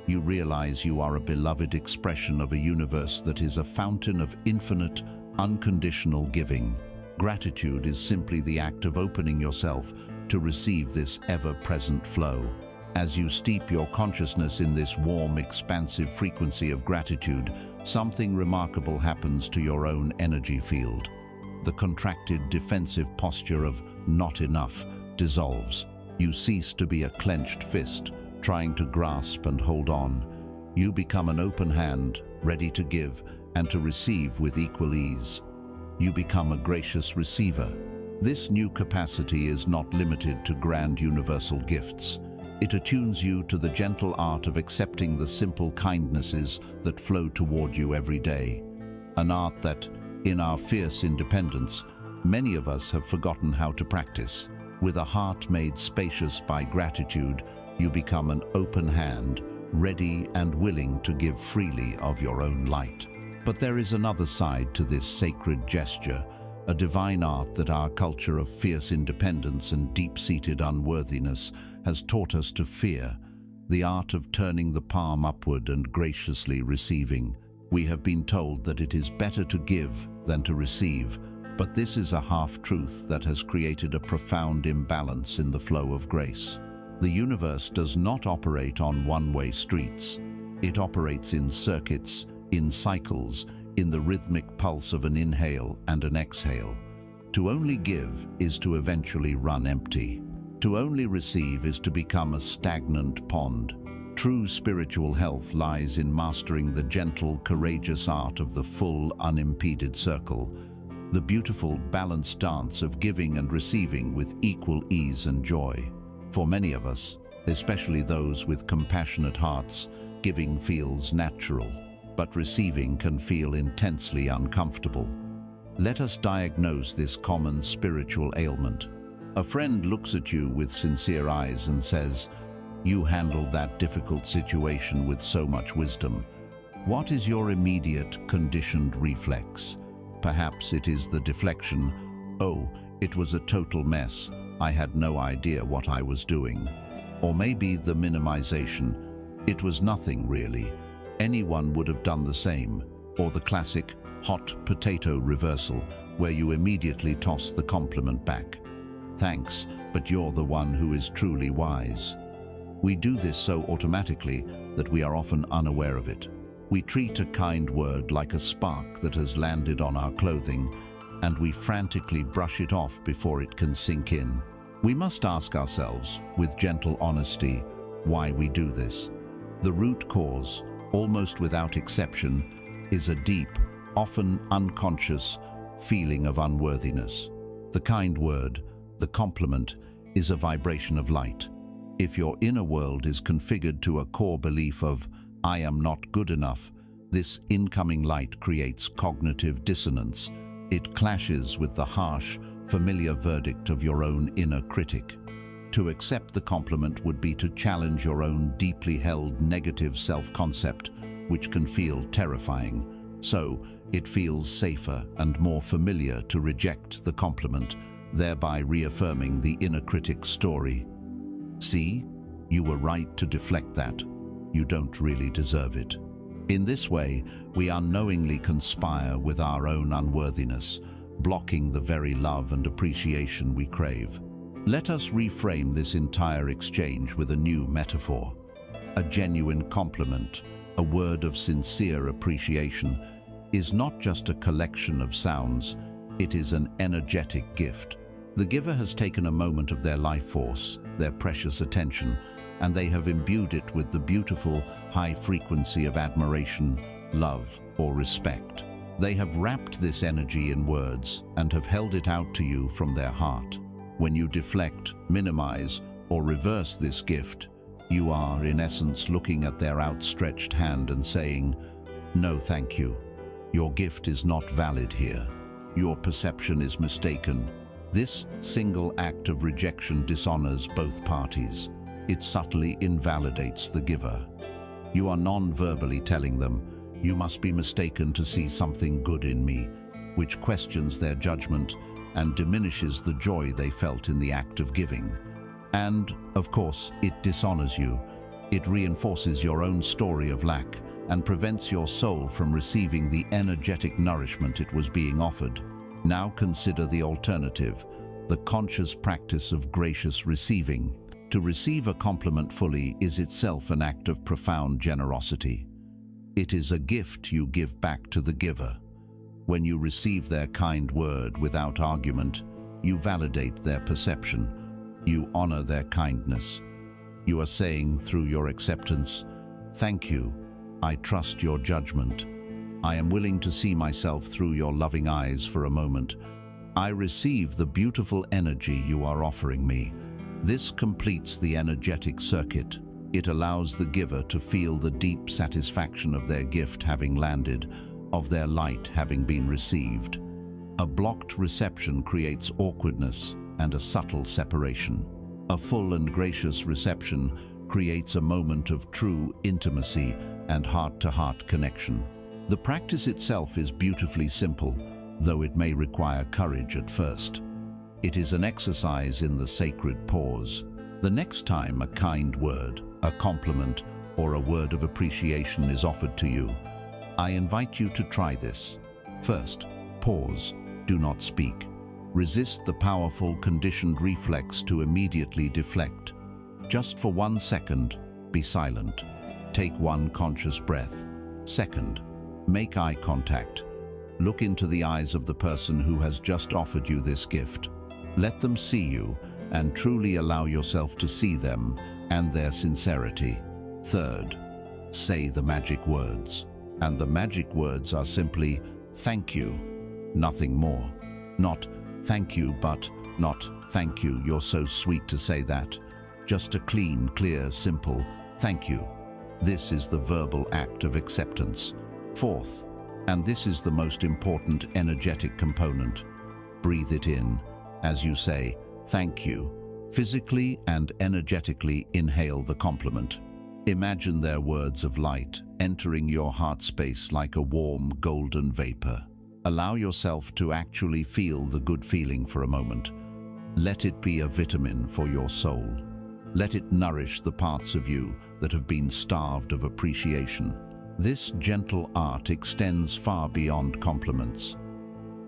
You realize you are a beloved expression of a universe that is a fountain of infinite, unconditional giving. Gratitude is simply the act of opening yourself to receive this ever-present flow. As you steep your consciousness in this warm, expansive frequency of gratitude, something remarkable happens to your own energy field. The contracted, defensive posture of not enough dissolves. You cease to be a clenched fist, trying to grasp and hold on. You become an open hand, ready to give and to receive with equal ease. You become a gracious receiver. This new capacity is not limited to grand universal gifts. It attunes you to the gentle art of accepting the simple kindnesses that flow toward you every day. An art that, in our fierce independence, many of us have forgotten how to practice. With a heart made spacious by gratitude, you become an open hand, ready and willing to give freely of your own light. But there is another side to this sacred gesture, a divine art that our culture of fierce independence and deep-seated unworthiness has taught us to fear, the art of turning the palm upward and graciously receiving. We have been told that it is better to give than to receive, but this is a half-truth that has created a profound imbalance in the flow of grace. The universe does not operate on one-way streets. It operates in circuits, in cycles, in the rhythmic pulse of an inhale and an exhale. To only give is to eventually run empty. To only receive is to become a stagnant pond. True spiritual health lies in mastering the gentle, courageous art of the full, unimpeded circle, the beautiful, balanced dance of giving and receiving with equal ease and joy. For many of us, especially those with compassionate hearts, giving feels natural, but receiving can feel intensely uncomfortable. Let us diagnose this common spiritual ailment. A friend looks at you with sincere eyes and says, "You handled that difficult situation with so much wisdom." What is your immediate, conditioned reflex? Perhaps it is the deflection, "Oh, it was a total mess. I had no idea what I was doing." Or maybe the minimization, "It was nothing really. Anyone would have done the same." Or the classic hot potato reversal, where you immediately toss the compliment back. "Thanks, but you're the one who is truly wise." We do this so automatically that we are often unaware of it. We treat a kind word like a spark that has landed on our clothing, and we frantically brush it off before it can sink in. We must ask ourselves, with gentle honesty, why we do this. The root cause, almost without exception, is a deep, often unconscious, feeling of unworthiness. The kind word, the compliment, is a vibration of light. If your inner world is configured to a core belief of, "I am not good enough," this incoming light creates cognitive dissonance. It clashes with the harsh, familiar verdict of your own inner critic. To accept the compliment would be to challenge your own deeply held negative self-concept, which can feel terrifying. So, it feels safer and more familiar to reject the compliment, thereby reaffirming the inner critic's story. See, you were right to deflect that. You don't really deserve it. In this way, we unknowingly conspire with our own unworthiness, blocking the very love and appreciation we crave. Let us reframe this entire exchange with a new metaphor. A genuine compliment, a word of sincere appreciation, is not just a collection of sounds, it is an energetic gift. The giver has taken a moment of their life force, their precious attention, and they have imbued it with the beautiful, high frequency of admiration, love, or respect. They have wrapped this energy in words and have held it out to you from their heart. When you deflect, minimize, or reverse this gift, you are, in essence, looking at their outstretched hand and saying, "No, thank you. Your gift is not valid here. Your perception is mistaken." This single act of rejection dishonors both parties. It subtly invalidates the giver. You are non-verbally telling them, "You must be mistaken to see something good in me," which questions their judgment and diminishes the joy they felt in the act of giving. And, of course, it dishonors you. It reinforces your own story of lack and prevents your soul from receiving the energetic nourishment it was being offered. Now consider the alternative, the conscious practice of gracious receiving. To receive a compliment fully is itself an act of profound generosity. It is a gift you give back to the giver. When you receive their kind word without argument, you validate their perception. You honor their kindness. You are saying through your acceptance, "Thank you. I trust your judgment. I am willing to see myself through your loving eyes for a moment. I receive the beautiful energy you are offering me." This completes the energetic circuit. It allows the giver to feel the deep satisfaction of their gift having landed, of their light having been received. A blocked reception creates awkwardness and a subtle separation. A full and gracious reception creates a moment of true intimacy and heart-to-heart connection. The practice itself is beautifully simple, though it may require courage at first. It is an exercise in the sacred pause. The next time a kind word, a compliment, or a word of appreciation is offered to you, I invite you to try this. First, pause. Do not speak. Resist the powerful conditioned reflex to immediately deflect. Just for 1 second, be silent. Take one conscious breath. Second, make eye contact. Look into the eyes of the person who has just offered you this gift. Let them see you and truly allow yourself to see them and their sincerity. Third, say the magic words. And the magic words are simply, "Thank you." Nothing more. Not, "Thank you," but not, "Thank you, you're so sweet to say that." Just a clean, clear, simple, "Thank you." This is the verbal act of acceptance. Fourth, and this is the most important energetic component, breathe it in. As you say, "Thank you," physically and energetically inhale the compliment. Imagine their words of light entering your heart space like a warm, golden vapor. Allow yourself to actually feel the good feeling for a moment. Let it be a vitamin for your soul. Let it nourish the parts of you that have been starved of appreciation. This gentle art extends far beyond compliments.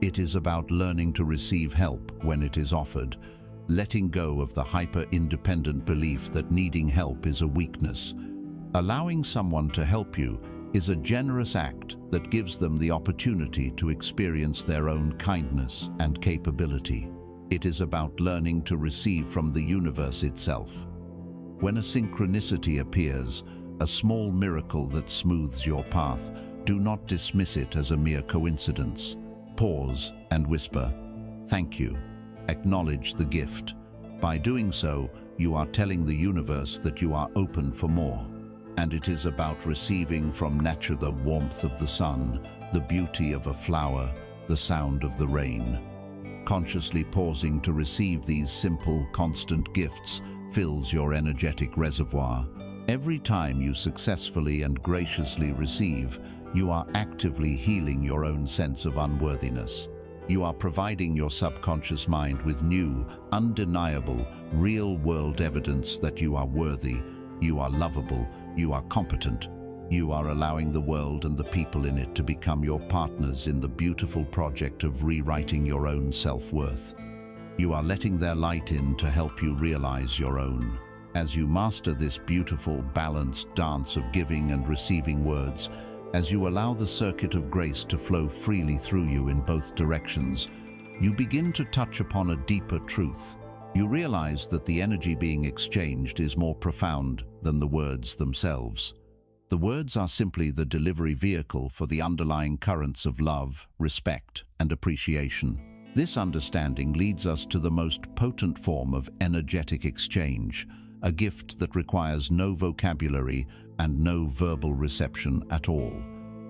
It is about learning to receive help when it is offered, letting go of the hyper-independent belief that needing help is a weakness. Allowing someone to help you is a generous act that gives them the opportunity to experience their own kindness and capability. It is about learning to receive from the universe itself. When a synchronicity appears, a small miracle that smooths your path, do not dismiss it as a mere coincidence. Pause and whisper, "Thank you." Acknowledge the gift. By doing so, you are telling the universe that you are open for more. And it is about receiving from nature the warmth of the sun, the beauty of a flower, the sound of the rain. Consciously pausing to receive these simple, constant gifts fills your energetic reservoir. Every time you successfully and graciously receive, you are actively healing your own sense of unworthiness. You are providing your subconscious mind with new, undeniable, real-world evidence that you are worthy, you are lovable, you are competent. You are allowing the world and the people in it to become your partners in the beautiful project of rewriting your own self-worth. You are letting their light in to help you realize your own. As you master this beautiful, balanced dance of giving and receiving words, as you allow the circuit of grace to flow freely through you in both directions, you begin to touch upon a deeper truth. You realize that the energy being exchanged is more profound than the words themselves. The words are simply the delivery vehicle for the underlying currents of love, respect, and appreciation. This understanding leads us to the most potent form of energetic exchange, a gift that requires no vocabulary and no verbal reception at all.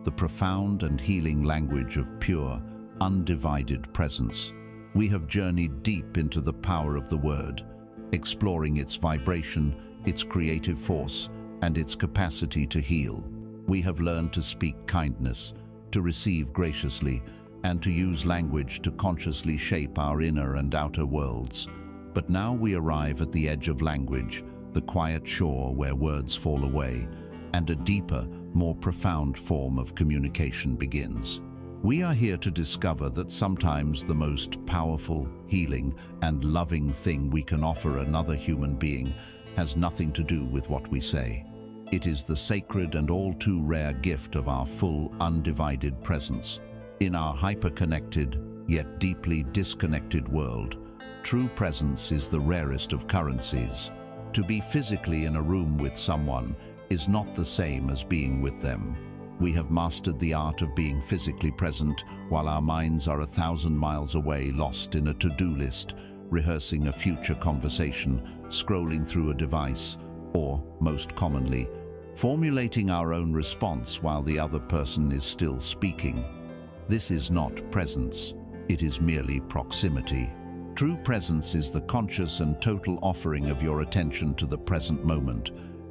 The profound and healing language of pure, undivided presence. We have journeyed deep into the power of the word, exploring its vibration, its creative force, and its capacity to heal. We have learned to speak kindness, to receive graciously, and to use language to consciously shape our inner and outer worlds. But now we arrive at the edge of language, the quiet shore where words fall away, and a deeper, more profound form of communication begins. We are here to discover that sometimes the most powerful, healing, and loving thing we can offer another human being has nothing to do with what we say. It is the sacred and all too rare gift of our full, undivided presence. In our hyper-connected, yet deeply disconnected world, true presence is the rarest of currencies. To be physically in a room with someone is not the same as being with them. We have mastered the art of being physically present while our minds are 1,000 miles away, lost in a to-do list, rehearsing a future conversation, scrolling through a device, or, most commonly, formulating our own response while the other person is still speaking. This is not presence, it is merely proximity. True presence is the conscious and total offering of your attention to the present moment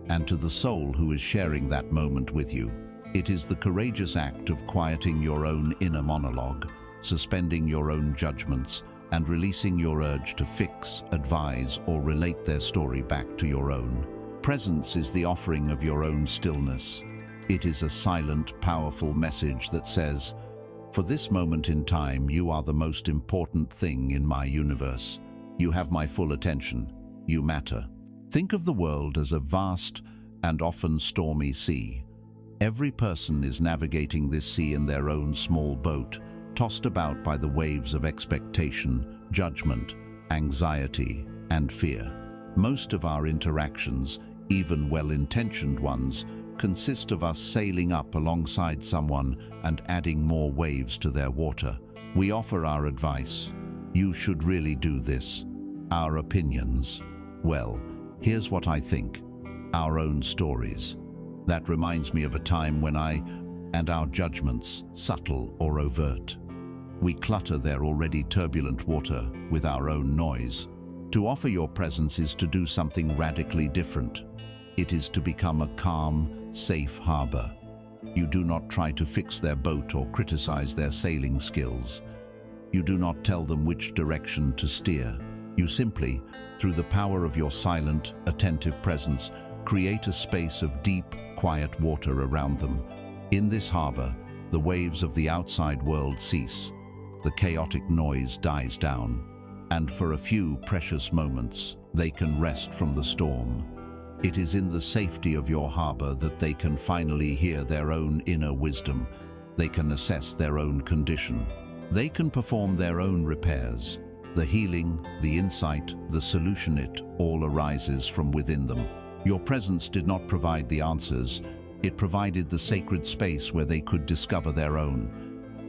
and to the soul who is sharing that moment with you. It is the courageous act of quieting your own inner monologue, suspending your own judgments, and releasing your urge to fix, advise, or relate their story back to your own. Presence is the offering of your own stillness. It is a silent, powerful message that says, "For this moment in time, you are the most important thing in my universe. You have my full attention. You matter." Think of the world as a vast and often stormy sea. Every person is navigating this sea in their own small boat, tossed about by the waves of expectation, judgment, anxiety, and fear. Most of our interactions, even well-intentioned ones, consist of us sailing up alongside someone and adding more waves to their water. We offer our advice. You should really do this. Our opinions. Well, here's what I think. Our own stories. That reminds me of a time when and our judgments, subtle or overt. We clutter their already turbulent water with our own noise. To offer your presence is to do something radically different. It is to become a calm, safe harbor. You do not try to fix their boat or criticize their sailing skills. You do not tell them which direction to steer. You simply, through the power of your silent, attentive presence, create a space of deep, quiet water around them. In this harbor, the waves of the outside world cease. The chaotic noise dies down, and for a few precious moments, they can rest from the storm. It is in the safety of your harbor that they can finally hear their own inner wisdom. They can assess their own condition. They can perform their own repairs. The healing, the insight, the solution, it all arises from within them. Your presence did not provide the answers. It provided the sacred space where they could discover their own.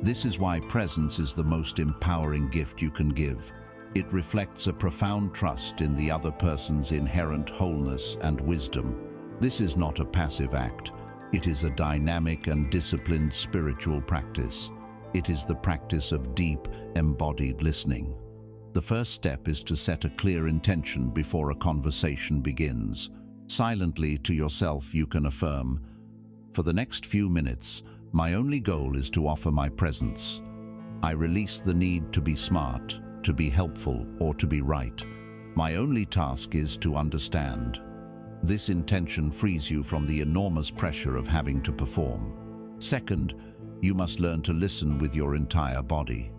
This is why presence is the most empowering gift you can give. It reflects a profound trust in the other person's inherent wholeness and wisdom. This is not a passive act. It is a dynamic and disciplined spiritual practice. It is the practice of deep, embodied listening. The first step is to set a clear intention before a conversation begins. Silently to yourself you can affirm, "For the next few minutes, my only goal is to offer my presence." I release the need to be smart, to be helpful, or to be right. My only task is to understand. This intention frees you from the enormous pressure of having to perform. Second, you must learn to listen with your entire body.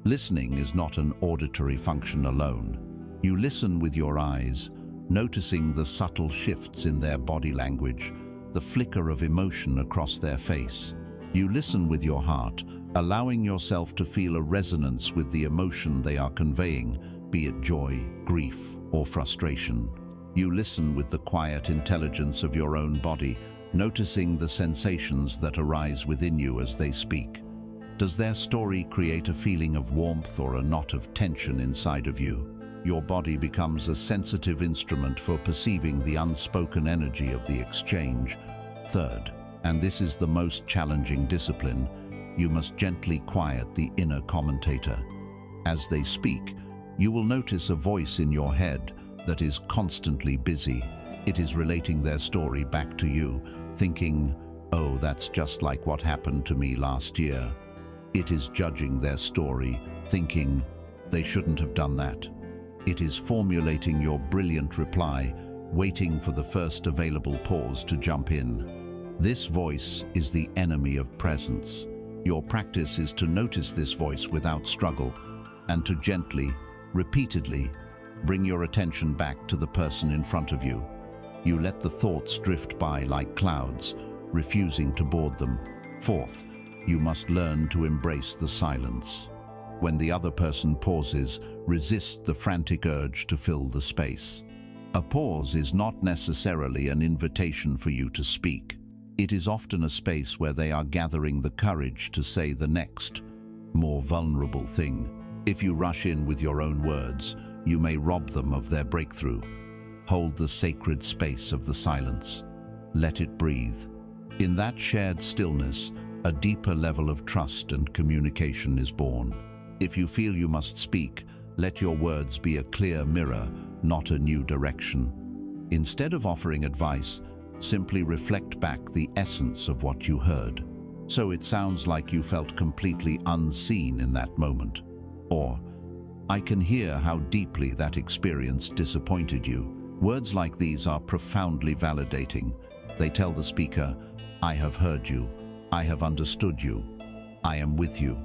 Listening is not an auditory function alone. You listen with your eyes, noticing the subtle shifts in their body language, the flicker of emotion across their face. You listen with your heart, allowing yourself to feel a resonance with the emotion they are conveying, be it joy, grief, or frustration. You listen with the quiet intelligence of your own body, noticing the sensations that arise within you as they speak. Does their story create a feeling of warmth or a knot of tension inside of you? Your body becomes a sensitive instrument for perceiving the unspoken energy of the exchange. Third, and this is the most challenging discipline, you must gently quiet the inner commentator. As they speak, you will notice a voice in your head that is constantly busy. It is relating their story back to you, thinking, "Oh, that's just like what happened to me last year." It is judging their story, thinking, "They shouldn't have done that." It is formulating your brilliant reply, waiting for the first available pause to jump in. This voice is the enemy of presence. Your practice is to notice this voice without struggle and to gently, repeatedly, bring your attention back to the person in front of you. You let the thoughts drift by like clouds, refusing to board them. Fourth, you must learn to embrace the silence. When the other person pauses, resist the frantic urge to fill the space. A pause is not necessarily an invitation for you to speak. It is often a space where they are gathering the courage to say the next, more vulnerable thing. If you rush in with your own words, you may rob them of their breakthrough. Hold the sacred space of the silence. Let it breathe. In that shared stillness, a deeper level of trust and communication is born. If you feel you must speak, let your words be a clear mirror, not a new direction. Instead of offering advice, simply reflect back the essence of what you heard. So it sounds like you felt completely unseen in that moment. Or, "I can hear how deeply that experience disappointed you." Words like these are profoundly validating. They tell the speaker, "I have heard you, I have understood you, I am with you."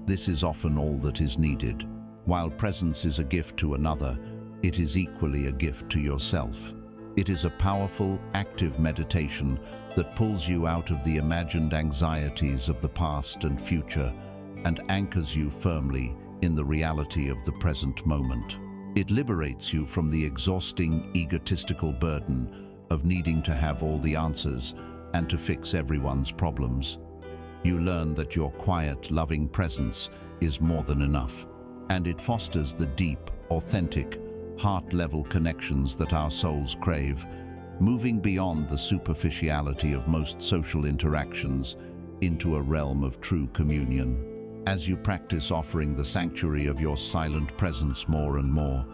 This is often all that is needed. While presence is a gift to another, it is equally a gift to yourself. It is a powerful, active meditation that pulls you out of the imagined anxieties of the past and future and anchors you firmly in the reality of the present moment. It liberates you from the exhausting, egotistical burden of needing to have all the answers and to fix everyone's problems. You learn that your quiet, loving presence is more than enough, and it fosters the deep, authentic, heart-level connections that our souls crave, moving beyond the superficiality of most social interactions into a realm of true communion. As you practice offering the sanctuary of your silent presence more and more,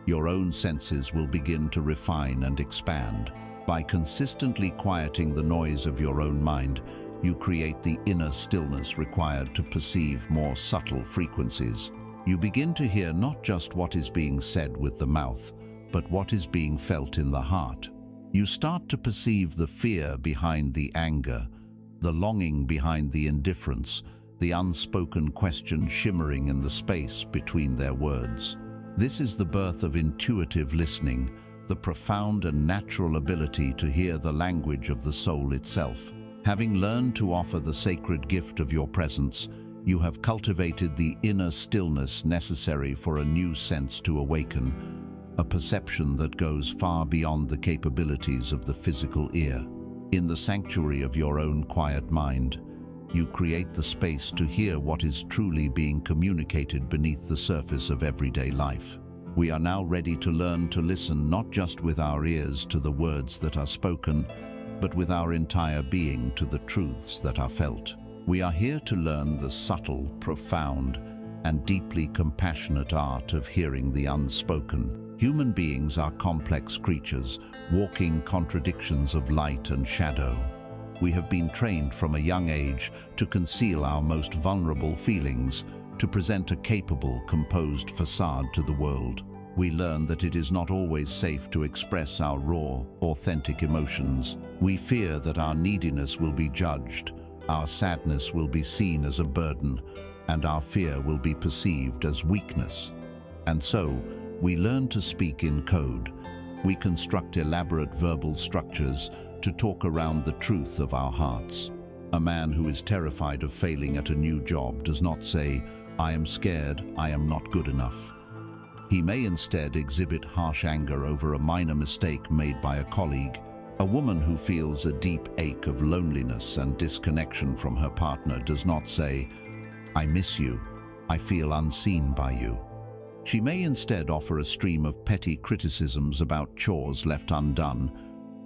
your own senses will begin to refine and expand. By consistently quieting the noise of your own mind, you create the inner stillness required to perceive more subtle frequencies. You begin to hear not just what is being said with the mouth, but what is being felt in the heart. You start to perceive the fear behind the anger, the longing behind the indifference, the unspoken question shimmering in the space between their words. This is the birth of intuitive listening, the profound and natural ability to hear the language of the soul itself. Having learned to offer the sacred gift of your presence, you have cultivated the inner stillness necessary for a new sense to awaken, a perception that goes far beyond the capabilities of the physical ear. In the sanctuary of your own quiet mind, you create the space to hear what is truly being communicated beneath the surface of everyday life. We are now ready to learn to listen not just with our ears to the words that are spoken, but with our entire being to the truths that are felt. We are here to learn the subtle, profound, and deeply compassionate art of hearing the unspoken. Human beings are complex creatures, walking contradictions of light and shadow. We have been trained from a young age to conceal our most vulnerable feelings, to present a capable, composed facade to the world. We learn that it is not always safe to express our raw, authentic emotions. We fear that our neediness will be judged, our sadness will be seen as a burden, and our fear will be perceived as weakness. And so, we learn to speak in code. We construct elaborate verbal structures to talk around the truth of our hearts. A man who is terrified of failing at a new job does not say, "I am scared, I am not good enough." He may instead exhibit harsh anger over a minor mistake made by a colleague. A woman who feels a deep ache of loneliness and disconnection from her partner does not say, "I miss you, I feel unseen by you." She may instead offer a stream of petty criticisms about chores left undone.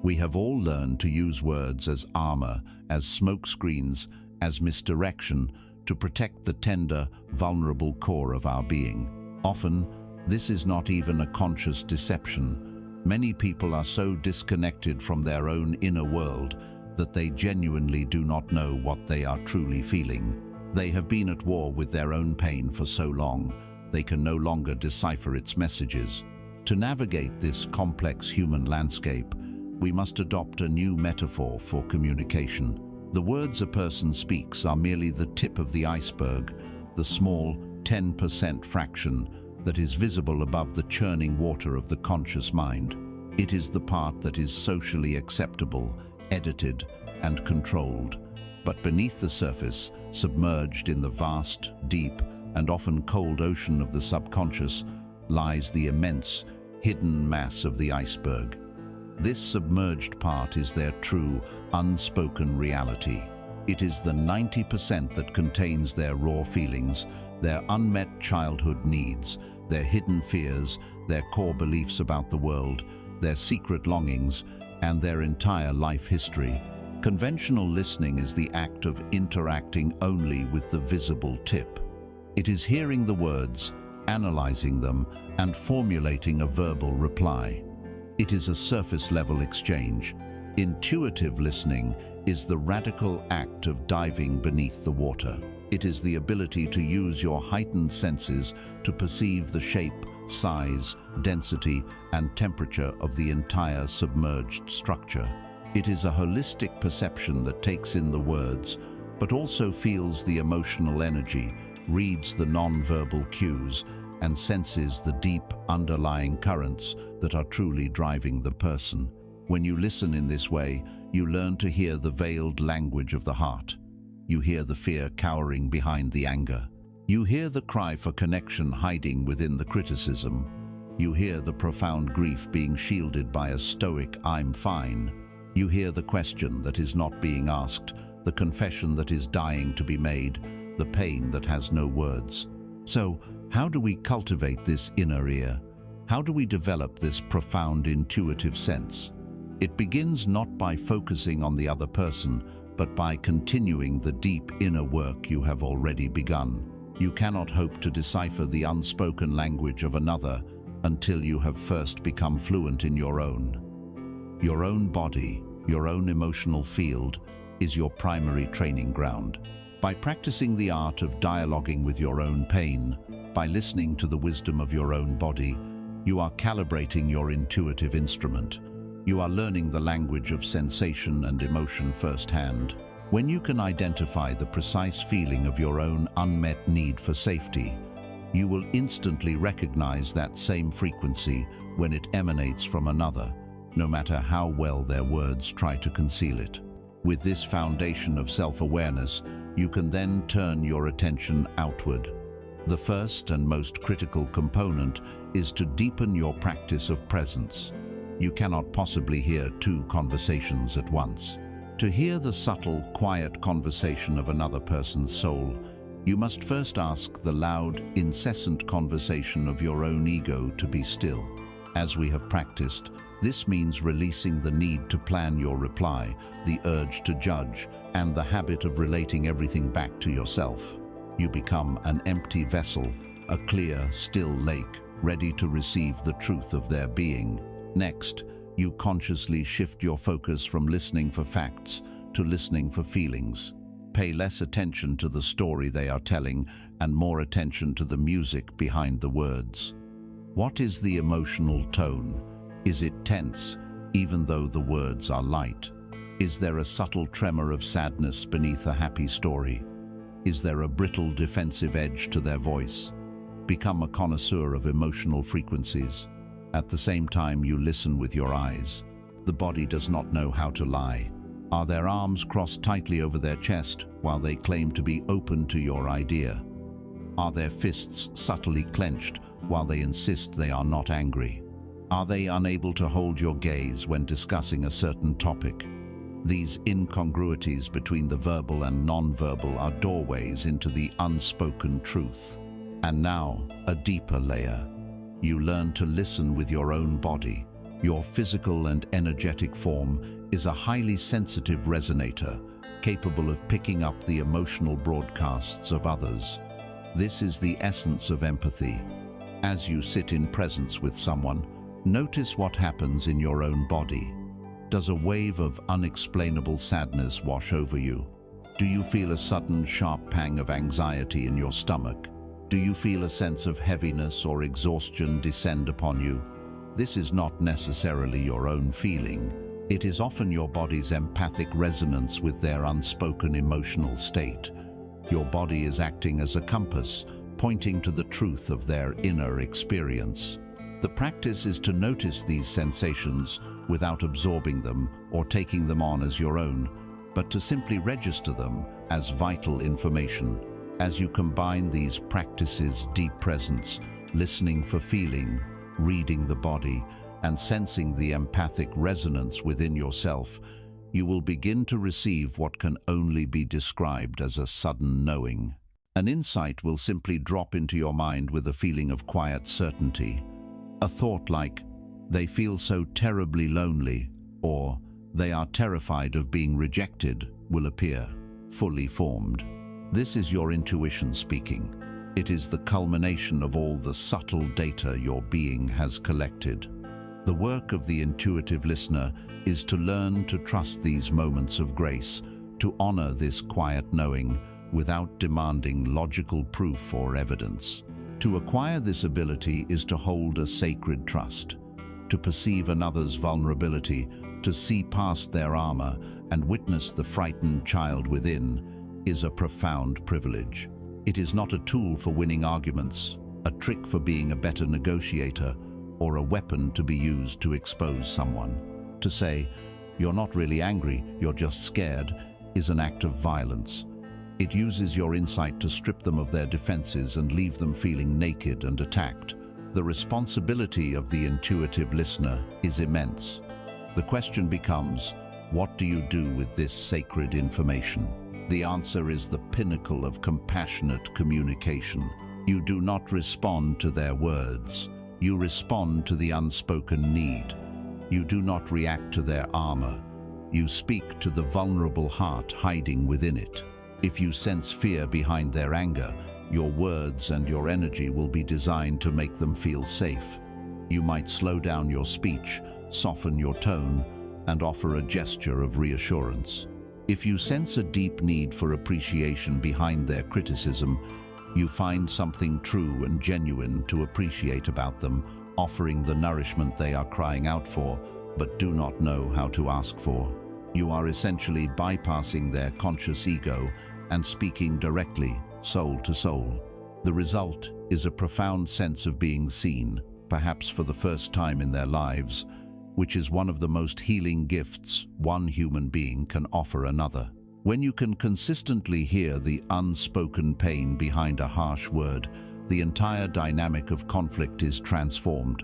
We have all learned to use words as armor, as smokescreens, as misdirection, to protect the tender, vulnerable core of our being. Often, this is not even a conscious deception. Many people are so disconnected from their own inner world that they genuinely do not know what they are truly feeling. They have been at war with their own pain for so long, they can no longer decipher its messages. To navigate this complex human landscape, we must adopt a new metaphor for communication. The words a person speaks are merely the tip of the iceberg, the small 10% fraction that is visible above the churning water of the conscious mind. It is the part that is socially acceptable, edited, and controlled. But beneath the surface, submerged in the vast, deep, and often cold ocean of the subconscious, lies the immense, hidden mass of the iceberg. This submerged part is their true, unspoken reality. It is the 90% that contains their raw feelings, their unmet childhood needs, their hidden fears, their core beliefs about the world, their secret longings, and their entire life history. Conventional listening is the act of interacting only with the visible tip. It is hearing the words, analyzing them, and formulating a verbal reply. It is a surface-level exchange. Intuitive listening is the radical act of diving beneath the water. It is the ability to use your heightened senses to perceive the shape, size, density, and temperature of the entire submerged structure. It is a holistic perception that takes in the words, but also feels the emotional energy, reads the non-verbal cues, and senses the deep underlying currents that are truly driving the person. When you listen in this way, you learn to hear the veiled language of the heart. You hear the fear cowering behind the anger. You hear the cry for connection hiding within the criticism. You hear the profound grief being shielded by a stoic "I'm fine." You hear the question that is not being asked, the confession that is dying to be made, the pain that has no words. So, how do we cultivate this inner ear? How do we develop this profound intuitive sense? It begins not by focusing on the other person, but by continuing the deep inner work you have already begun. You cannot hope to decipher the unspoken language of another until you have first become fluent in your own. Your own body, your own emotional field, is your primary training ground. By practicing the art of dialoguing with your own pain, by listening to the wisdom of your own body, you are calibrating your intuitive instrument. You are learning the language of sensation and emotion firsthand. When you can identify the precise feeling of your own unmet need for safety, you will instantly recognize that same frequency when it emanates from another, no matter how well their words try to conceal it. With this foundation of self-awareness, you can then turn your attention outward. The first and most critical component is to deepen your practice of presence. You cannot possibly hear two conversations at once. To hear the subtle, quiet conversation of another person's soul, you must first ask the loud, incessant conversation of your own ego to be still. As we have practiced, this means releasing the need to plan your reply, the urge to judge, and the habit of relating everything back to yourself. You become an empty vessel, a clear, still lake, ready to receive the truth of their being. Next, you consciously shift your focus from listening for facts to listening for feelings. pay less attention to the story they are telling and more attention to the music behind the words. What is the emotional tone? Is it tense, even though the words are light? Is there a subtle tremor of sadness beneath a happy story? Is there a brittle defensive edge to their voice? Become a connoisseur of emotional frequencies. At the same time, you listen with your eyes. The body does not know how to lie. Are their arms crossed tightly over their chest while they claim to be open to your idea? Are their fists subtly clenched while they insist they are not angry? Are they unable to hold your gaze when discussing a certain topic? These incongruities between the verbal and non-verbal are doorways into the unspoken truth. And now, a deeper layer. You learn to listen with your own body. Your physical and energetic form is a highly sensitive resonator, capable of picking up the emotional broadcasts of others. This is the essence of empathy. As you sit in presence with someone, notice what happens in your own body. Does a wave of unexplainable sadness wash over you? Do you feel a sudden sharp pang of anxiety in your stomach? Do you feel a sense of heaviness or exhaustion descend upon you? This is not necessarily your own feeling. It is often your body's empathic resonance with their unspoken emotional state. Your body is acting as a compass, pointing to the truth of their inner experience. The practice is to notice these sensations without absorbing them or taking them on as your own, but to simply register them as vital information. As you combine these practices, deep presence, listening for feeling, reading the body, and sensing the empathic resonance within yourself, you will begin to receive what can only be described as a sudden knowing. An insight will simply drop into your mind with a feeling of quiet certainty. A thought like, "They feel so terribly lonely," or "They are terrified of being rejected," will appear, fully formed. This is your intuition speaking. It is the culmination of all the subtle data your being has collected. The work of the intuitive listener is to learn to trust these moments of grace, to honor this quiet knowing without demanding logical proof or evidence. To acquire this ability is to hold a sacred trust, to perceive another's vulnerability, to see past their armor and witness the frightened child within is a profound privilege. It is not a tool for winning arguments, a trick for being a better negotiator, or a weapon to be used to expose someone. To say, "You're not really angry, you're just scared," is an act of violence. It uses your insight to strip them of their defenses and leave them feeling naked and attacked. The responsibility of the intuitive listener is immense. The question becomes, what do you do with this sacred information? The answer is the pinnacle of compassionate communication. You do not respond to their words. You respond to the unspoken need. You do not react to their armor. You speak to the vulnerable heart hiding within it. If you sense fear behind their anger, your words and your energy will be designed to make them feel safe. You might slow down your speech, soften your tone, and offer a gesture of reassurance. If you sense a deep need for appreciation behind their criticism, you find something true and genuine to appreciate about them, offering the nourishment they are crying out for, but do not know how to ask for. You are essentially bypassing their conscious ego and speaking directly, soul to soul. The result is a profound sense of being seen, perhaps for the first time in their lives, which is one of the most healing gifts one human being can offer another. When you can consistently hear the unspoken pain behind a harsh word, the entire dynamic of conflict is transformed.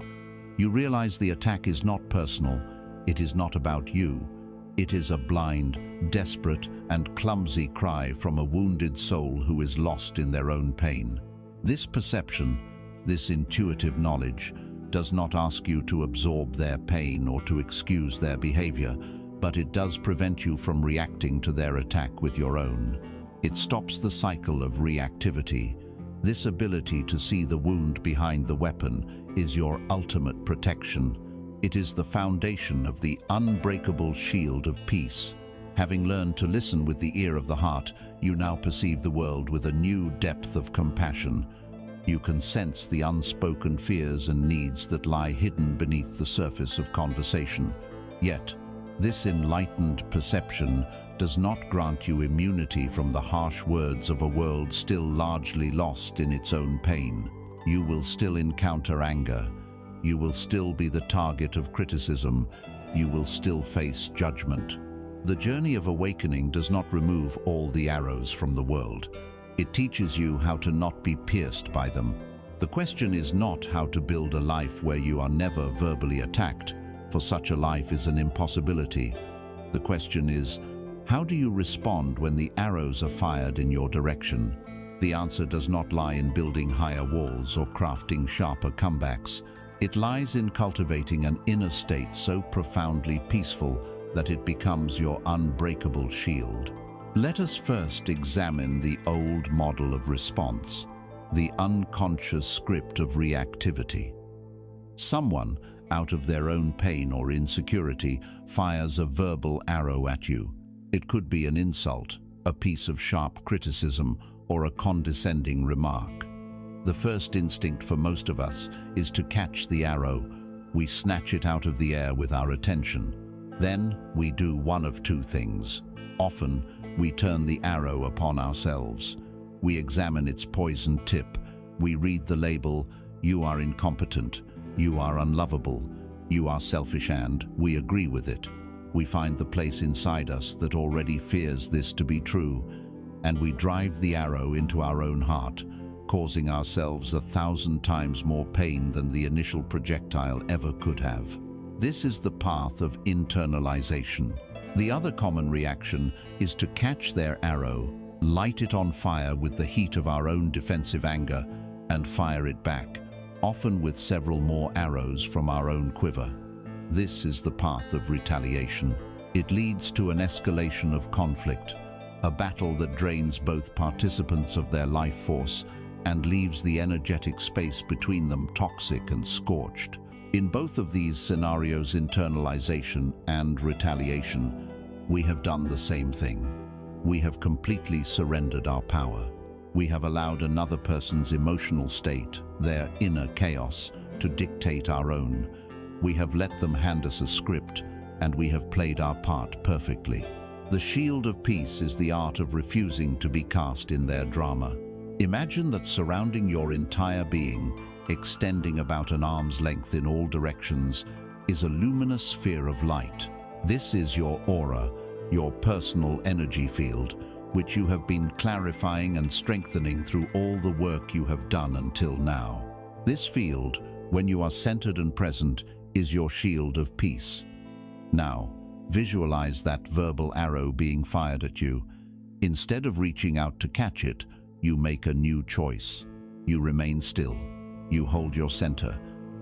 You realize the attack is not personal, it is not about you. It is a blind, desperate, and clumsy cry from a wounded soul who is lost in their own pain. This perception, this intuitive knowledge, does not ask you to absorb their pain or to excuse their behavior, but it does prevent you from reacting to their attack with your own. It stops the cycle of reactivity. This ability to see the wound behind the weapon is your ultimate protection. It is the foundation of the unbreakable shield of peace. Having learned to listen with the ear of the heart, you now perceive the world with a new depth of compassion. You can sense the unspoken fears and needs that lie hidden beneath the surface of conversation. Yet, this enlightened perception does not grant you immunity from the harsh words of a world still largely lost in its own pain. You will still encounter anger. You will still be the target of criticism. You will still face judgment. The journey of awakening does not remove all the arrows from the world. It teaches you how to not be pierced by them. The question is not how to build a life where you are never verbally attacked, for such a life is an impossibility. The question is, how do you respond when the arrows are fired in your direction? The answer does not lie in building higher walls or crafting sharper comebacks. It lies in cultivating an inner state so profoundly peaceful that it becomes your unbreakable shield. Let us first examine the old model of response, the unconscious script of reactivity. Someone, out of their own pain or insecurity, fires a verbal arrow at you. It could be an insult, a piece of sharp criticism, or a condescending remark. The first instinct for most of us is to catch the arrow. We snatch it out of the air with our attention. Then we do one of two things. Often, we turn the arrow upon ourselves. We examine its poisoned tip. We read the label, "You are incompetent, you are unlovable, you are selfish," and we agree with it. We find the place inside us that already fears this to be true, and we drive the arrow into our own heart, causing ourselves 1,000 times more pain than the initial projectile ever could have. This is the path of internalization. The other common reaction is to catch their arrow, light it on fire with the heat of our own defensive anger, and fire it back, often with several more arrows from our own quiver. This is the path of retaliation. It leads to an escalation of conflict, a battle that drains both participants of their life force and leaves the energetic space between them toxic and scorched. In both of these scenarios, internalization and retaliation, we have done the same thing. We have completely surrendered our power. We have allowed another person's emotional state, their inner chaos, to dictate our own. We have let them hand us a script, and we have played our part perfectly. The shield of peace is the art of refusing to be cast in their drama. Imagine that surrounding your entire being, extending about an arm's length in all directions, is a luminous sphere of light. This is your aura, your personal energy field, which you have been clarifying and strengthening through all the work you have done until now. This field, when you are centered and present, is your shield of peace. Now, visualize that verbal arrow being fired at you. Instead of reaching out to catch it, you make a new choice. You remain still. You hold your center.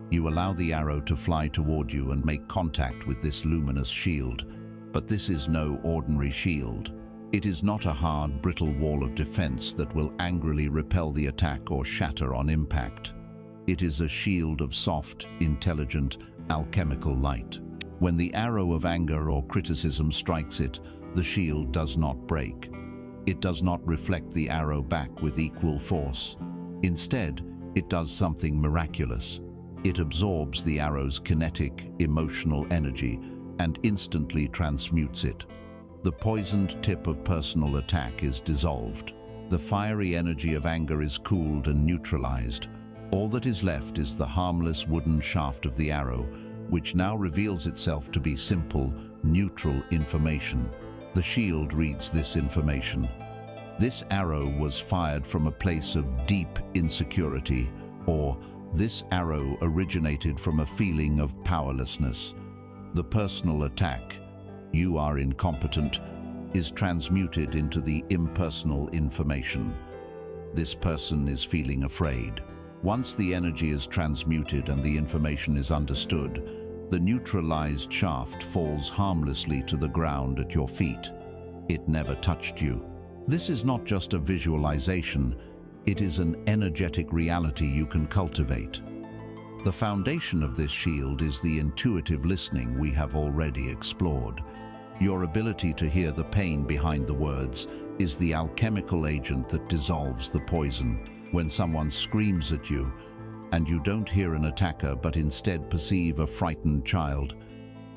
You allow the arrow to fly toward you and make contact with this luminous shield. But this is no ordinary shield. It is not a hard, brittle wall of defense that will angrily repel the attack or shatter on impact. It is a shield of soft, intelligent, alchemical light. When the arrow of anger or criticism strikes it, the shield does not break. It does not reflect the arrow back with equal force. Instead, it does something miraculous. It absorbs the arrow's kinetic, emotional energy and instantly transmutes it. The poisoned tip of personal attack is dissolved. The fiery energy of anger is cooled and neutralized. All that is left is the harmless wooden shaft of the arrow, which now reveals itself to be simple, neutral information. The shield reads this information. This arrow was fired from a place of deep insecurity, or this arrow originated from a feeling of powerlessness. The personal attack, "You are incompetent," is transmuted into the impersonal information. This person is feeling afraid. Once the energy is transmuted and the information is understood, the neutralized shaft falls harmlessly to the ground at your feet. It never touched you. This is not just a visualization, it is an energetic reality you can cultivate. The foundation of this shield is the intuitive listening we have already explored. Your ability to hear the pain behind the words is the alchemical agent that dissolves the poison. When someone screams at you, and you don't hear an attacker but instead perceive a frightened child,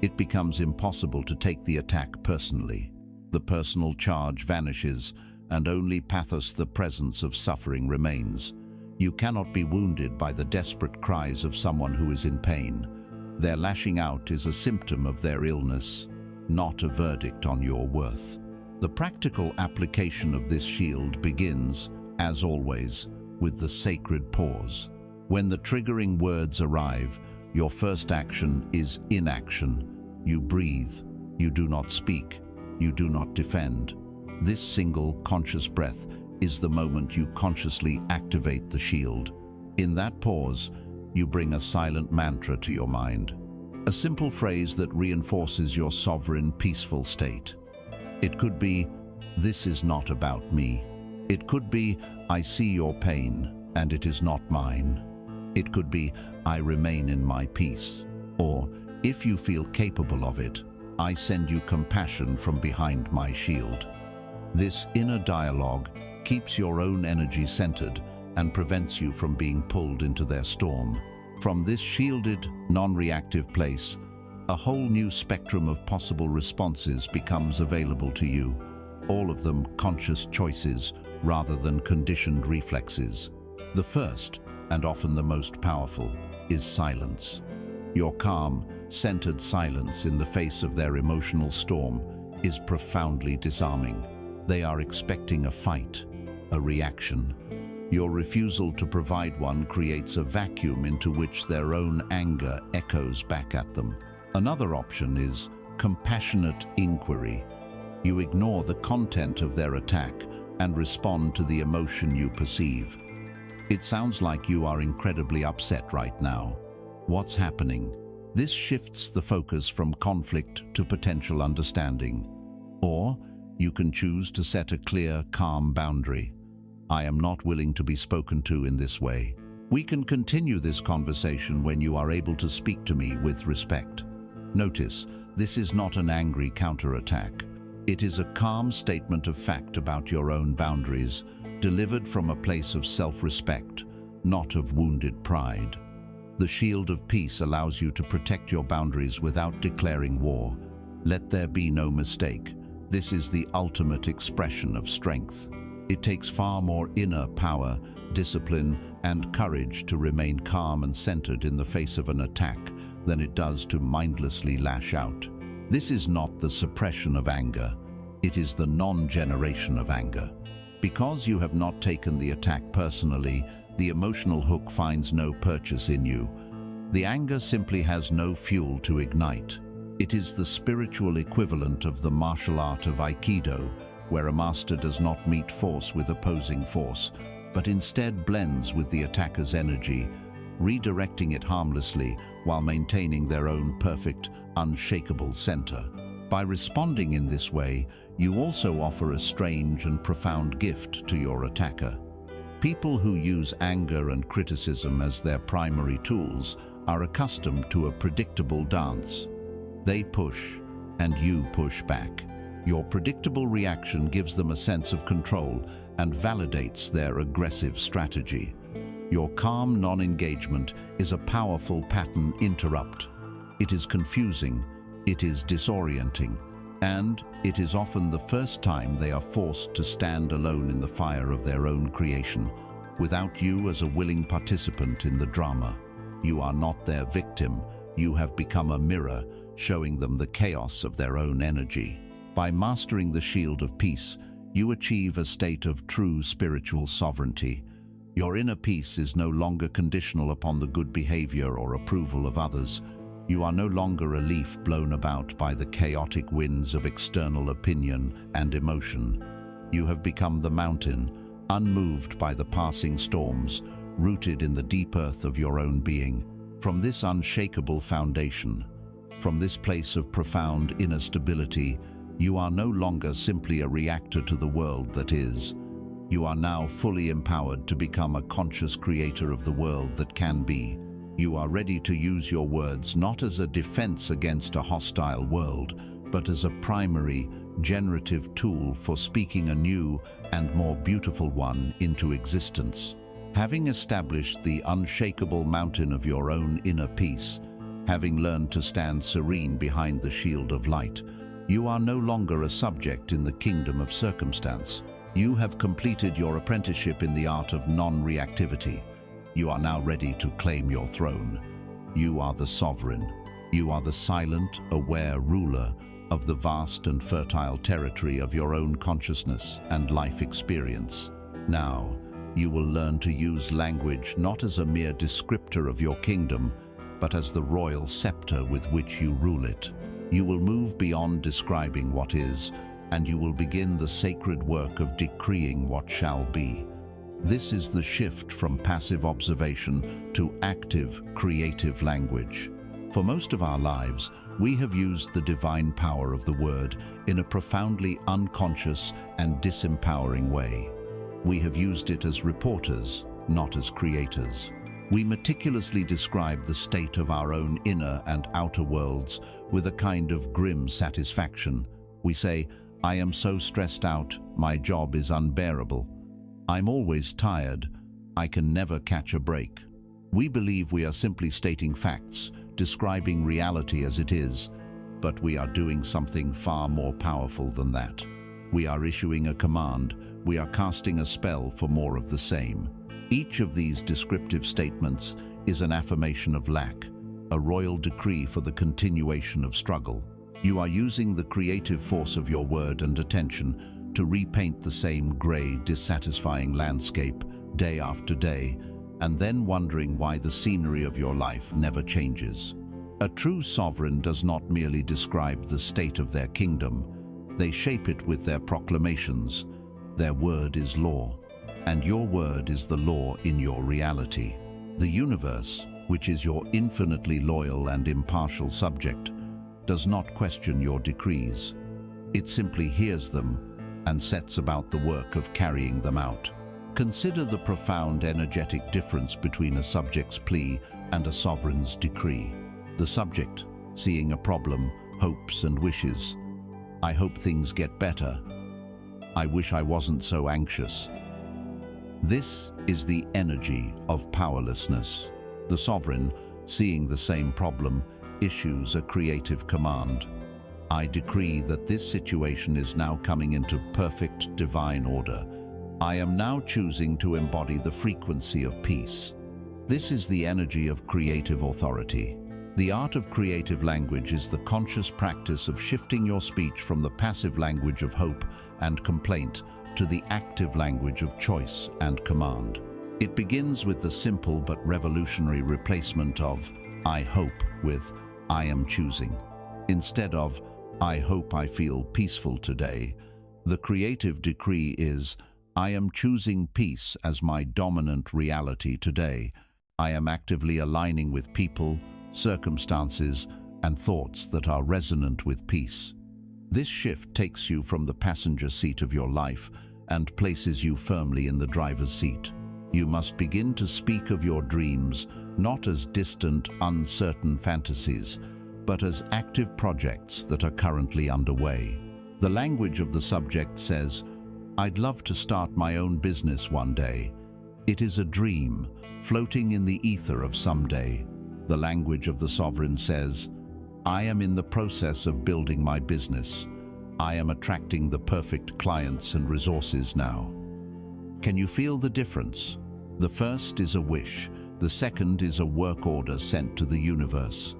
it becomes impossible to take the attack personally. The personal charge vanishes, and only pathos, the presence of suffering, remains. You cannot be wounded by the desperate cries of someone who is in pain. Their lashing out is a symptom of their illness, not a verdict on your worth. The practical application of this shield begins, as always, with the sacred pause. When the triggering words arrive, your first action is inaction. You breathe. You do not speak. You do not defend. This single conscious breath is the moment you consciously activate the shield. In that pause, you bring a silent mantra to your mind, a simple phrase that reinforces your sovereign, peaceful state. It could be, "This is not about me." It could be, "I see your pain, and it is not mine." It could be, "I remain in my peace." Or, if you feel capable of it, "I send you compassion from behind my shield." This inner dialogue keeps your own energy centered and prevents you from being pulled into their storm. From this shielded, non-reactive place, a whole new spectrum of possible responses becomes available to you, all of them conscious choices rather than conditioned reflexes. The first, and often the most powerful, is silence. Your calm, centered silence in the face of their emotional storm is profoundly disarming. They are expecting a fight, a reaction. Your refusal to provide one creates a vacuum into which their own anger echoes back at them. Another option is compassionate inquiry. You ignore the content of their attack and respond to the emotion you perceive. It sounds like you are incredibly upset right now. What's happening? This shifts the focus from conflict to potential understanding. Or you can choose to set a clear, calm boundary. "I am not willing to be spoken to in this way." We can continue this conversation when you are able to speak to me with respect. Notice, this is not an angry counterattack. It is a calm statement of fact about your own boundaries, delivered from a place of self-respect, not of wounded pride. The shield of peace allows you to protect your boundaries without declaring war. Let there be no mistake. This is the ultimate expression of strength. It takes far more inner power, discipline, and courage to remain calm and centered in the face of an attack than it does to mindlessly lash out. This is not the suppression of anger. It is the non-generation of anger. Because you have not taken the attack personally, the emotional hook finds no purchase in you. The anger simply has no fuel to ignite. It is the spiritual equivalent of the martial art of Aikido, where a master does not meet force with opposing force, but instead blends with the attacker's energy, redirecting it harmlessly while maintaining their own perfect, unshakable center. By responding in this way, you also offer a strange and profound gift to your attacker. People who use anger and criticism as their primary tools are accustomed to a predictable dance. They push, and you push back. Your predictable reaction gives them a sense of control and validates their aggressive strategy. Your calm non-engagement is a powerful pattern interrupt. It is confusing, it is disorienting, and it is often the first time they are forced to stand alone in the fire of their own creation, without you as a willing participant in the drama. You are not their victim, you have become a mirror, showing them the chaos of their own energy. By mastering the shield of peace, you achieve a state of true spiritual sovereignty. Your inner peace is no longer conditional upon the good behavior or approval of others. You are no longer a leaf blown about by the chaotic winds of external opinion and emotion. You have become the mountain, unmoved by the passing storms, rooted in the deep earth of your own being. From this unshakable foundation, from this place of profound inner stability, you are no longer simply a reactor to the world that is. You are now fully empowered to become a conscious creator of the world that can be. You are ready to use your words not as a defense against a hostile world, but as a primary, generative tool for speaking a new and more beautiful one into existence. Having established the unshakable mountain of your own inner peace, having learned to stand serene behind the shield of light, you are no longer a subject in the kingdom of circumstance. You have completed your apprenticeship in the art of non-reactivity. You are now ready to claim your throne. You are the sovereign. You are the silent, aware ruler of the vast and fertile territory of your own consciousness and life experience. Now, you will learn to use language not as a mere descriptor of your kingdom, but as the royal scepter with which you rule it. You will move beyond describing what is, and you will begin the sacred work of decreeing what shall be. This is the shift from passive observation to active, creative language. For most of our lives, we have used the divine power of the word in a profoundly unconscious and disempowering way. We have used it as reporters, not as creators. We meticulously describe the state of our own inner and outer worlds with a kind of grim satisfaction. We say, "I am so stressed out, my job is unbearable. I'm always tired, I can never catch a break." We believe we are simply stating facts, describing reality as it is, but we are doing something far more powerful than that. We are issuing a command, we are casting a spell for more of the same. Each of these descriptive statements is an affirmation of lack, a royal decree for the continuation of struggle. You are using the creative force of your word and attention to repaint the same grey, dissatisfying landscape day after day, and then wondering why the scenery of your life never changes. A true sovereign does not merely describe the state of their kingdom, they shape it with their proclamations. Their word is law, and your word is the law in your reality. The universe, which is your infinitely loyal and impartial subject, does not question your decrees. It simply hears them and sets about the work of carrying them out. Consider the profound energetic difference between a subject's plea and a sovereign's decree. The subject, seeing a problem, hopes and wishes. "I hope things get better. I wish I wasn't so anxious." This is the energy of powerlessness. The sovereign, seeing the same problem, issues a creative command. "I decree that this situation is now coming into perfect divine order. I am now choosing to embody the frequency of peace." This is the energy of creative authority. The art of creative language is the conscious practice of shifting your speech from the passive language of hope and complaint to the active language of choice and command. It begins with the simple but revolutionary replacement of "I hope" with "I am choosing." Instead of "I hope I feel peaceful today," the creative decree is "I am choosing peace as my dominant reality today. I am actively aligning with people, circumstances, and thoughts that are resonant with peace." This shift takes you from the passenger seat of your life and places you firmly in the driver's seat. You must begin to speak of your dreams not as distant, uncertain fantasies, but as active projects that are currently underway. The language of the subject says, "I'd love to start my own business one day." It is a dream, floating in the ether of someday. The language of the sovereign says, "I am in the process of building my business. I am attracting the perfect clients and resources now." Can you feel the difference? The first is a wish, the second is a work order sent to the universe.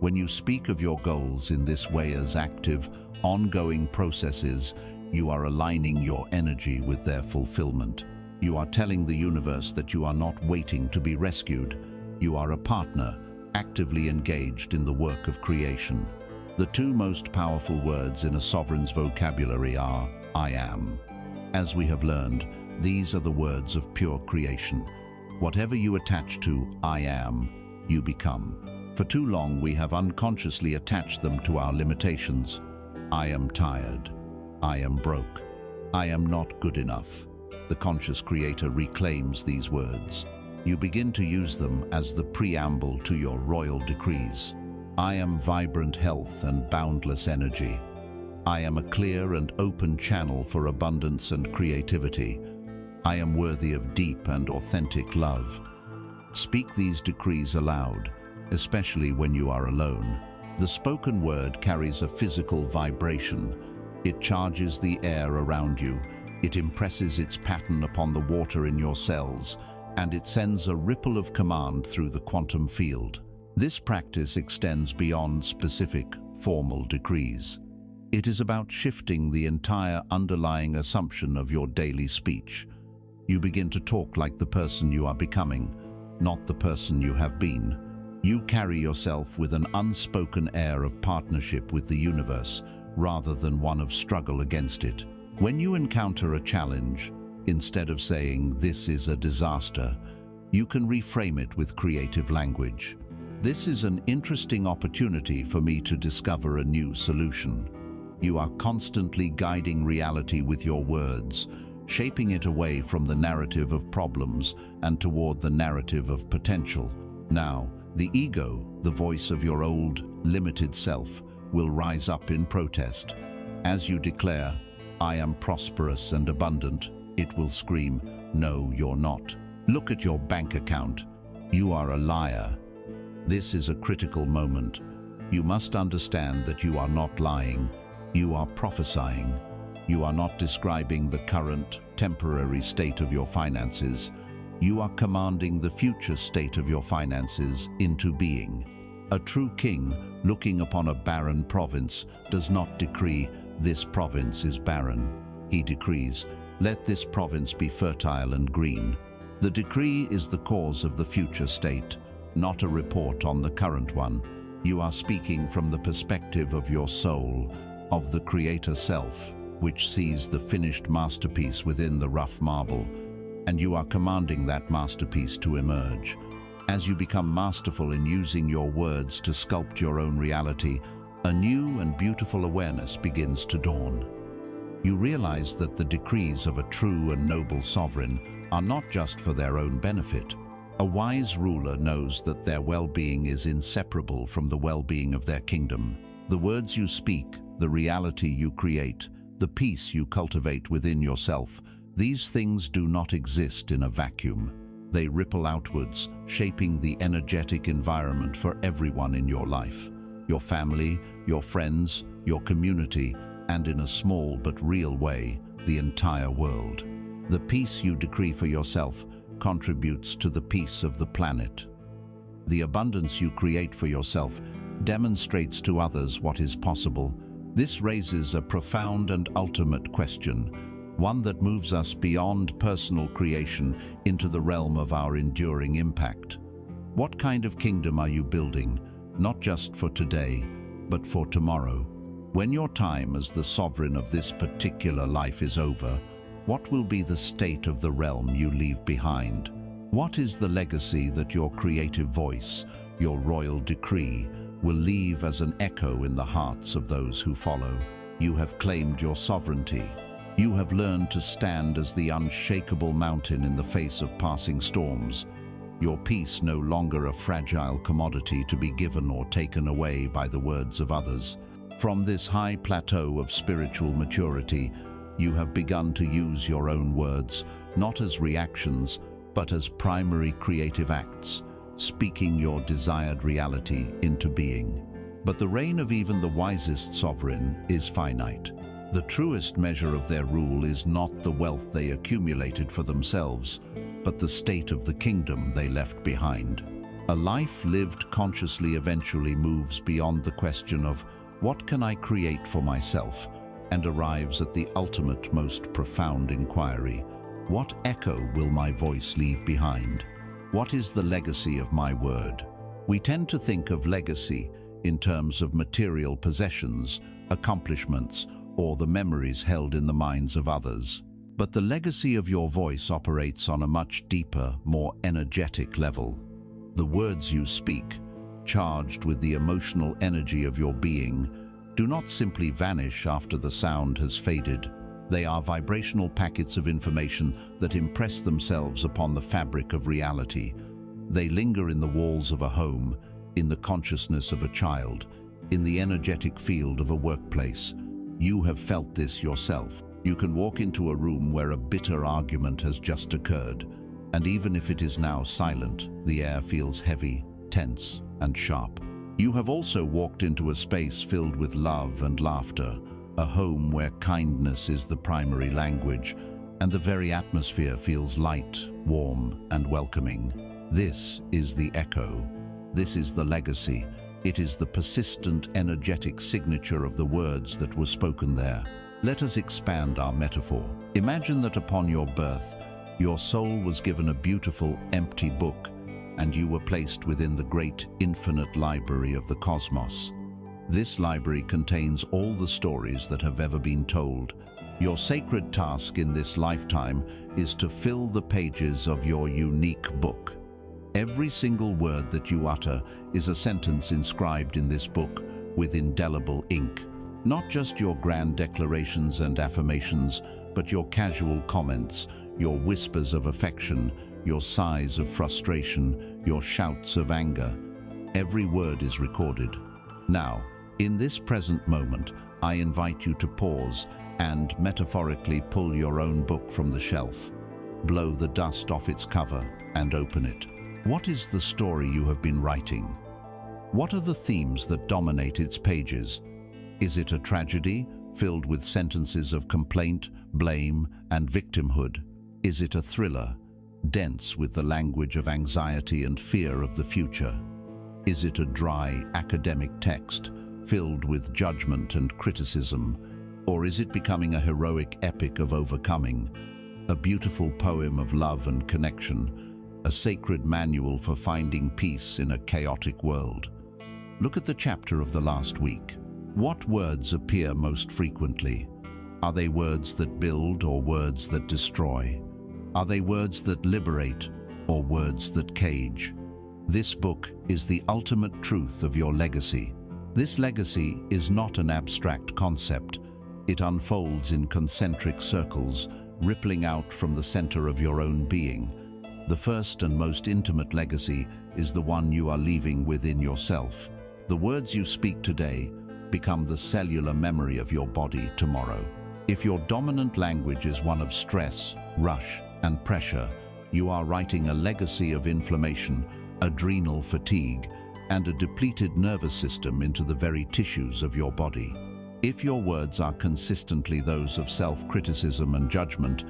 When you speak of your goals in this way as active, ongoing processes, you are aligning your energy with their fulfillment. You are telling the universe that you are not waiting to be rescued. You are a partner, actively engaged in the work of creation. The two most powerful words in a sovereign's vocabulary are "I am." As we have learned, these are the words of pure creation. Whatever you attach to "I am," you become. For too long we have unconsciously attached them to our limitations. "I am tired. I am broke. I am not good enough." The conscious creator reclaims these words. You begin to use them as the preamble to your royal decrees. "I am vibrant health and boundless energy. I am a clear and open channel for abundance and creativity. I am worthy of deep and authentic love. Speak these decrees aloud, especially when you are alone. The spoken word carries a physical vibration. It charges the air around you. It impresses its pattern upon the water in your cells, and it sends a ripple of command through the quantum field. This practice extends beyond specific, formal decrees. It is about shifting the entire underlying assumption of your daily speech. You begin to talk like the person you are becoming, not the person you have been. You carry yourself with an unspoken air of partnership with the universe, rather than one of struggle against it. When you encounter a challenge, instead of saying, "This is a disaster," you can reframe it with creative language. "This is an interesting opportunity for me to discover a new solution." You are constantly guiding reality with your words, shaping it away from the narrative of problems and toward the narrative of potential. Now, the ego, the voice of your old, limited self, will rise up in protest. As you declare, "I am prosperous and abundant," it will scream, "No, you're not. Look at your bank account. You are a liar." This is a critical moment. You must understand that you are not lying. You are prophesying. You are not describing the current, temporary state of your finances. You are commanding the future state of your finances into being. A true king, looking upon a barren province, does not decree, "This province is barren." He decrees, "Let this province be fertile and green." The decree is the cause of the future state, not a report on the current one. You are speaking from the perspective of your soul, of the creator self, which sees the finished masterpiece within the rough marble, and you are commanding that masterpiece to emerge. As you become masterful in using your words to sculpt your own reality, a new and beautiful awareness begins to dawn. You realize that the decrees of a true and noble sovereign are not just for their own benefit. A wise ruler knows that their well-being is inseparable from the well-being of their kingdom. The words you speak, the reality you create, the peace you cultivate within yourself, these things do not exist in a vacuum. They ripple outwards, shaping the energetic environment for everyone in your life. Your family, your friends, your community, and in a small but real way, the entire world. The peace you decree for yourself contributes to the peace of the planet. The abundance you create for yourself demonstrates to others what is possible. This raises a profound and ultimate question, one that moves us beyond personal creation into the realm of our enduring impact. What kind of kingdom are you building, not just for today, but for tomorrow? When your time as the sovereign of this particular life is over, what will be the state of the realm you leave behind? What is the legacy that your creative voice, your royal decree, will leave as an echo in the hearts of those who follow? You have claimed your sovereignty. You have learned to stand as the unshakable mountain in the face of passing storms. Your peace no longer a fragile commodity to be given or taken away by the words of others. From this high plateau of spiritual maturity, you have begun to use your own words, not as reactions, but as primary creative acts, speaking your desired reality into being. But the reign of even the wisest sovereign is finite. The truest measure of their rule is not the wealth they accumulated for themselves, but the state of the kingdom they left behind. A life lived consciously eventually moves beyond the question of, "What can I create for myself?" and arrives at the ultimate, most profound inquiry, "What echo will my voice leave behind? What is the legacy of my word?" We tend to think of legacy in terms of material possessions, accomplishments, or the memories held in the minds of others. But the legacy of your voice operates on a much deeper, more energetic level. The words you speak, charged with the emotional energy of your being, do not simply vanish after the sound has faded. They are vibrational packets of information that impress themselves upon the fabric of reality. They linger in the walls of a home, in the consciousness of a child, in the energetic field of a workplace. You have felt this yourself. You can walk into a room where a bitter argument has just occurred, and even if it is now silent, the air feels heavy, tense, and sharp. You have also walked into a space filled with love and laughter, a home where kindness is the primary language, and the very atmosphere feels light, warm, and welcoming. This is the echo. This is the legacy. It is the persistent, energetic signature of the words that were spoken there. Let us expand our metaphor. Imagine that upon your birth, your soul was given a beautiful, empty book, and you were placed within the great, infinite library of the cosmos. This library contains all the stories that have ever been told. Your sacred task in this lifetime is to fill the pages of your unique book. Every single word that you utter is a sentence inscribed in this book with indelible ink. Not just your grand declarations and affirmations, but your casual comments, your whispers of affection, your sighs of frustration, your shouts of anger. Every word is recorded. Now, in this present moment, I invite you to pause and metaphorically pull your own book from the shelf. Blow the dust off its cover and open it. What is the story you have been writing? What are the themes that dominate its pages? Is it a tragedy filled with sentences of complaint, blame, and victimhood? Is it a thriller, dense with the language of anxiety and fear of the future? Is it a dry, academic text filled with judgment and criticism? Or is it becoming a heroic epic of overcoming, a beautiful poem of love and connection, a sacred manual for finding peace in a chaotic world? Look at the chapter of the last week. What words appear most frequently? Are they words that build or words that destroy? Are they words that liberate or words that cage? This book is the ultimate truth of your legacy. This legacy is not an abstract concept. It unfolds in concentric circles, rippling out from the center of your own being. The first and most intimate legacy is the one you are leaving within yourself. The words you speak today become the cellular memory of your body tomorrow. If your dominant language is one of stress, rush, and pressure, you are writing a legacy of inflammation, adrenal fatigue, and a depleted nervous system into the very tissues of your body. If your words are consistently those of self-criticism and judgment,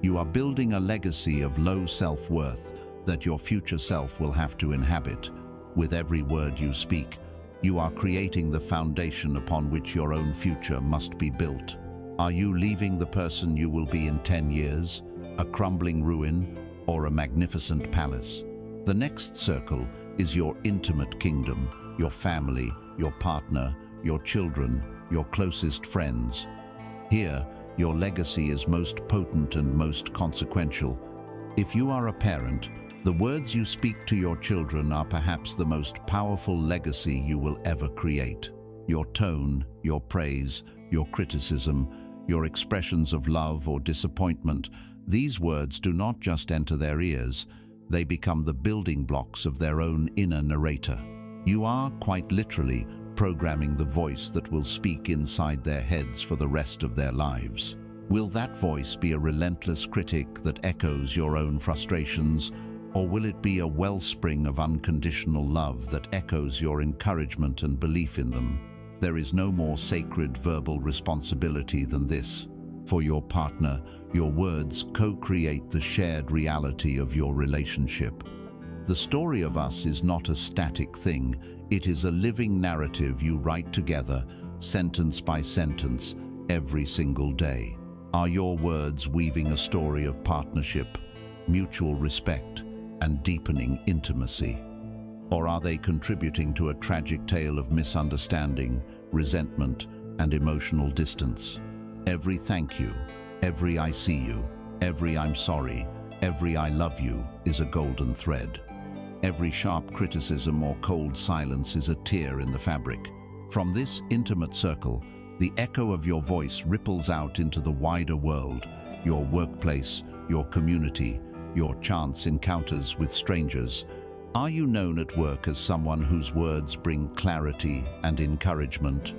you are building a legacy of low self-worth that your future self will have to inhabit. With every word you speak, you are creating the foundation upon which your own future must be built. Are you leaving the person you will be in 10 years, a crumbling ruin, or a magnificent palace? The next circle is your intimate kingdom, your family, your partner, your children, your closest friends. Here, your legacy is most potent and most consequential. If you are a parent, the words you speak to your children are perhaps the most powerful legacy you will ever create. Your tone, your praise, your criticism, your expressions of love or disappointment, these words do not just enter their ears, they become the building blocks of their own inner narrator. You are, quite literally, programming the voice that will speak inside their heads for the rest of their lives. Will that voice be a relentless critic that echoes your own frustrations, or will it be a wellspring of unconditional love that echoes your encouragement and belief in them? There is no more sacred verbal responsibility than this. For your partner, your words co-create the shared reality of your relationship. The story of us is not a static thing. It is a living narrative you write together, sentence by sentence, every single day. Are your words weaving a story of partnership, mutual respect, and deepening intimacy? Or are they contributing to a tragic tale of misunderstanding, resentment, and emotional distance? Every thank you, every I see you, every I'm sorry, every I love you is a golden thread. Every sharp criticism or cold silence is a tear in the fabric. From this intimate circle, the echo of your voice ripples out into the wider world, your workplace, your community, your chance encounters with strangers. Are you known at work as someone whose words bring clarity and encouragement?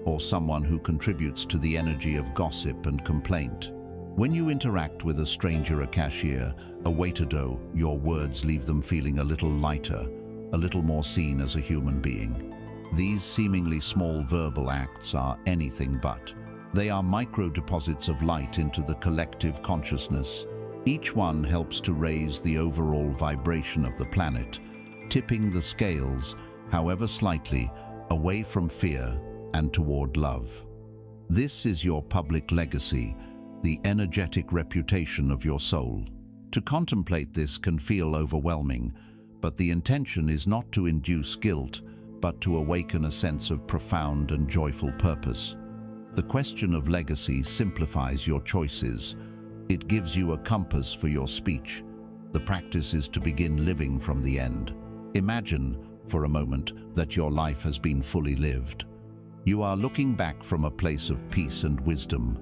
or someone who contributes to the energy of gossip and complaint. When you interact with a stranger, a cashier, a waiter, your words leave them feeling a little lighter, a little more seen as a human being. These seemingly small verbal acts are anything but. They are micro-deposits of light into the collective consciousness. Each one helps to raise the overall vibration of the planet, tipping the scales, however slightly, away from fear and toward love. This is your public legacy, the energetic reputation of your soul. To contemplate this can feel overwhelming, but the intention is not to induce guilt, but to awaken a sense of profound and joyful purpose. The question of legacy simplifies your choices. It gives you a compass for your speech. The practice is to begin living from the end. Imagine, for a moment, that your life has been fully lived. You are looking back from a place of peace and wisdom.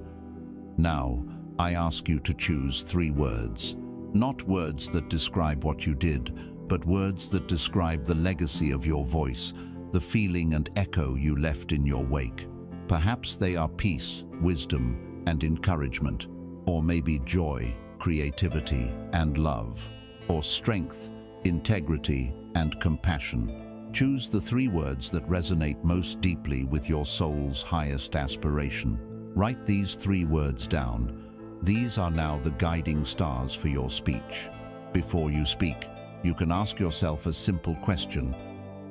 Now, I ask you to choose 3 words. Not words that describe what you did, but words that describe the legacy of your voice, the feeling and echo you left in your wake. Perhaps they are peace, wisdom, and encouragement, or maybe joy, creativity, and love, or strength, integrity, and compassion. Choose the 3 words that resonate most deeply with your soul's highest aspiration. Write these 3 words down. These are now the guiding stars for your speech. Before you speak, you can ask yourself a simple question.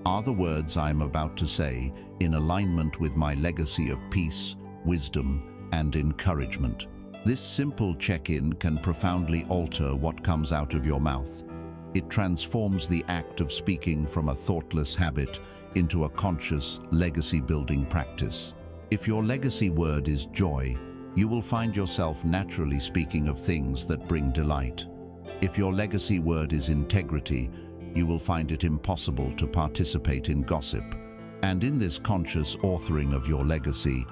Are the words I'm about to say in alignment with my legacy of peace, wisdom, and encouragement? This simple check-in can profoundly alter what comes out of your mouth. It transforms the act of speaking from a thoughtless habit into a conscious, legacy-building practice. If your legacy word is joy, you will find yourself naturally speaking of things that bring delight. If your legacy word is integrity, you will find it impossible to participate in gossip. And in this conscious authoring of your legacy,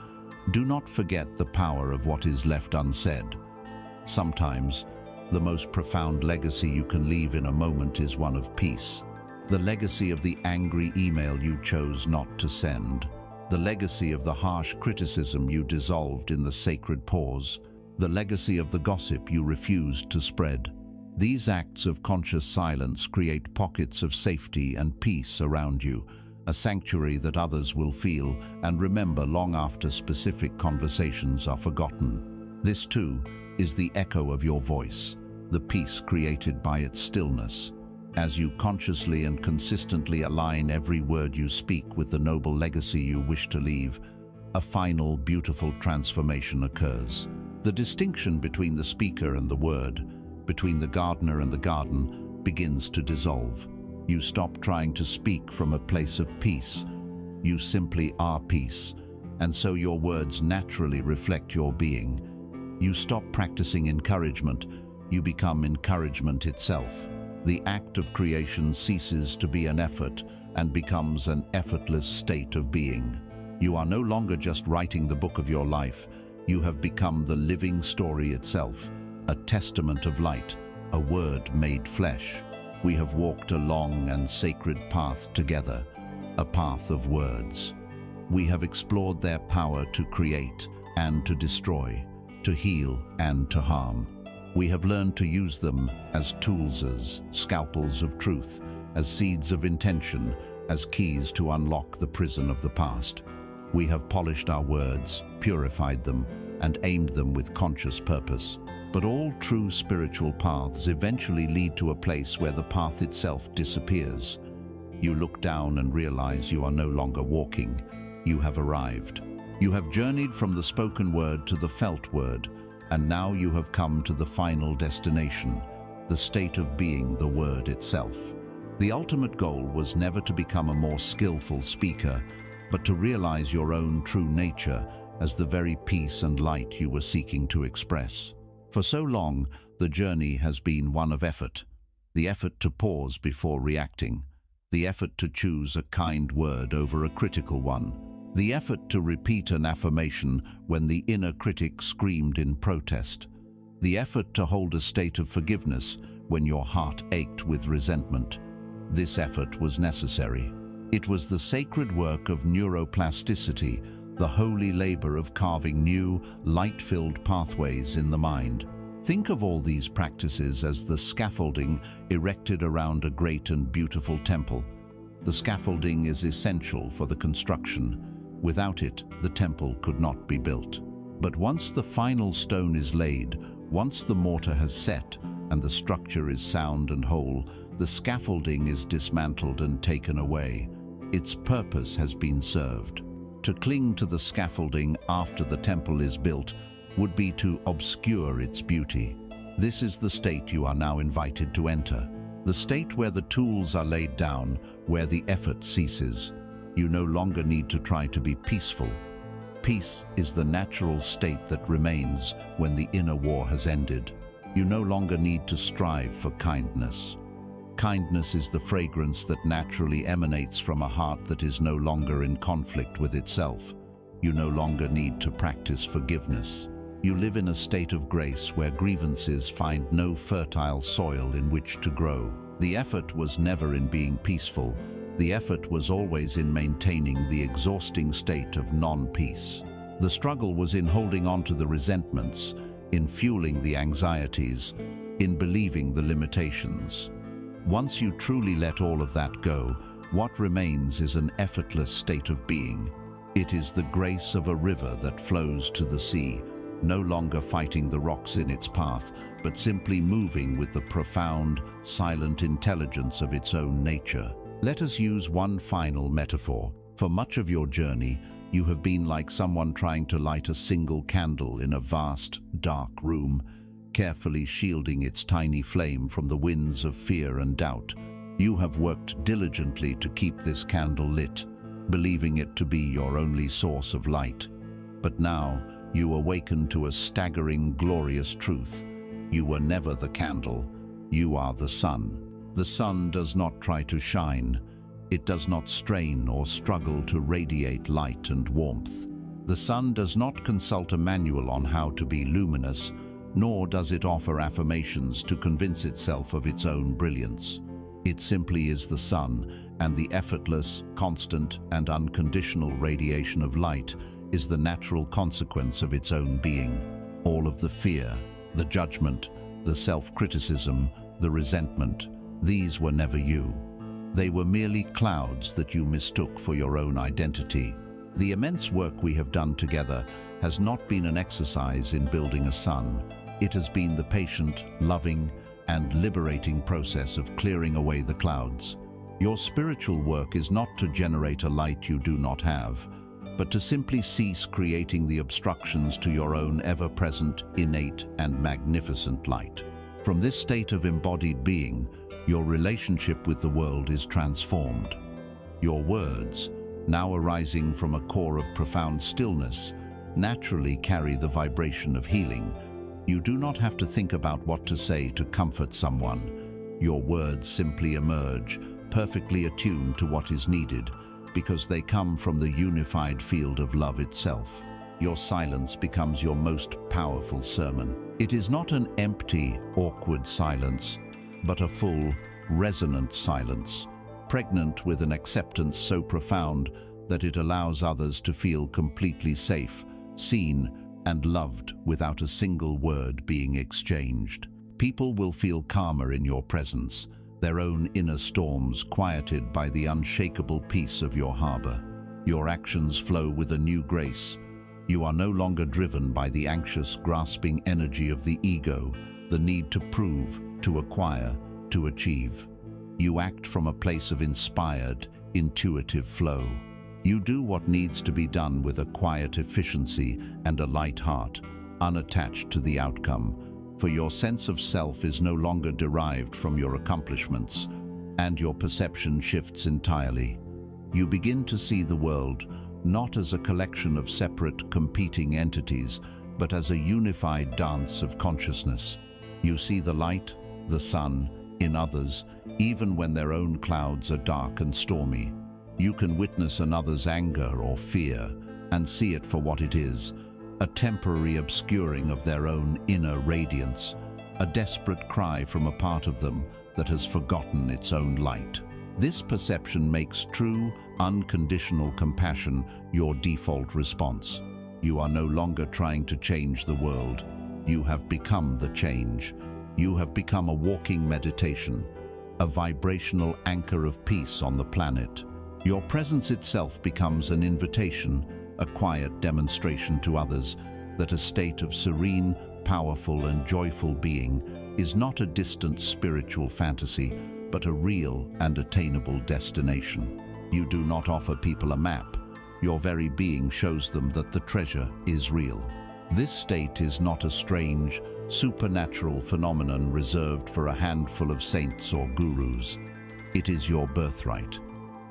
do not forget the power of what is left unsaid. Sometimes, the most profound legacy you can leave in a moment is one of peace. The legacy of the angry email you chose not to send. The legacy of the harsh criticism you dissolved in the sacred pause. The legacy of the gossip you refused to spread. These acts of conscious silence create pockets of safety and peace around you, a sanctuary that others will feel and remember long after specific conversations are forgotten. This, too, is the echo of your voice, the peace created by its stillness. As you consciously and consistently align every word you speak with the noble legacy you wish to leave, a final, beautiful transformation occurs. The distinction between the speaker and the word, between the gardener and the garden, begins to dissolve. You stop trying to speak from a place of peace. You simply are peace, and so your words naturally reflect your being. You stop practicing encouragement. You become encouragement itself. The act of creation ceases to be an effort and becomes an effortless state of being. You are no longer just writing the book of your life. You have become the living story itself, a testament of light, a word made flesh. We have walked a long and sacred path together, a path of words. We have explored their power to create and to destroy, to heal and to harm. We have learned to use them as tools, as scalpels of truth, as seeds of intention, as keys to unlock the prison of the past. We have polished our words, purified them, and aimed them with conscious purpose. But all true spiritual paths eventually lead to a place where the path itself disappears. You look down and realize you are no longer walking. You have arrived. You have journeyed from the spoken word to the felt word, and now you have come to the final destination, the state of being the word itself. The ultimate goal was never to become a more skillful speaker, but to realize your own true nature as the very peace and light you were seeking to express. For so long, the journey has been one of effort. The effort to pause before reacting. The effort to choose a kind word over a critical one. The effort to repeat an affirmation when the inner critic screamed in protest. The effort to hold a state of forgiveness when your heart ached with resentment. This effort was necessary. It was the sacred work of neuroplasticity, the holy labor of carving new, light-filled pathways in the mind. Think of all these practices as the scaffolding erected around a great and beautiful temple. The scaffolding is essential for the construction. Without it, the temple could not be built. But once the final stone is laid, once the mortar has set and the structure is sound and whole, the scaffolding is dismantled and taken away. Its purpose has been served. To cling to the scaffolding after the temple is built would be to obscure its beauty. This is the state you are now invited to enter. The state where the tools are laid down, where the effort ceases. You no longer need to try to be peaceful. Peace is the natural state that remains when the inner war has ended. You no longer need to strive for kindness. Kindness is the fragrance that naturally emanates from a heart that is no longer in conflict with itself. You no longer need to practice forgiveness. You live in a state of grace where grievances find no fertile soil in which to grow. The effort was never in being peaceful. The effort was always in maintaining the exhausting state of non-peace. The struggle was in holding on to the resentments, in fueling the anxieties, in believing the limitations. Once you truly let all of that go, what remains is an effortless state of being. It is the grace of a river that flows to the sea, no longer fighting the rocks in its path, but simply moving with the profound, silent intelligence of its own nature. Let us use one final metaphor. For much of your journey, you have been like someone trying to light a single candle in a vast, dark room, carefully shielding its tiny flame from the winds of fear and doubt. You have worked diligently to keep this candle lit, believing it to be your only source of light. But now, you awaken to a staggering, glorious truth. You were never the candle. You are the sun. The sun does not try to shine. It does not strain or struggle to radiate light and warmth. The sun does not consult a manual on how to be luminous, nor does it offer affirmations to convince itself of its own brilliance. It simply is the sun, and the effortless, constant, and unconditional radiation of light is the natural consequence of its own being. All of the fear, the judgment, the self-criticism, the resentment, these were never you. They were merely clouds that you mistook for your own identity. The immense work we have done together has not been an exercise in building a sun. It has been the patient, loving, and liberating process of clearing away the clouds. Your spiritual work is not to generate a light you do not have, but to simply cease creating the obstructions to your own ever-present, innate, and magnificent light. From this state of embodied being, your relationship with the world is transformed. Your words, now arising from a core of profound stillness, naturally carry the vibration of healing. You do not have to think about what to say to comfort someone. Your words simply emerge, perfectly attuned to what is needed, because they come from the unified field of love itself. Your silence becomes your most powerful sermon. It is not an empty, awkward silence, but a full, resonant silence, pregnant with an acceptance so profound that it allows others to feel completely safe, seen, and loved without a single word being exchanged. People will feel calmer in your presence, their own inner storms quieted by the unshakable peace of your harbor. Your actions flow with a new grace. You are no longer driven by the anxious, grasping energy of the ego, the need to prove, to acquire, to achieve. You act from a place of inspired, intuitive flow. You do what needs to be done with a quiet efficiency and a light heart, unattached to the outcome. For your sense of self is no longer derived from your accomplishments, and your perception shifts entirely. You begin to see the world not as a collection of separate, competing entities, but as a unified dance of consciousness. You see the light, the sun, in others, even when their own clouds are dark and stormy. You can witness another's anger or fear and see it for what it is, a temporary obscuring of their own inner radiance, a desperate cry from a part of them that has forgotten its own light. This perception makes true, unconditional compassion your default response. You are no longer trying to change the world. You have become the change. You have become a walking meditation, a vibrational anchor of peace on the planet. Your presence itself becomes an invitation, a quiet demonstration to others that a state of serene, powerful and joyful being is not a distant spiritual fantasy, but a real and attainable destination. You do not offer people a map. Your very being shows them that the treasure is real. This state is not a strange, supernatural phenomenon reserved for a handful of saints or gurus. It is your birthright.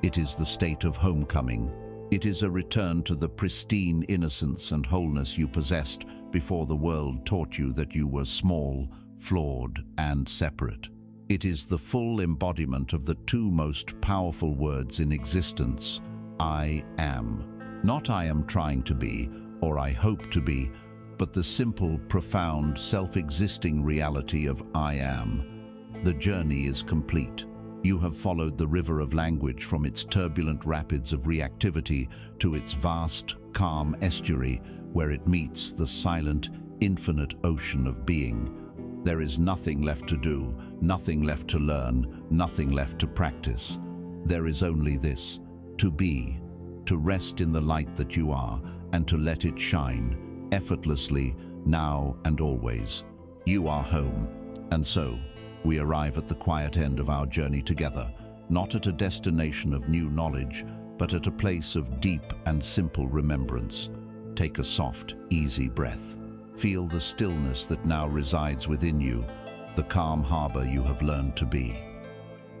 It is the state of homecoming. It is a return to the pristine innocence and wholeness you possessed before the world taught you that you were small, flawed, and separate. It is the full embodiment of the two most powerful words in existence, I am. Not I am trying to be, or I hope to be, but the simple, profound, self-existing reality of I am. The journey is complete. You have followed the river of language from its turbulent rapids of reactivity to its vast, calm estuary where it meets the silent, infinite ocean of being. There is nothing left to do, nothing left to learn, nothing left to practice. There is only this, to be, to rest in the light that you are, and to let it shine, effortlessly, now and always. You are home. And so, we arrive at the quiet end of our journey together, not at a destination of new knowledge, but at a place of deep and simple remembrance. Take a soft, easy breath. Feel the stillness that now resides within you, the calm harbor you have learned to be.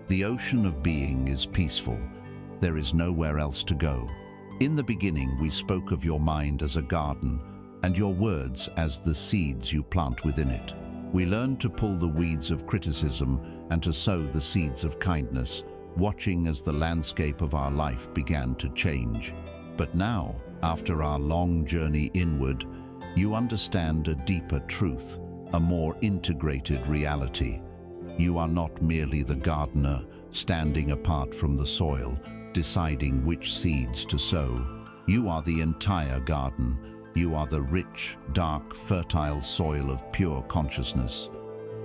The ocean of being is peaceful. There is nowhere else to go. In the beginning, we spoke of your mind as a garden, and your words as the seeds you plant within it. We learned to pull the weeds of criticism and to sow the seeds of kindness, watching as the landscape of our life began to change. But now, after our long journey inward, you understand a deeper truth, a more integrated reality. You are not merely the gardener, standing apart from the soil, deciding which seeds to sow. You are the entire garden. You are the rich, dark, fertile soil of pure consciousness.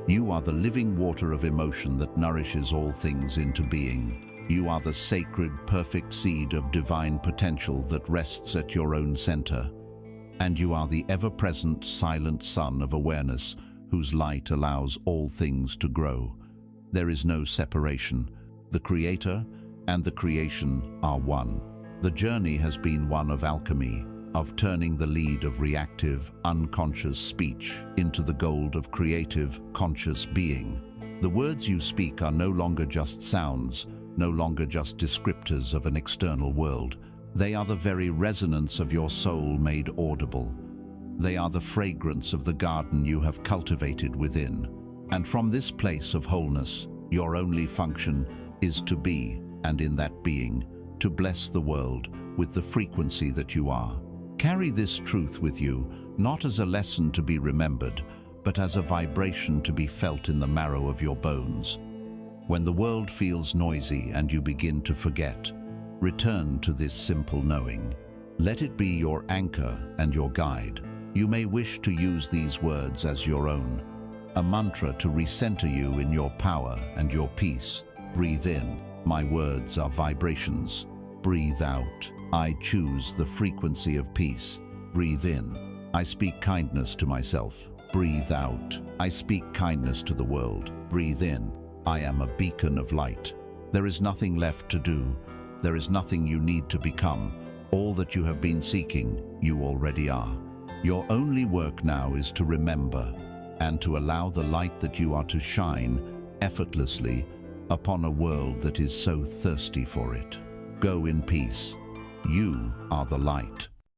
You are the living water of emotion that nourishes all things into being. You are the sacred, perfect seed of divine potential that rests at your own center. And you are the ever-present, silent sun of awareness whose light allows all things to grow. There is no separation. The Creator and the creation are one. The journey has been one of alchemy, of turning the lead of reactive, unconscious speech into the gold of creative, conscious being. The words you speak are no longer just sounds, no longer just descriptors of an external world. They are the very resonance of your soul made audible. They are the fragrance of the garden you have cultivated within. And from this place of wholeness, your only function is to be, and in that being, to bless the world with the frequency that you are. Carry this truth with you, not as a lesson to be remembered, but as a vibration to be felt in the marrow of your bones. When the world feels noisy and you begin to forget, return to this simple knowing. Let it be your anchor and your guide. You may wish to use these words as your own, a mantra to recenter you in your power and your peace. Breathe in. My words are vibrations. Breathe out. I choose the frequency of peace. Breathe in. I speak kindness to myself. Breathe out. I speak kindness to the world. Breathe in. I am a beacon of light. There is nothing left to do. There is nothing you need to become. All that you have been seeking, you already are. Your only work now is to remember and to allow the light that you are to shine effortlessly upon a world that is so thirsty for it. Go in peace. You are the light.